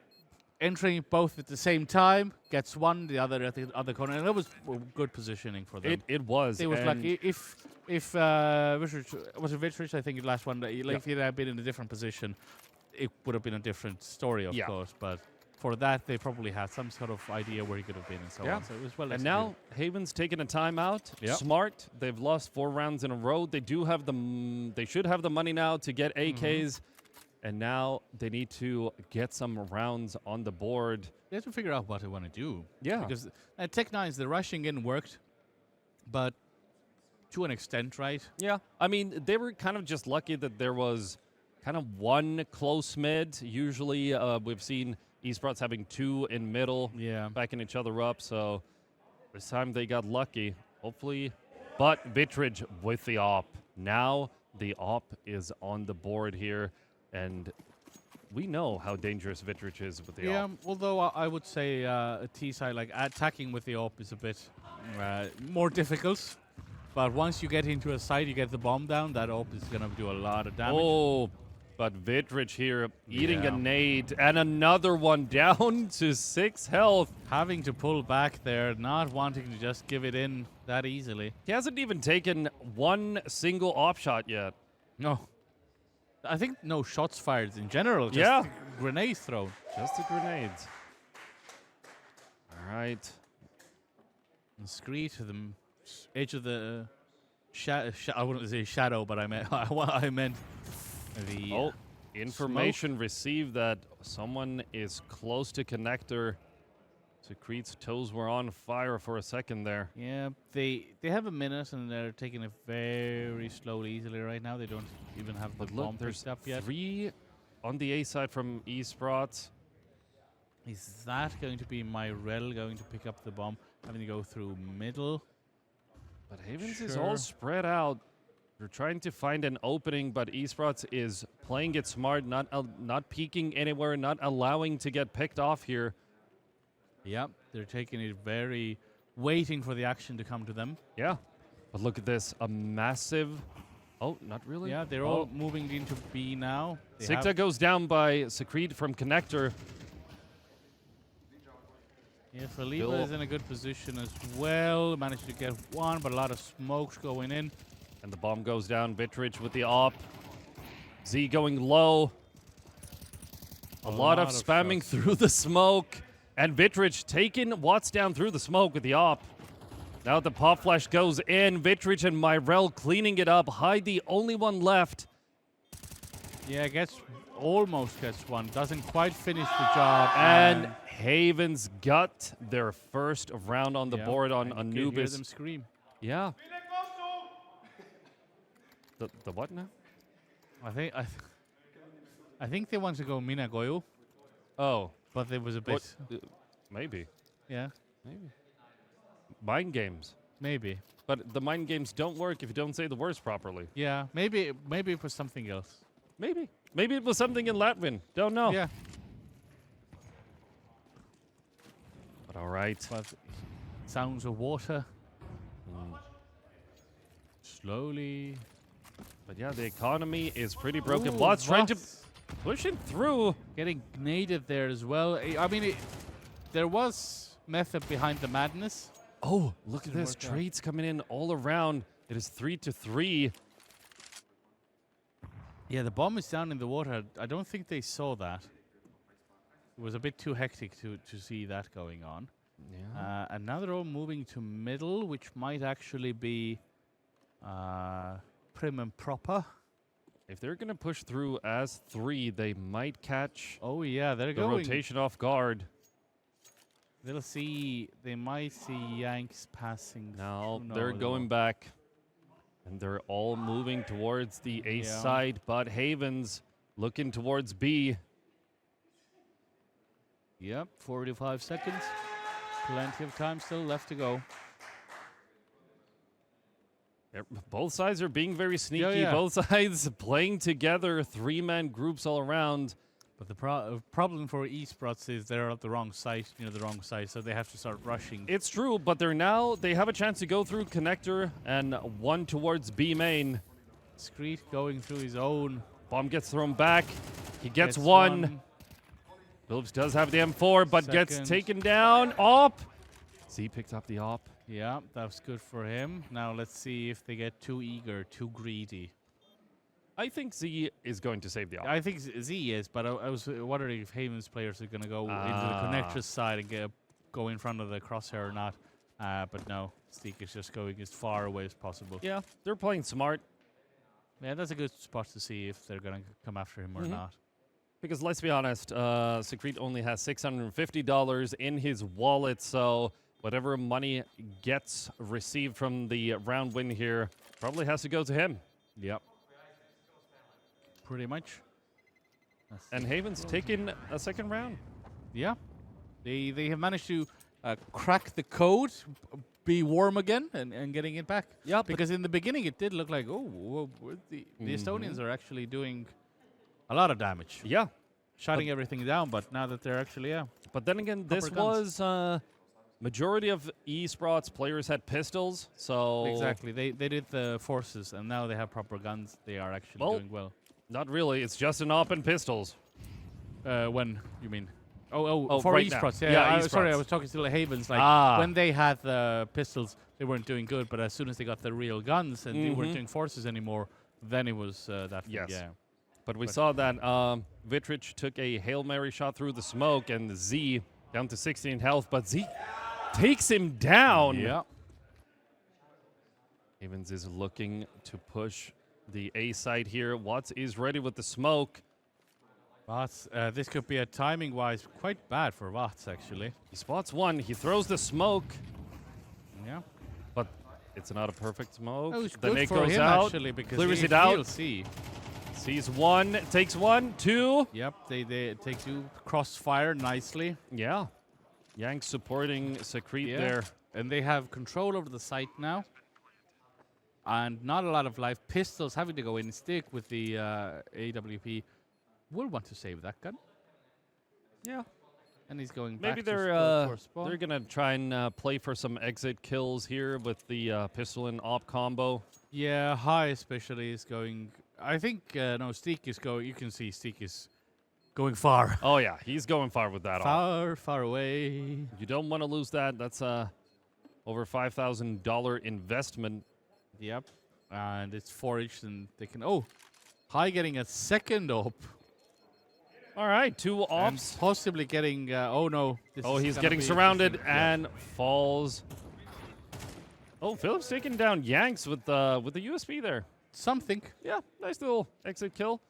entering both at the same time gets 1, the other at the other corner, and that was good positioning for them. It was. It was like and if Vitrich, was it Vitrich? I think the last one. Like if he had been in a different position, it would have been a different story, of Yeah. course. But for that, they probably had some sort of idea where he could have been and so Yeah. on. So it was well. And executed. now Haven's taking a timeout. Yep. Smart. They've lost 4 rounds in a row. They do have they should have the money now to get AKs. And now they need to get some rounds on the board. they have to figure out what they want to do. Yeah. Because Tech 9s, the rushing in worked, But to an extent, right? Yeah. I mean, they were kind of just lucky that there was kind of one close mid. Usually we've seen Esprots having two in middle, backing each other up. So this time they got lucky, hopefully. But Vittridge with the op. Now the op is on the board here. And we know how dangerous Vittridge is with the op. Although I would say a T-side, like attacking with the op is a bit more difficult. But once you get into a side, you get the bomb down, that op is going to do a lot of damage. Oh, but Vittridge here eating a nade and another one down to 6 health. Having to pull back there, not wanting to just give it in that easily. He hasn't even taken one single op shot yet. No. I think no shots fired in general. Just grenades thrown. Just the grenades. All right. And Scree to the edge of the I wouldn't say shadow, but I meant I meant the information smoke. received that someone is close to connector. Secret's toes were on fire for a second there. Yeah, they have a minute and they're taking it very slowly, easily right now. They don't even have the bomb picked up yet. 3 on the A side from Esprots. Is that going to be Myrel going to pick up the bomb? Having to go through middle. But Havens is all spread out. They're trying to find an opening, but Esprots is playing it smart, not peeking anywhere, not allowing to get picked off here. Yep, they're taking it waiting for the action to come to them. Yeah, but look at this, a massive... Oh, not really? Yeah, they're all moving into B now. Sikta goes down by Secret from connector. Yeah, Felipe is in a good position as well. Managed to get one, but a lot of smokes going in. And the bomb goes down. Vittridge with the op. Z going low. A lot of spamming through the smoke. And Vittridge taking Watts down through the smoke with the op. Now the pop flash goes in. Vittridge and Myrel cleaning it up. Hyde the only one left. Yeah, almost gets one. Doesn't quite finish the job. And Havens got their first round on the board on Anubis. Hear them scream. Yeah. The what now? I think they want to go Minagoyo. Oh. But there was a bit... Maybe. Yeah. Maybe. Mind games. Maybe. But the mind games don't work if you don't say the words properly. Yeah. Maybe it was something else. Maybe. Maybe it was something in Latvian. Don't know. Yeah. But all right. But sounds of water. Slowly. But yeah, the economy is pretty broken. Watts trying to push it through. Getting naded there as well. I mean, there was method behind the madness. Oh, look at this. Trades coming in all around. It is 3-3. Yeah, the bomb is down in the water. I don't think they saw that. It was a bit too hectic to see that going on. Yeah. And now they're all moving to middle, which might actually be prim and proper. If they're going to push through as 3, they might catch they're the going. rotation off guard. They might see Yanks passing. Now they're going back. And they're all moving towards the A side, but Havens looking towards B. Yep, 45 seconds. Plenty of time still left to go. Both sides are being very sneaky. Both sides playing together, 3-man groups all around. But the problem for Esprots is they're at the wrong site, so they have to start rushing. It's true, but they have a chance to go through connector and one towards B main. Screet going through his own. Bomb gets thrown back. He gets one. Phillips does have the M4, but gets taken down. Op. Z picked up the op. Yeah, that was good for him. Now let's see if they get too eager, too greedy. I think Z is going to save the op. I think Z is, but I was wondering if Haven's players are going to go into the connector side and go in front of the crosshair or not. But no, Steak is just going as far away as possible. Yeah, they're playing smart. Yeah, that's a good spot to see if they're going to come after him or not. Because let's be honest, Secret only has $650 in his wallet, so whatever money gets received from the round win here probably has to go to him. Yep. Pretty much. And Haven's taken a second round. Yeah. They have managed to crack the code, be warm again, and getting it back. Yeah, because in the beginning it did look like, the Estonians are actually doing a lot of damage. Yeah. Shutting everything down, but now that they're actually, But then again, this guns. was majority of Esprots players had pistols, so Exactly. They did the forces, and now they have proper guns. They are actually doing well. Not really. It's just an op and pistols. When you mean? Oh, for right Esprots. now. Yeah, Yeah, sorry, I Esprots. was talking to the Havens. Like when they had the pistols, they weren't doing good. But as soon as they got the real guns and they weren't doing forces anymore, then it was that. Yes. Yeah. But we saw that Vitrich took a Hail Mary shot through the smoke, and Z down to 16 health, but Z takes him down. Yeah. Havens is looking to push the A side here. Watts is ready with the smoke. Watts, this could be timing-wise quite bad for Watts, actually. He spots one. He throws the smoke. Yeah. But it's not a perfect smoke. That was The good Nate for goes him, out, actually, because clears he it out. he'll see. Sees one, takes one, two. Yep, they take two. Crossfire nicely. Yeah. Yank supporting Secrete there. And they have control over the site now. And not a lot of life. Pistols having to go in stick with the AWP. Will want to save that gun. Yeah. And he's going Maybe back they're to spawn. they're gonna try and play for some exit kills here with the pistol and op combo. Yeah, High especially is going. I think no, Steak is going. You can see Steak is going far. Oh yeah, he's going far with that. Far away. You don't want to lose that. That's over $5,000 investment. Yep. And it's 4-inch, and they can. Oh, High getting a second op. All right, two And ops. possibly getting. Oh no. This Oh, is he's gonna getting be surrounded interesting. Yeah. and falls. Oh, Phillips taking down Yanks with the USB there. Something. Yeah, nice little exit kill.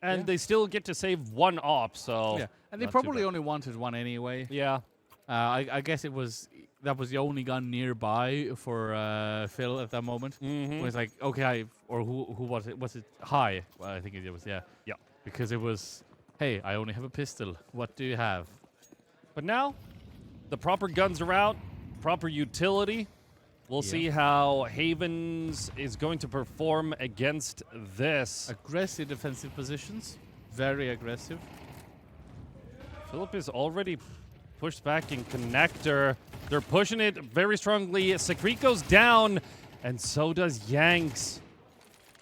And Yeah. they still get to save one op, so. Yeah, and they not too probably bad. only wanted one anyway. Yeah. I guess that was the only gun nearby for Phil at that moment. It was like, okay, or who was it? Was it High? Well, I think it was, yeah. Yeah. Because it was, hey, I only have a pistol. What do you have? But now, the proper guns are out, proper utility. We'll see how Havens is going to perform against this. Aggressive defensive positions. Very aggressive. Philip is already pushed back in connector. They're pushing it very strongly. Secrete goes down, and so does Yanks.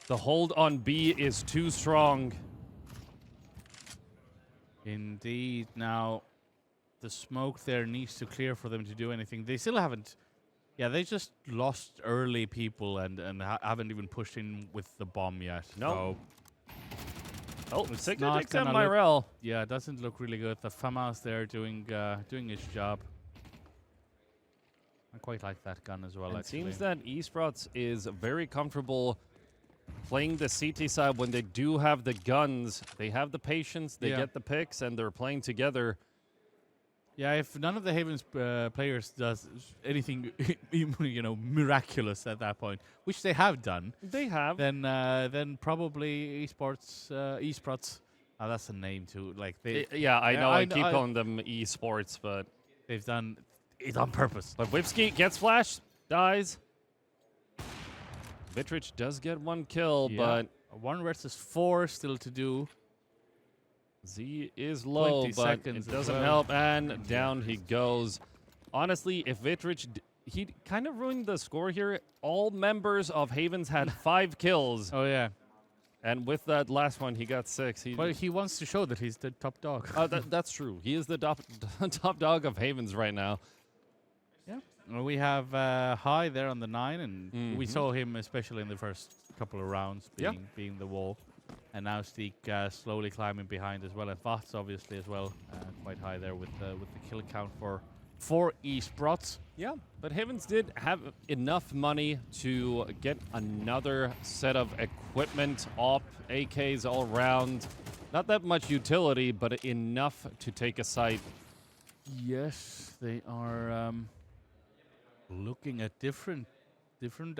The hold on B is too strong. Indeed. Now, the smoke there needs to clear for them to do anything. They still haven't. Yeah, they just lost early people and haven't even pushed in with the bomb yet. No. Oh, It's Signa not takes down gonna look- Myrell. Yeah, it doesn't look really good. The FAMAS there doing his job. I quite like that gun as well, It actually. seems that Esprots is very comfortable playing the CT side when they do have the guns. They have the patience, they get the picks, and they're playing together. Yeah, if none of the Havens players does anything, miraculous at that point, which they have done, They have. then probably Esprots. Oh, that's a name too. Like they, Yeah, I know. I keep I- calling them esports, but they've done it on purpose. but Whipski gets flash, dies. Vitrich does get one kill, but 1 versus 4 still to do. Z is low, 20 but seconds it as doesn't well. help, and down he goes. Honestly, if Vitrich, he kind of ruined the score here. All members of Havens had 5 kills, Oh yeah. and with that last one, he got 6. Well, he wants to show that he's the top dog. That's true. He is the top dog of Havens right now. Yeah. Well, we have High there on the 9, and we saw him especially in the first couple of rounds being the wall. And now Steak slowly climbing behind as well. And Vots obviously as well, quite high there with the kill count for Esprots. Yeah, but Havens did have enough money to get another set of equipment, op, AKs all around. Not that much utility, but enough to take a site. Yes, they are Looking at different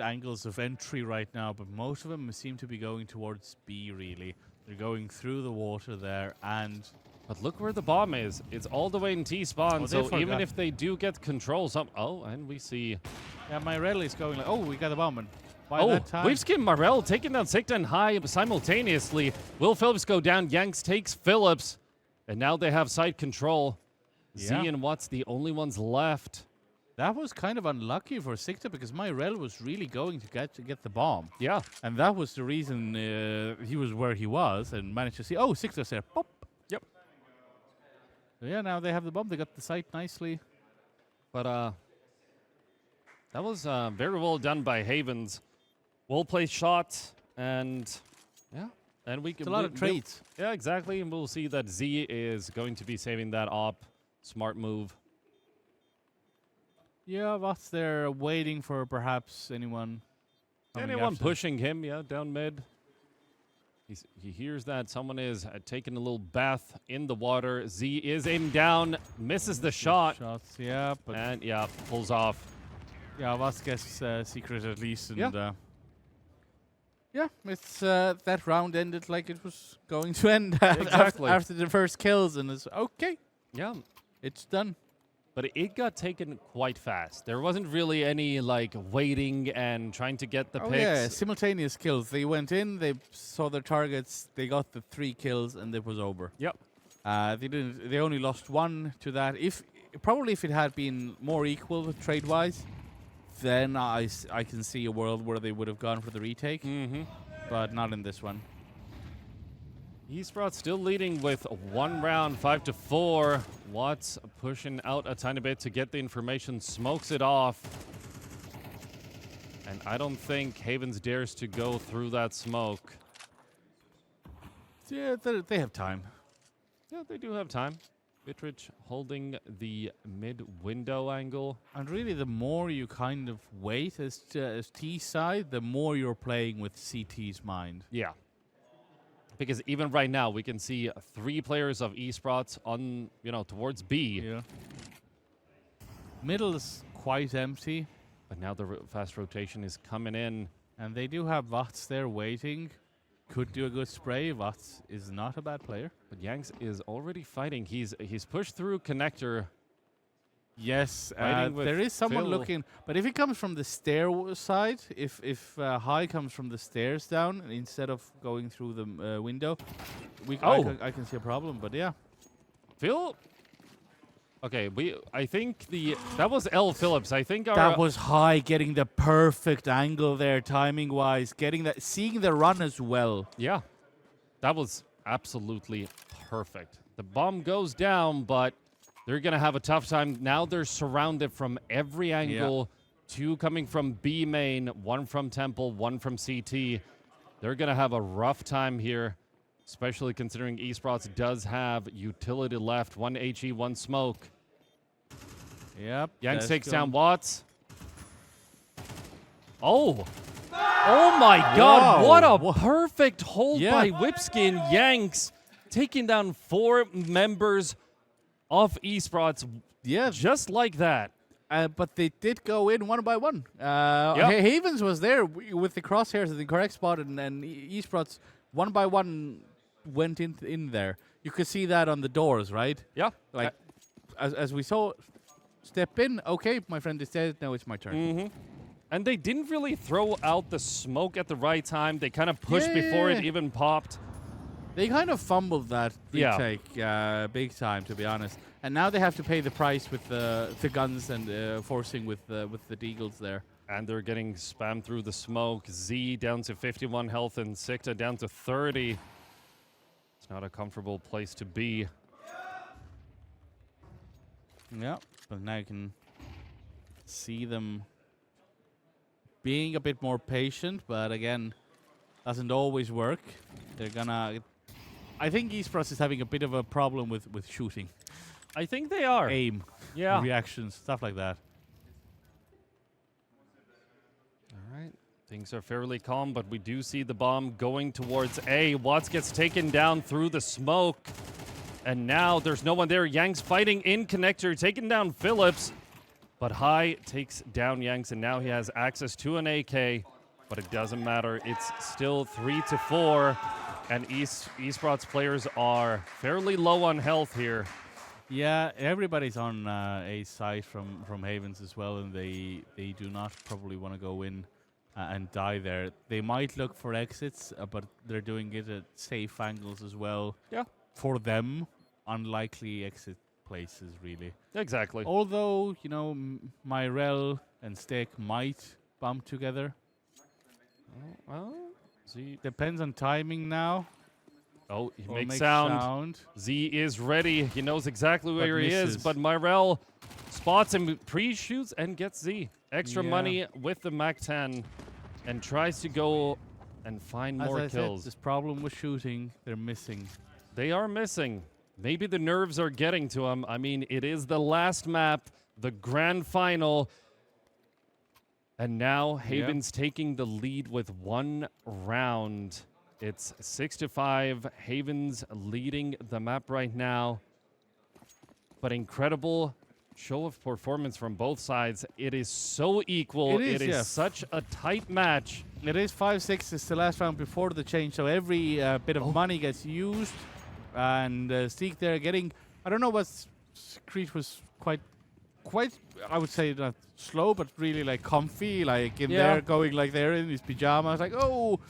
angles of entry right now, but most of them seem to be going towards B, really. They're going through the water there, and... But look where the bomb is. It's all the way in T-spawn, Oh, so even if they do get control, and we see... Yeah, Myrell is going like, oh, we got the bomb, and by Oh, that time... we've skinned Myrell, taking down Sikta and High simultaneously. Will Phillips go down? Yanks takes Phillips, and now they have side control. Yeah. Z and Watt's the only ones left. That was kind of unlucky for Sikta because Myrell was really going to get the bomb. Yeah. And that was the reason he was where he was and managed to see, oh, Sikta's there. Pop. Yep. So yeah, now they have the bomb. They got the site nicely. But that was very well done by Havens. Well-placed shots, and yeah. And we can... It's a lot of trades. Yeah, exactly. And we'll see that Z is going to be saving that op. Smart move. Yeah, Vott's there waiting for perhaps anyone. Anyone pushing him, yeah, down mid. He hears that someone is taking a little bath in the water. Z is aimed down, misses the shot. Shots, yeah, but and yeah, pulls off. Yeah, Vott's gets secret at least, and yeah, it's that round ended like it was going to end exactly after the first kills, and it's okay. Yeah, it's done. But it got taken quite fast. There wasn't really any like waiting and trying to get the picks. Yeah, simultaneous kills. They went in, they saw their targets, they got the 3 kills, and it was over. Yep. They only lost 1 to that. If it had been more equal trade-wise, then I can see a world where they would have gone for the retake. But not in this one. Esprots still leading with 1 round, 5-4. Watts pushing out a tiny bit to get the information, smokes it off. And I don't think Havens dares to go through that smoke. Yeah, they have time. Yeah, they do have time. Vitrich holding the mid-window angle. And really, the more you kind of wait as T side, the more you're playing with CT's mind. Yeah. Because even right now, we can see 3 players of Esprots on, towards B. Yeah. Middle is quite empty. But now the fast rotation is coming in. And they do have Vots there waiting. Could do a good spray. Vots is not a bad player. But Yanks is already fighting. He's pushed through connector. Yes, there is someone looking. But if he comes from the stair side, if High comes from the stairs down instead of going through the window, I can see a problem. But yeah, Phil. Okay, I think that was L Phillips. I think that was High getting the perfect angle there, timing wise, seeing the run as well. Yeah, that was absolutely perfect. The bomb goes down, but they're going to have a tough time. Now they're surrounded from every angle. Yeah. 2 coming from B main, 1 from Temple, 1 from CT. They're going to have a rough time here, especially considering Esprots does have utility left. 1 HE, 1 smoke. Yep. Yanks takes down Watts. Oh. Oh my God. Whoa. What a perfect hold by Whipskin. Yanks taking down 4 members of Esprots, just like that. But they did go in 1 by 1. Havens was there with the crosshairs in the correct spot, and Esprots 1 by 1 went in there. You could see that on the doors, right? Yeah. Like, as we saw, step in, okay, my friend is dead, now it's my turn. And they didn't really throw out the smoke at the right time. They kind of pushed before it even popped. They kind of fumbled that retake big time, to be honest. And now they have to pay the price with the guns and forcing with the deagles there. And they're getting spammed through the smoke. Z down to 51 health and Sikta down to 30. It's not a comfortable place to be. Yeah, but now you can see them being a bit more patient, but again, doesn't always work. They're gonna... I think Esprots is having a bit of a problem with shooting. I think they are. Aim. Yeah. Reactions, stuff like that. All right. Things are fairly calm, but we do see the bomb going towards A. Watts gets taken down through the smoke. And now there's no one there. Yang's fighting in connector, taking down Phillips. But High takes down Yanks, and now he has access to an AK, but it doesn't matter. It's still 3-4, and Esprots players are fairly low on health here. Yeah, everybody's on a side from Havens as well, and they do not probably want to go in and die there. They might look for exits, but they're doing it at safe angles as well. Yeah. For them, unlikely exit places, really. Exactly. Although, you know, Myrel and Steak might bump together. Well, Z depends on timing now. Oh, he makes sound. Z is ready. He knows exactly where he is, but Myrel spots him, pre-shoots, and gets Z. Extra money with the MAC-10 and tries to go and find more kills. This problem with shooting, they're missing. They are missing. Maybe the nerves are getting to him. I mean, it is the last map, the grand final. And now Haven's taking the lead with 1 round. It's 6-5. Haven's leading the map right now. But incredible show of performance from both sides. It is so equal. It is such a tight match. It is 5-6. It's the last round before the change, so every bit of money gets used. And Steak there getting, I don't know what Secret was quite, I would say not slow, but really like comfy, like in there, going like there in his pajamas, like, oh,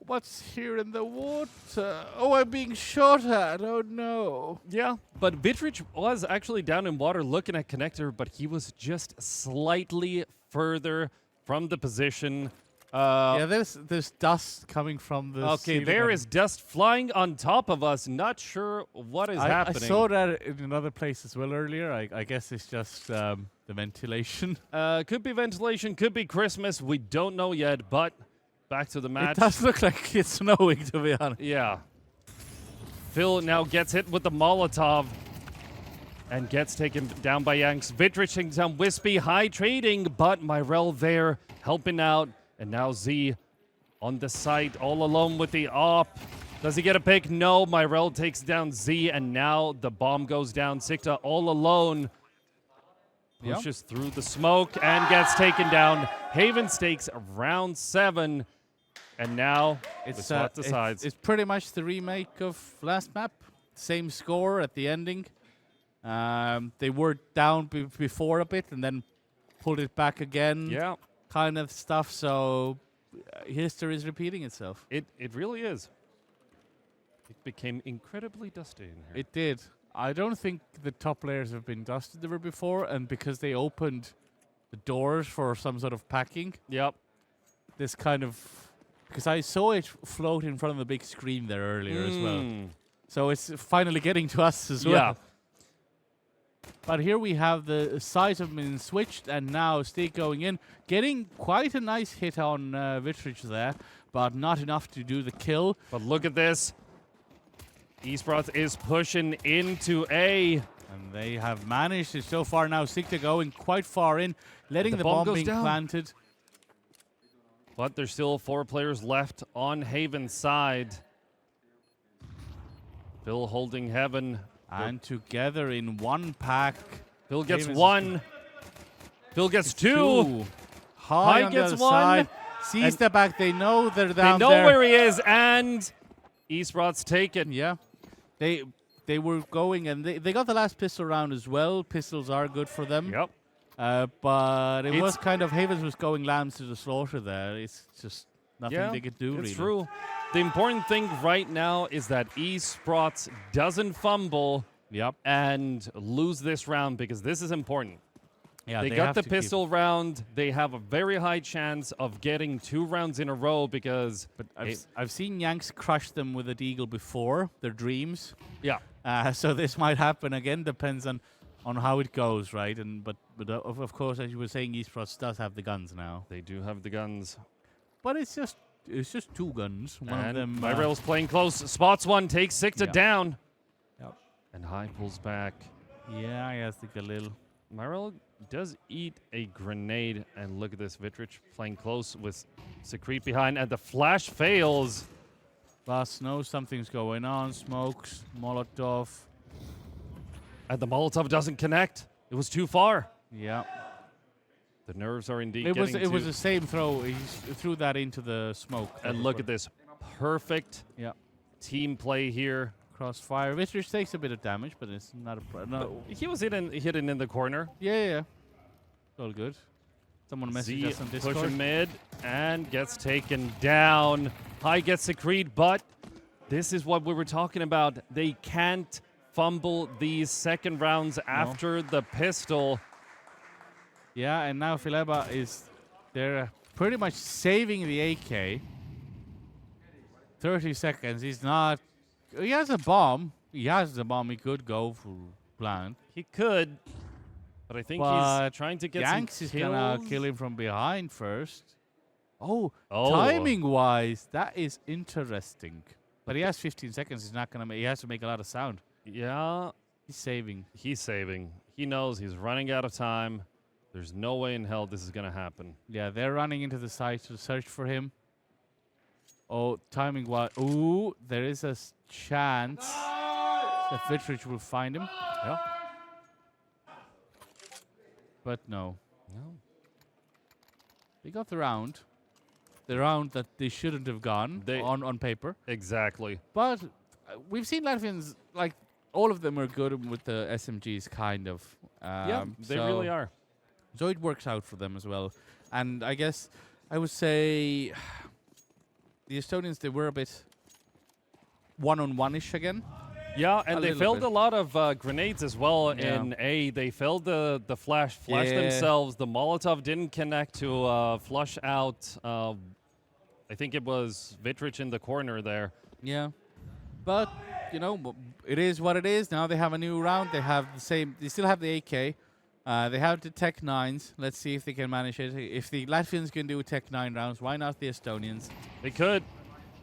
what's here in the water? Oh, I'm being shot at. Oh, no. Yeah, but Vitrich was actually down in water looking at Connector, but he was just slightly further from the position. Yeah, there's dust coming from the Okay, there is dust flying on top of us. Not sure what is happening. I saw that in another place as well earlier. I guess it's just the ventilation. Could be ventilation, could be Christmas. We don't know yet, but back to the match. It does look like it's snowing, to be honest. Yeah. Phil now gets hit with the Molotov and gets taken down by Yanks. Vitrich takes down Wispy. High trading, but Myrel there helping out. And now Z on the site all alone with the op. Does he get a pick? No. Myrel takes down Z, and now the bomb goes down. Sikta all alone. Pushes through the smoke and gets taken down. Haven stakes round 7. And now it's swap decides. It's pretty much the remake of last map. Same score at the ending. They were down before a bit and then pulled it back again. Yeah. Kind of stuff. So history is repeating itself. It really is. It became incredibly dusty in here. It did. I don't think the top layers have been dusted ever before, and because they opened the doors for some sort of packing. Yep. This kind of, because I saw it float in front of the big screen there earlier as well. So it's finally getting to us as well. Yeah. But here we have the sides have been switched, and now Steak going in, getting quite a nice hit on Vitrich there, but not enough to do the kill. But look at this. Esprots is pushing into A. And they have managed it so far now. Sikta going quite far in, letting the bomb being planted. But there's still 4 players left on Haven's side. Phil holding Heaven. And together in one pack. Phil gets 1. Phil gets 2. High gets 1. Side. Sees the back. They know they're down there. They know where he is, and Esprots taken. Yeah. They were going, and they got the last pistol round as well. Pistols are good for them. Yep. But it was kind of, Havens was going lambs to the slaughter there. It's just nothing they could do, really. It's true. The important thing right now is that Esprots doesn't fumble and lose this round, because this is important. Yeah, they got the pistol round. They have a very high chance of getting 2 rounds in a row, because... But I've seen Yanks crush them with a deagle before, their dreams. Yeah. So this might happen again, depends on how it goes, right? And But of course, as you were saying, Esprots does have the guns now. They do have the guns. But it's just 2 guns. One of them... Myrel's playing close. Spots one, takes Sikta down. Yep. And High pulls back. Yeah, I think a little... Myrel does eat a grenade, and look at this. Vitrich playing close with Secret behind, and the flash fails. Boss knows something's going on. Smokes, Molotov. And the Molotov doesn't connect. It was too far. Yeah. The nerves are indeed It was getting the same throw. He threw that into the smoke. And look at this. Perfect team play here. Crossfire. Vitrich takes a bit of damage, but it's not a no. He was hidden in the corner. Yeah. All good. Someone messaged us on Discord. Push mid and gets taken down. High gets the creed, but this is what we were talking about. They can't fumble these second rounds after the pistol. Yeah, and now Fileba they're pretty much saving the AK. 30 seconds. He has a bomb. He could go for plant. He could. But I think he's trying to get Yanks some is kills. gonna kill him from behind first. Timing-wise, that is interesting. But he has 15 seconds. He's not gonna. He has to make a lot of sound. Yeah, He's saving. he's saving. He knows he's running out of time. There's no way in hell this is gonna happen. Yeah, they're running into the site to search for him. Oh, timing-wise. Ooh, there is a chance that Vitrich will find him. Yeah. But no. No. They got the round. The round that they shouldn't have gone on paper. Exactly. But we've seen Latvians, like, all of them are good with the SMGs, kind of. Yeah, they really are. So it works out for them as well. And I guess I would say the Estonians, they were a bit one-on-one-ish again. Yeah, and they failed bit. a lot of grenades as well in A. They failed the flash themselves. The Molotov didn't connect to flush out. I think it was Vitrich in the corner there. Yeah. But, you know, it is what it is. Now they have a new round. They have the same. They still have the AK. They have the Tech 9s. Let's see if they can manage it. If the Latvians can do Tech 9 rounds, why not the Estonians? They could.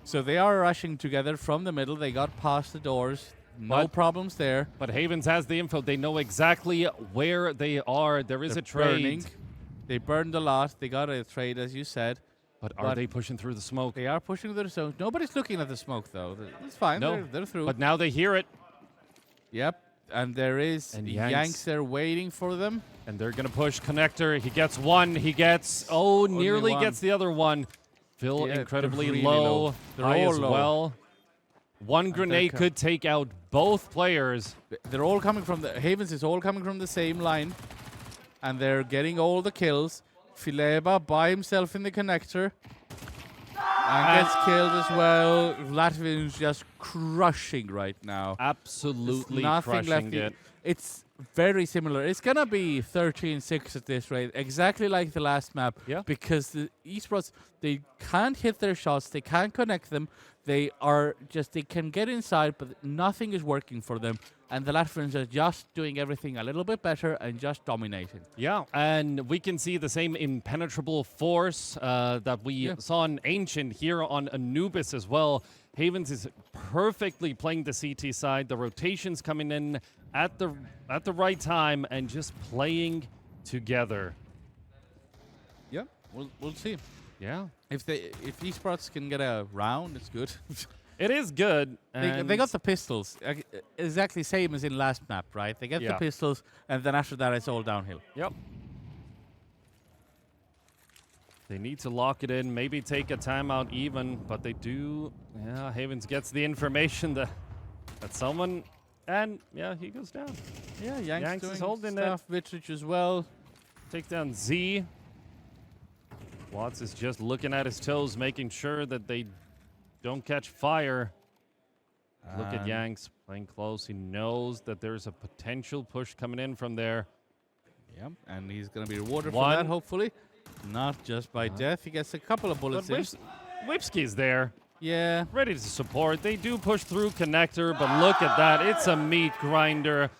So they are rushing together from the middle. They got past the doors. No problems there. But Havens has the info. They know exactly where they are. There is a trade. Burning. They burned a lot. They got a trade, as you said. But are they pushing through the smoke? They are pushing through the smoke. Nobody's looking at the smoke, though. It's fine. No. They're through. But now they hear it. Yep. And there is And Yanks there waiting for them. And they're going to push connector. He gets one. He gets, nearly one. gets the other one. Phil Yeah, incredibly really low. They're High all as low. well. One grenade could take out both players. They're all coming from Havens is all coming from the same line. And they're getting all the kills. Fileba by himself in the connector. And gets killed as well. Latvians just crushing right now. Absolutely Nothing crushing left. it. It's very similar. It's going to be 13-6 at this rate. Exactly like the last map. Yeah. Because the Esprots, they can't hit their shots. They can't connect them. They can get inside, but nothing is working for them. And the Latvians are just doing everything a little bit better and just dominating. Yeah, and we can see the same impenetrable force that we saw in Ancient here on Anubis as well. Havens is perfectly playing the CT side. The rotations coming in at the right time and just playing together. Yeah, we'll see. Yeah. If Esprots can get a round, it's good. It is good. They got the pistols, exactly same as in last map, right? They get the pistols, and then after that, it's all downhill. Yep. They need to lock it in, maybe take a timeout even, but they do. Yeah, Havens gets the information that someone, and yeah, he goes down. Yeah, Yanks doing is holding stuff. Vitrich as well. Takes down Z. Watts is just looking at his toes, making sure that they don't catch fire. Look at Yanks playing close. He knows that there's a potential push coming in from there. Yeah, and he's going to be rewarded for that, hopefully. Not just by death. He gets a couple of bullets in. Whipsky's there. Yeah. Ready to support. They do push through connector, but look at that. It's a meat grinder.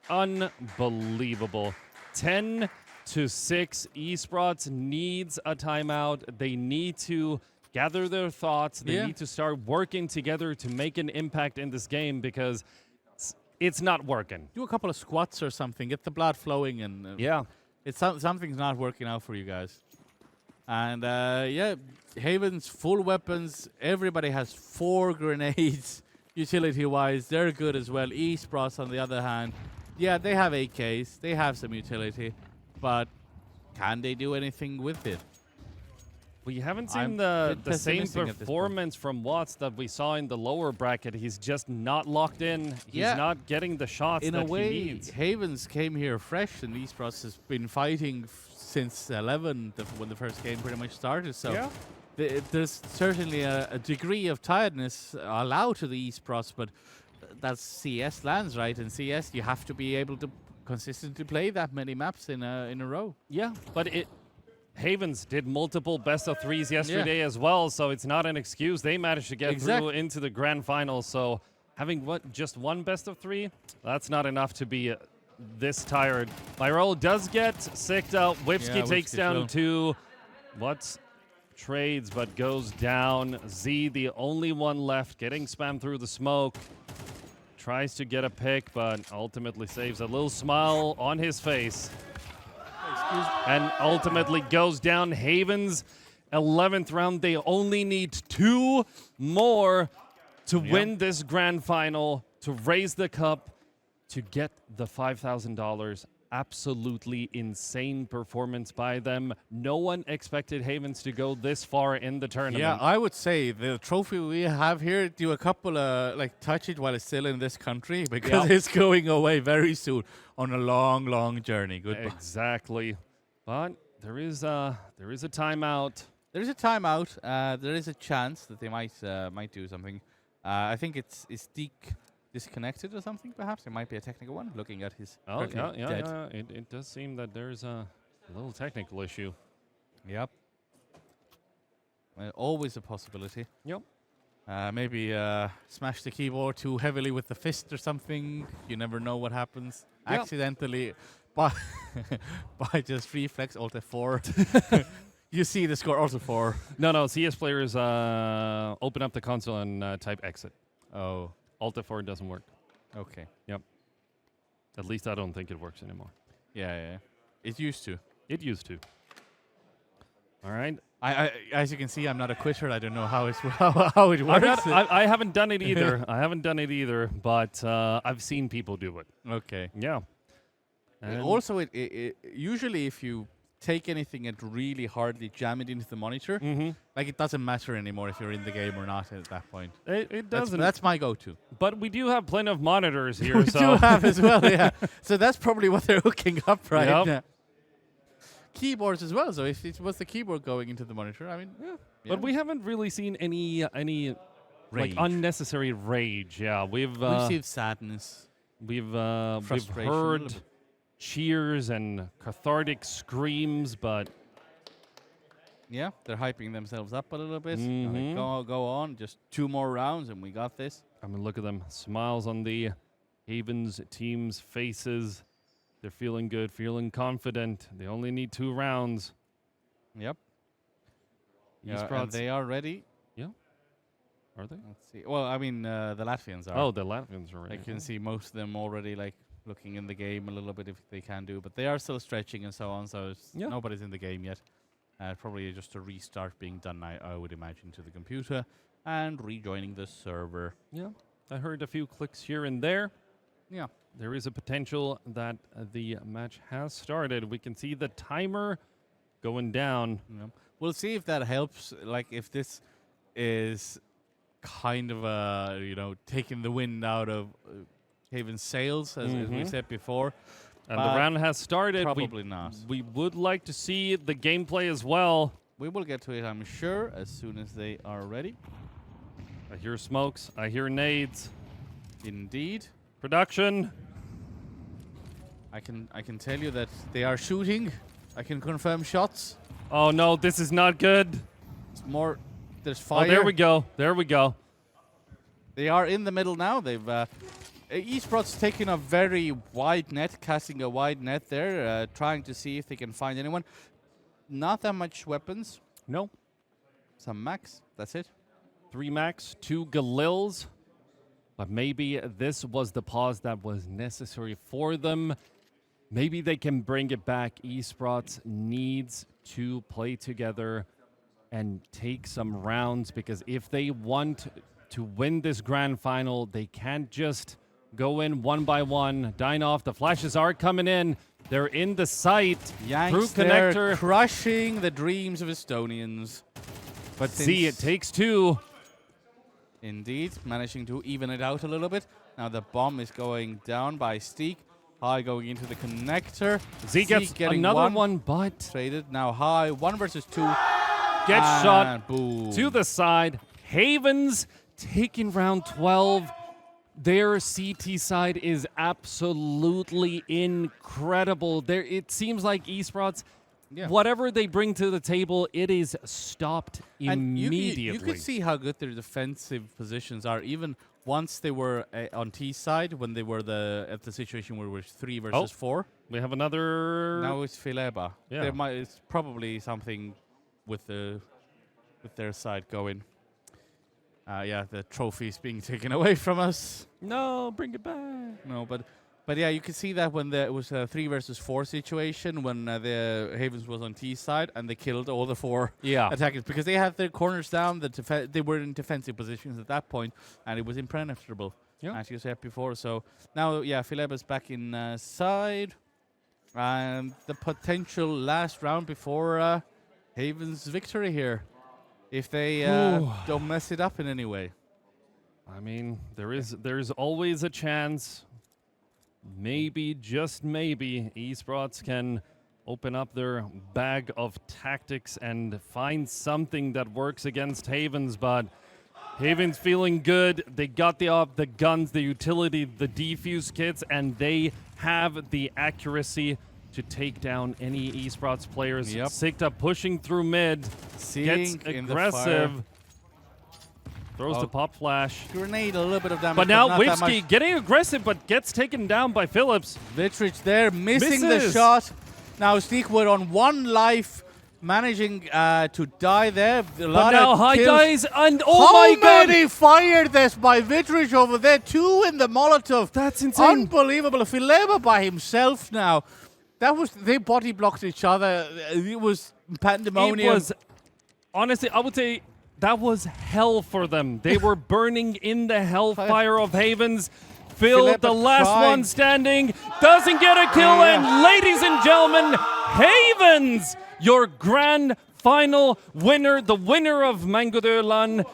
Unbelievable. 10-6. Esprots needs a timeout. They need to gather their thoughts. They need to start working together to make an impact in this game because it's not working. Do a couple of squats or something. Get the blood flowing. And something's not working out for you guys. And Havens, full weapons. Everybody has 4 grenades utility-wise. They're good as well. Esprots, on the other hand, they have AKs. They have some utility. But can they do anything with it? We haven't seen I'm the bit same pessimistic at this point. performance from Watts that we saw in the lower bracket. He's just not locked in. He's Yeah. not getting the shots In that a way, he needs. Havens came here fresh, and Esprots has been fighting since 11, when the first game pretty much started. So Yeah. there's certainly a degree of tiredness allowed to the Esprots, but that's CS lands, right? In CS, you have to be able to consistently play that many maps in a row. Yeah, but Havens did multiple best of threes yesterday as well, so it's not an excuse. They managed to get through into the grand final, so having just one best of three, that's not enough to be this tired. Myrol does get sicked out. Wipski takes down two. Watts trades but goes down. Z, the only one left, getting spammed through the smoke. Tries to get a pick, but ultimately saves. A little smile on his face. And ultimately goes down. Havens, 11th round. They only need 2 more to win this grand final, to raise the cup, to get the $5,000. Absolutely insane performance by them. No one expected Havens to go this far in the tournament. Yeah, I would say the trophy we have here, do a couple of, touch it while it's still in this country, because it's going away very soon on a long, long journey. Goodbye. Exactly. But there is a timeout. There is a timeout. There is a chance that they might do something. I think it's disconnected or something, perhaps. It might be a technical one, looking at his dead. It does seem that there's a little technical issue. Yep. Always a possibility. Yep. Maybe smash the keyboard too heavily with the fist or something. You never know what happens. Yep. Accidentally, by just reflex, Alt F4. You see the score, Alt F4. No, CS players open up the console and type exit. Oh. Alt F4 doesn't work. Okay. Yep. At least I don't think it works anymore. Yeah. It used to. It used to. All right. I as you can see, I'm not a quitter. I don't know how it works. I haven't done it either. I haven't done it either, but I've seen people do it. Okay. Yeah. Also, it usually if you take anything and really hardly jam it into the monitor, it doesn't matter anymore if you're in the game or not at that point. It doesn't. That's my go-to. But we do have plenty of monitors here. We do have as well, yeah. So that's probably what they're hooking up right now. Keyboards as well. So if it was the keyboard going into the monitor, I mean, yeah. But we haven't really seen any unnecessary rage. Yeah, we've seen sadness. We've heard cheers and cathartic screams, but yeah, they're hyping themselves up a little bit. Go on, just 2 more rounds and we got this. I mean, look at them, smiles on the Havens team's faces. They're feeling good, feeling confident. They only need 2 rounds. Yep. And they are ready. Yeah. Are they? Let's see. Well, I mean, the Latvians are. Oh, the Latvians are ready. I can see most of them already looking in the game a little bit if they can do, but they are still stretching and so on. So nobody's in the game yet. Probably just a restart being done, I would imagine, to the computer and rejoining the server. Yeah. I heard a few clicks here and there. Yeah. There is a potential that the match has started. We can see the timer going down. Yeah. We'll see if that helps. If this is kind of taking the wind out of Haven's sails, as we said before. And the round has started. Probably not. We would like to see the gameplay as well. We will get to it, I'm sure, as soon as they are ready. I hear smokes. I hear nades. Indeed. Production. I can tell you that they are shooting. I can confirm shots. Oh no, this is not good. It's more. There's fire. Oh, there we go. There we go. They are in the middle now. They've Esprots taking a very wide net, casting a wide net there, trying to see if they can find anyone. Not that much weapons. No. Some max. That's it. 3 max, 2 Galils. But maybe this was the pause that was necessary for them. Maybe they can bring it back. Esprots needs to play together and take some rounds, because if they want to win this grand final, they can't just go in one by one, dine off. The flashes are coming in. They're in the site. Yanks Through there connector. crushing the dreams of Estonians. But See, it since- takes two. Indeed, managing to even it out a little bit. Now the bomb is going down by Steak. High going into the connector. Z gets getting another one, but traded. Now High, 1 versus 2. gets And shot boom. to the side. Havens taking round 12. Their CT side is absolutely incredible. It seems like Esprots, whatever they bring to the table, it is stopped And immediately. you could see how good their defensive positions are, even once they were on T side, when they were at the situation where it was 3 versus 4. We have another. Now it's Fileba. Yeah. It's probably something with their side going. The trophy's being taken away from us. No, bring it back. No, but yeah, you can see that when it was a 3 versus 4 situation, when the Havens was on T side, and they killed all the 4 attackers because they had their corners down. They were in defensive positions at that point, and it was impenetrable, as you said before. So now, Fileba's back inside, and the potential last round before Havens' victory here, if they don't mess it up in any way. I mean, there's always a chance. Maybe, just maybe, Esprots can open up their bag of tactics and find something that works against Havens, but Havens feeling good. They got the guns, the utility, the defuse kits, and they have the accuracy to take down any Esprots players. Yep. Sikta pushing through mid, gets aggressive. Throws the pop flash. Grenade, a little bit of damage. But now not that Wipski much. getting aggressive, but gets taken down by Phillips. Vitrich there, missing the Misses. shot. Now Steakwood on 1 life, managing to die there. But now High dies, and oh How my god! many fired this by Vitrich over there? 2 in the Molotov. That's insane. Unbelievable. Fileba by himself now. They body blocked each other. It was pandemonium. It was, honestly, I would say that was hell for them. They were burning in the hellfire of Havens. Phil, Philippa the last trying. one standing, doesn't get a kill. And ladies and gentlemen, Havens, your grand final winner, the winner of MÖÖ-LAN,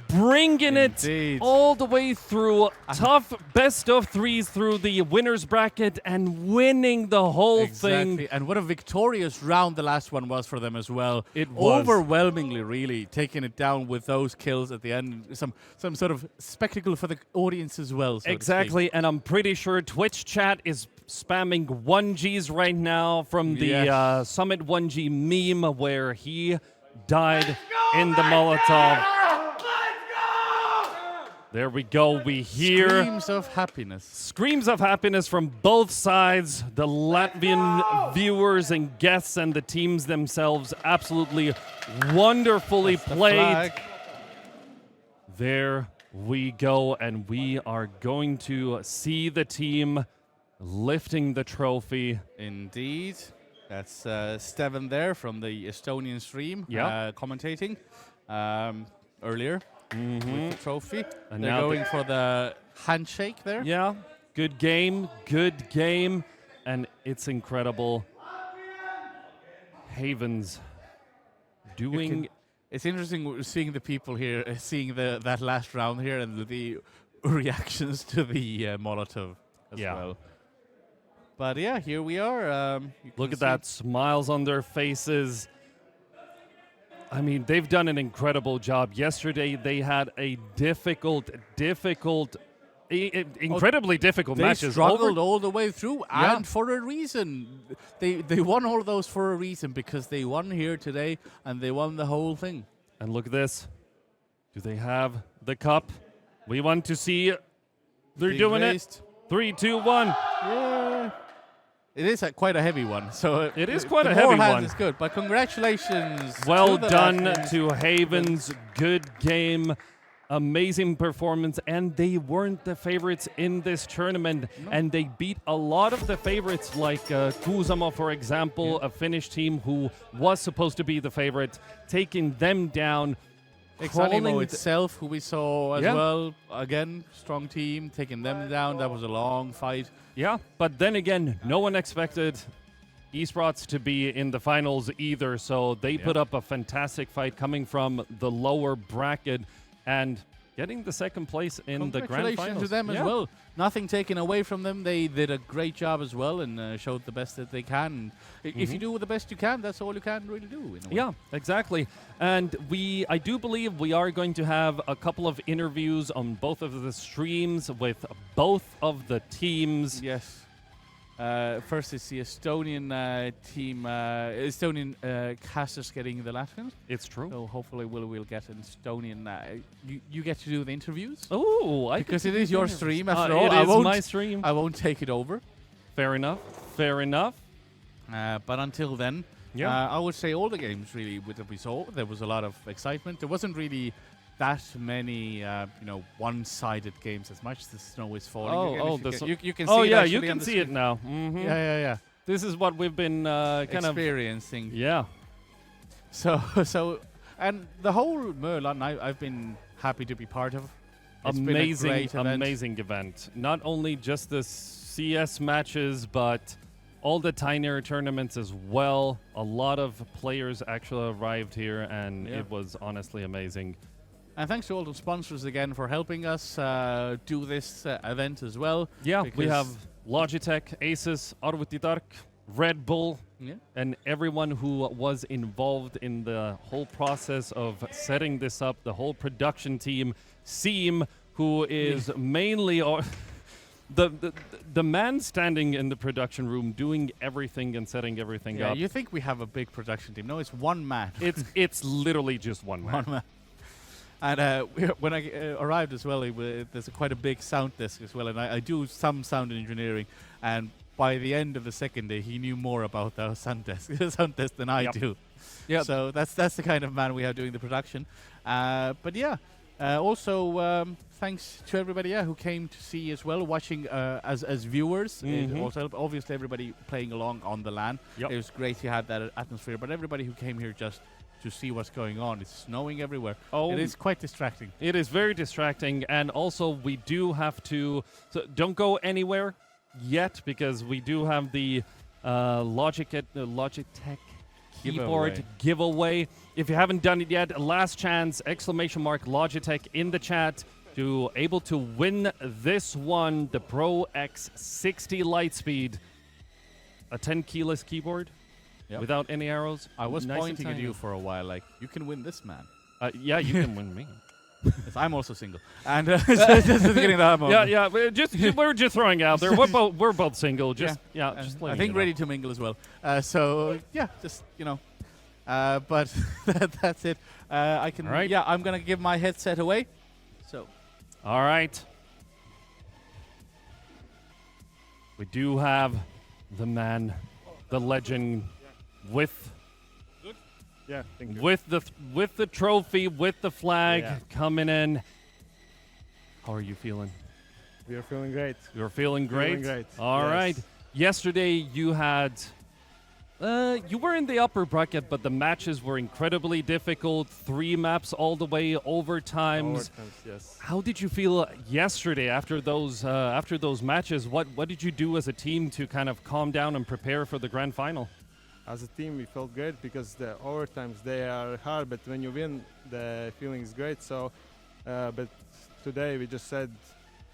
bringing Indeed. it all the way through. Tough best of 3s through the winner's bracket and winning the whole thing. And what a victorious round the last one was for them as well. It was. Overwhelmingly, really, taking it down with those kills at the end. Some sort of spectacle for the audience as well. So Exactly, and I'm pretty sure Twitch chat is spamming 1Gs right now from the Summit 1G meme where he died in the Molotov. There we go. We hear Screams of happiness. screams of happiness from both sides. The Latvian viewers and guests and the teams themselves absolutely wonderfully played. There we go, and we are going to see the team lifting the trophy. Indeed. That's Steven there from the Estonian stream commentating earlier with the trophy. And They're now going for the handshake there. Yeah, good game, and it's incredible. Havens doing... It's interesting seeing the people here, seeing that last round here and the reactions to the Molotov as well. But yeah, here we are. Look at that, smiles on their faces. I mean, they've done an incredible job. Yesterday, they had a incredibly difficult matches. They struggled all the way through, and for a reason. They won all those for a reason, because they won here today, and they won the whole thing. And look at this. Do they have the cup? We want to see. They're Being doing raised. it. 3, 2, 1. Yeah. It is quite a heavy one. So It is quite the a heavy more hands one. is good, but congratulations. Well to the done Latvians. to Havens. Good game. Amazing performance. And they weren't the favorites in this tournament. No. And they beat a lot of the favorites, like Kuusamo, for example, a Finnish team who was supposed to be the favorite, taking them down. Exanimo itself, who we saw as Yeah. well. Again, strong team, taking them down. That was a long fight. Yeah, but then again, no one expected Esprots to be in the finals either, so they put up a fantastic fight coming from the lower bracket and getting the second place in the grand finals. Congratulations to them as well. Nothing taken away from them. They did a great job as well and showed the best that they can. If you do the best you can, that's all you can really do. In a way. Yeah, exactly. And I do believe we are going to have a couple of interviews on both of the streams with both of the teams. Yes. First is the Estonian team, Estonian casters getting the Latvians. It's true. So hopefully we'll get an Estonian. You get to do the interviews. Oh, because it is your stream after all. It is my stream. I won't take it over. Fair enough. Fair enough. But until then, I would say all the games really that we saw, there was a lot of excitement. There wasn't really that many, one-sided games as much. The snow is falling. You can see it. Oh yeah, you on can the see it screen. now. Mm-hmm. Yeah. This is what we've been kind of experiencing. Yeah. So, and the whole MÖÖ-LAN, I've been happy to be part of. It's been a great event. Amazing event. Not only just the CS matches, but all the tinier tournaments as well. A lot of players actually arrived here, and it was honestly amazing. And thanks to all the sponsors again for helping us do this event as well. Yeah, we have Logitech, Asus, Arvuti-Tark, Red Bull, and everyone who was involved in the whole process of setting this up, the whole production team, Seam, who is mainly the man standing in the production room doing everything and setting everything up. You think we have a big production team. No, it's one man. It's literally just one man. One man. And when I arrived as well, there's quite a big sound desk as well, and I do some sound engineering. And by the end of the second day, he knew more about the sound desk than I do. Yeah. So that's the kind of man we have doing the production. But yeah, also thanks to everybody who came to see as well, watching as viewers. Also, obviously, everybody playing along on the LAN. It was great to have that atmosphere. But everybody who came here just to see what's going on. It's snowing everywhere. It is quite distracting. It is very distracting, and also we do have to. So don't go anywhere yet, because we do have the Logitech keyboard giveaway. If you haven't done it yet, last chance! ! Logitech in the chat to able to win this one, the Pro X60 Lightspeed, a 10 keyless keyboard. Without any arrows. I was pointing at you for a while, like, you can win this, man. Yeah, you can win me. Yes, I'm also single. And just getting that moment. Yeah. We're just throwing out there. We're both single. Just I think ready to mingle as well. So yeah, just but that's it. I can. Right. Yeah, I'm gonna give my headset away. So. All right. We do have the man, the legend. With the trophy, with the flag coming in. How are you feeling? We are feeling great. You're feeling great? All yes. right. Yesterday you had you were in the upper bracket, but the matches were incredibly difficult. 3 maps all the way overtimes. Yes. How did you feel yesterday after those matches? What did you do as a team to kind of calm down and prepare for the grand final? As a team, we felt great because the overtimes, they are hard, but when you win, the feeling is great. So, but today we just said,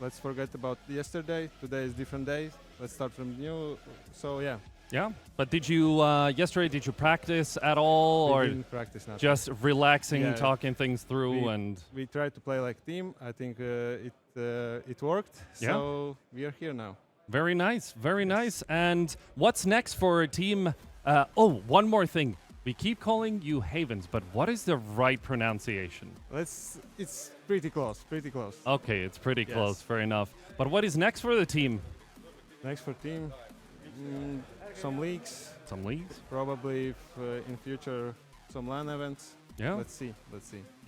let's forget about yesterday. Today is different day. Let's start from new. So, yeah. Yeah, but did you yesterday? Did you practice at all, We or didn't practice nothing. just relaxing, talking things through, we tried to play like team. I think it worked. Yeah. So we are here now. Very nice, very nice. And what's next for a team? One more thing. We keep calling you Havens, but what is the right pronunciation? It's pretty close. Pretty close. Okay, it's pretty close. Fair enough. But what is next for the team? Next for team, some leagues. Some leagues? Probably in future some LAN events. Yeah. Let's see.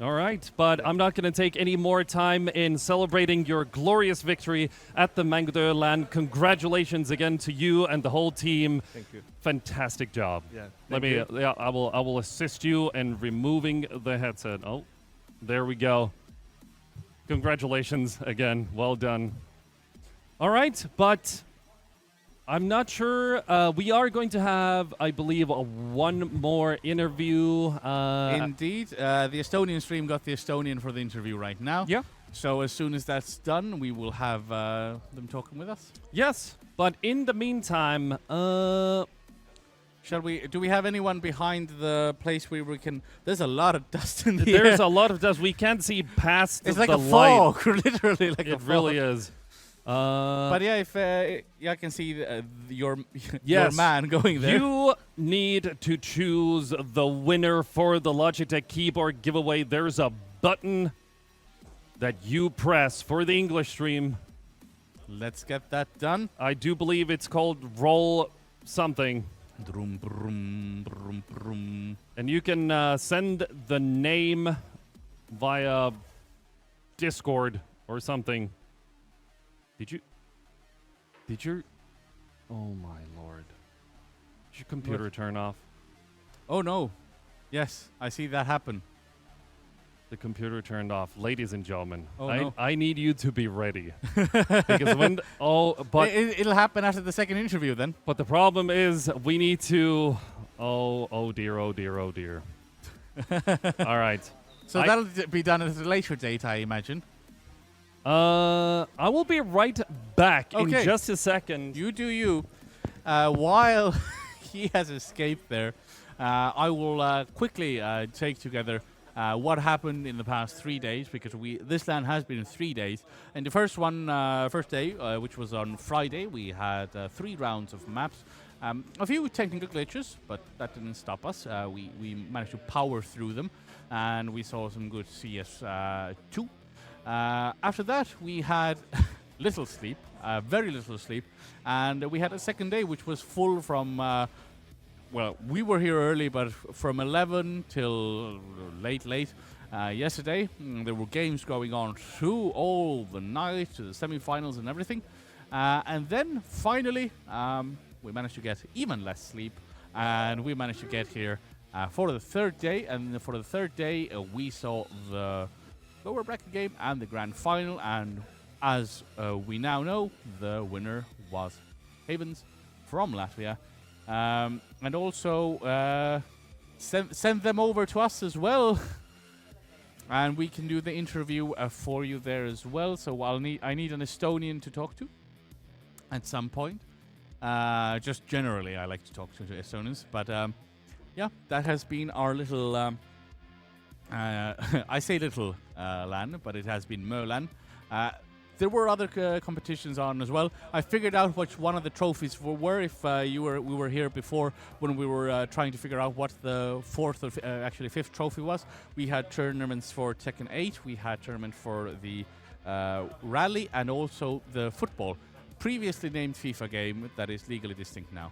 All right, but I'm not going to take any more time in celebrating your glorious victory at the MÖÖ-LAN. Congratulations again to you and the whole team. Thank you. Fantastic job. Yeah. I will assist you in removing the headset. Oh, there we go. Congratulations again. Well done. All right, but I'm not sure. We are going to have, I believe, one more interview. Indeed. The Estonian stream got the Estonian for the interview right now. Yeah. So as soon as that's done, we will have them talking with us. Yes, but in the meantime, do we have anyone behind the place where we can? There's a lot of dust in the air. there's a lot of dust. We can't see past It's the like a light. fog, literally like a It fog. really is. But yeah, if I can see your Yes. man going there. You need to choose the winner for the Logitech keyboard giveaway. There's a button that you press for the English stream. Let's get that done. I do believe it's called Roll Something. Brum, brum, brum, brum. And you can send the name via Discord or something. Did your... Oh my lord. Did your computer turn off? Oh no. Yes, I see that happen. The computer turned off. Ladies and gentlemen, Oh, no. I need you to be ready. Because when... But It'll happen after the second interview then. But the problem is we need to... Oh dear. All right. So that'll be done at a later date, I imagine. I will be right back in Okay. just a second. You do you. While he has escaped there, I will quickly take together what happened in the past 3 days, because this LAN has been 3 days. And the first day, which was on Friday, we had 3 rounds of maps. A few technical glitches, but that didn't stop us. We managed to power through them, and we saw some good CS2. After that, we had little sleep, very little sleep, and we had a second day which was full from, we were here early, but from 11 till late yesterday. There were games going on through all the night, to the semi-finals and everything. And then, finally, we managed to get even less sleep, and we managed to get here for the third day. And for the third day, we saw the lower bracket game and the grand final, and as we now know, the winner was Havens from Latvia, and also send them over to us as well, and we can do the interview for you there as well. So I need an Estonian to talk to at some point. Just generally, I like to talk to Estonians, but yeah, that has been our little. I say little LAN, but it has been MÖÖ-LAN. There were other competitions on as well. I figured out which one of the trophies were. If we were here before when we were trying to figure out what the fifth trophy was. We had tournaments for Tekken 8. We had tournament for the rally, and also the football, previously named FIFA game that is legally distinct now.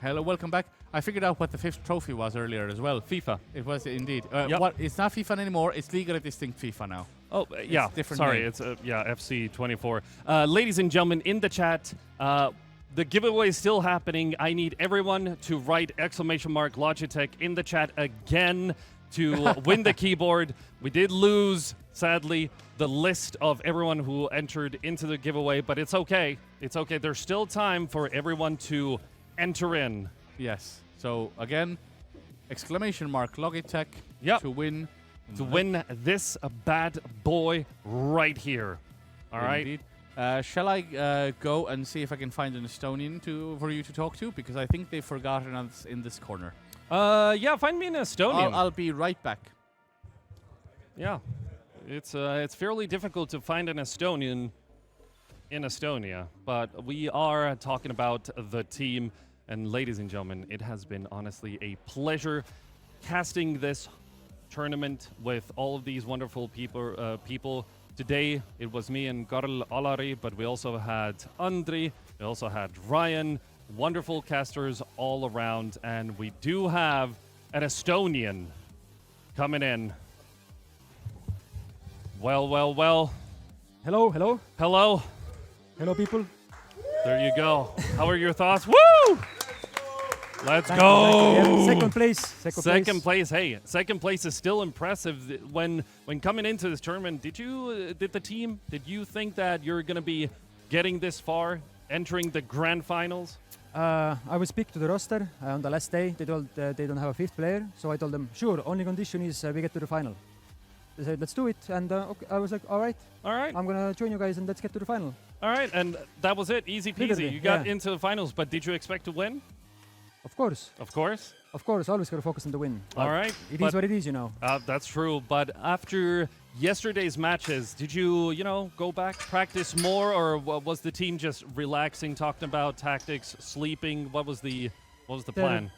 Hello, welcome back. I figured out what the fifth trophy was earlier as well. FIFA. It was indeed. Yep. It's not FIFA anymore. It's legally distinct FIFA now. Oh, yeah. Different Sorry, name. it's FC 24. Ladies and gentlemen, in the chat, the giveaway is still happening. I need everyone to write ! Logitech in the chat again to win the keyboard. We did lose, sadly, the list of everyone who entered into the giveaway, but it's okay. It's okay. There's still time for everyone to enter in. Yes. So again, ! Logitech Yep. to win. To win this bad boy right here. All right. Indeed. Shall I go and see if I can find an Estonian for you to talk to? Because I think they've forgotten us in this corner. Yeah, find me an Estonian. I'll be right back. Yeah. It's fairly difficult to find an Estonian in Estonia, but we are talking about the team. And ladies and gentlemen, it has been honestly a pleasure casting this tournament with all of these wonderful people. Today, it was me and Karl Alari, but we also had Andri, we also had Ryan, wonderful casters all around, and we do have an Estonian coming in. Well. Hello. Hello, People. There you go. How are your thoughts? Woo! Let's go! Yeah, second place. Second place. Hey, second place is still impressive. When coming into this tournament, did you think that you're going to be getting this far entering the grand finals? I will speak to the roster on the last day. They told they don't have a fifth player, so I told them, sure, only condition is we get to the final. They said, let's do it, and okay, I was like, all right, I'm gonna join you guys and let's get to the final. All right, and that was it, easy peasy. Literally, You got into the finals, but did you expect to win? Of course. Of course. Of course, always gotta focus on the win. All right. It is what it is, you know. That's true, but after yesterday's matches, did you, go back, practice more, or was the team just relaxing, talking about tactics, sleeping? What was the plan?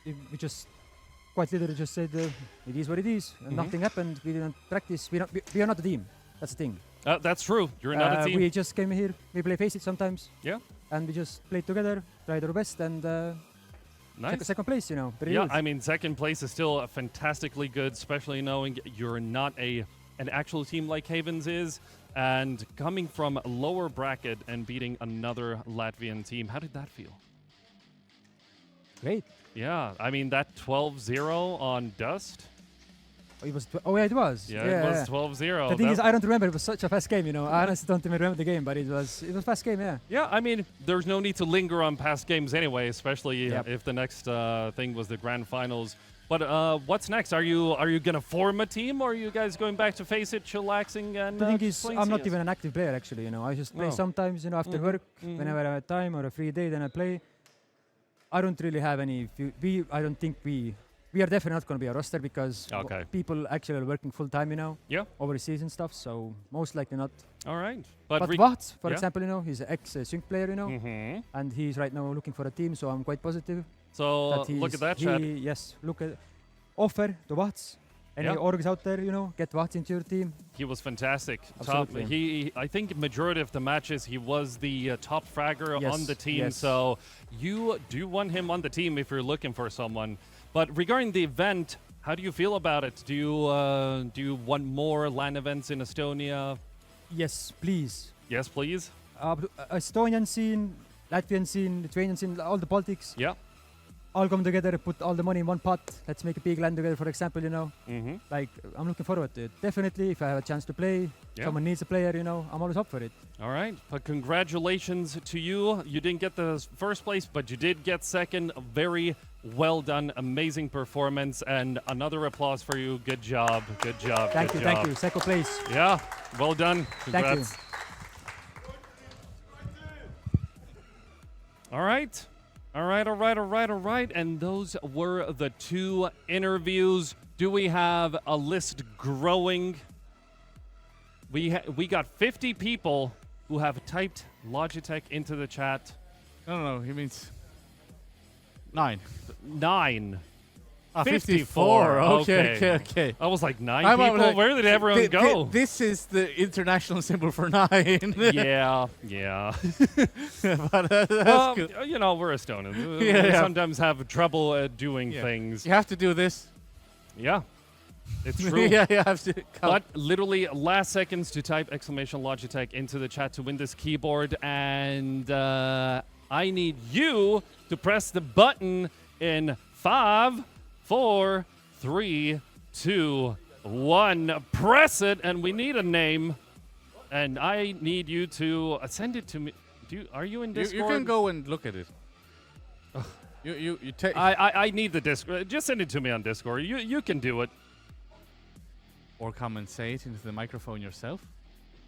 We just quite literally just said it is what it is. And nothing happened. We didn't practice. We are not a team. That's the thing. That's true. You're not a team. We just came here. We play Face It sometimes. Yeah. And we just played together, tried our best, and nice. Second place, Pretty yeah, good. I mean, second place is still fantastically good, especially knowing you're not an actual team like Havens is, and coming from a lower bracket and beating another Latvian team. How did that feel? Great. Yeah, I mean, that 12-0 on Dust. It was. It was. Yeah, it was 12-0. The thing is, I don't remember. It was such a fast game, I honestly don't even remember the game, but it was a fast game, yeah. Yeah, I mean, there's no need to linger on past games anyway, especially if the next thing was the grand finals. But what's next? Are you gonna form a team, or are you guys going back to Face It, chillaxing and? The thing is, I'm not even an active player actually. I just play sometimes, after work, whenever I have time or a free day, then I play. I don't really have any. I don't think we are definitely not going to be a roster because people actually are working full time, overseas and stuff. So most likely not. All right, but Vahts, for example, he's an ex-Sync player, and he's right now looking for a team. So I'm quite positive. So look at that, Chad. Yes, look at offer to Vahts. Any orgs out there, get Vahts into your team. He was fantastic. Absolutely. I think majority of the matches he was the top fragger on the team. Yes. So you do want him on the team if you're looking for someone. But regarding the event, how do you feel about it? Do you want more LAN events in Estonia? Yes, please. Yes, please. Estonian scene, Latvian scene, Lithuanian scene, all the politics. Yeah. All come together, put all the money in one pot. Let's make a big LAN together, for example, Like, I'm looking forward to it. Definitely, if I have a chance to play, someone needs a player, I'm always up for it. All right. But congratulations to you. You didn't get the first place, but you did get second. Very well done. Amazing performance. And another applause for you. Good job. Good job. Thank you. Second place. Yeah. Well done. Congrats. Thank you. All right. All right. And those were the two interviews. Do we have a list growing? We got 50 people who have typed Logitech into the chat. No, he means 9. 9. 54. Okay. I was like 9 people? Like, where did everyone go? This is the international symbol for 9. yeah. But, well, good. We're Estonians. We sometimes have trouble doing things. You have to do this. Yeah. It's true. You have to. But literally last seconds to type !Logitech into the chat to win this keyboard. And I need you to press the button in 5, 4, 3, 2, 1. Press it, and we need a name. And I need you to send it to me. Are you in Discord? You can go and look at it. You take. I need the Discord. Just send it to me on Discord. You can do it. Or come and say it into the microphone yourself.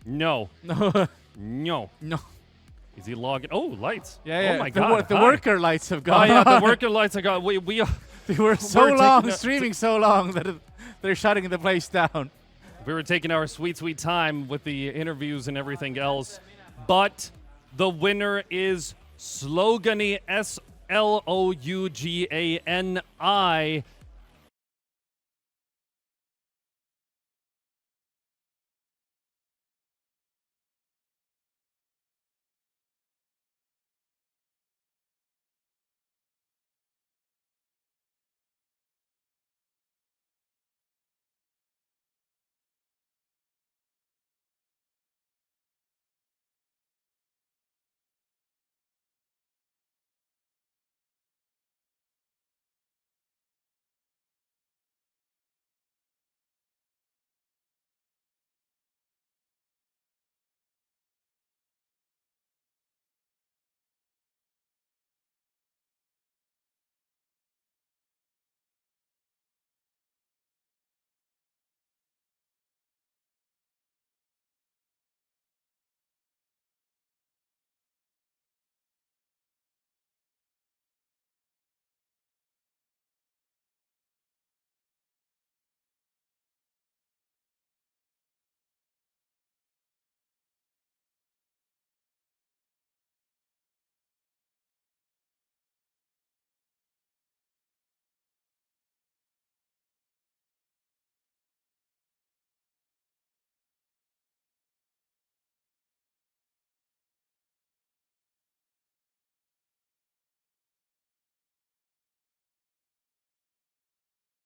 No. No. Is he logging? Oh, lights. Yeah. Oh my God. The worker lights have gone. Oh yeah, the worker lights have gone. They were so long, streaming so long that they're shutting the place down. We were taking our sweet time with the interviews and everything else, but the winner is Slogani, Slougani.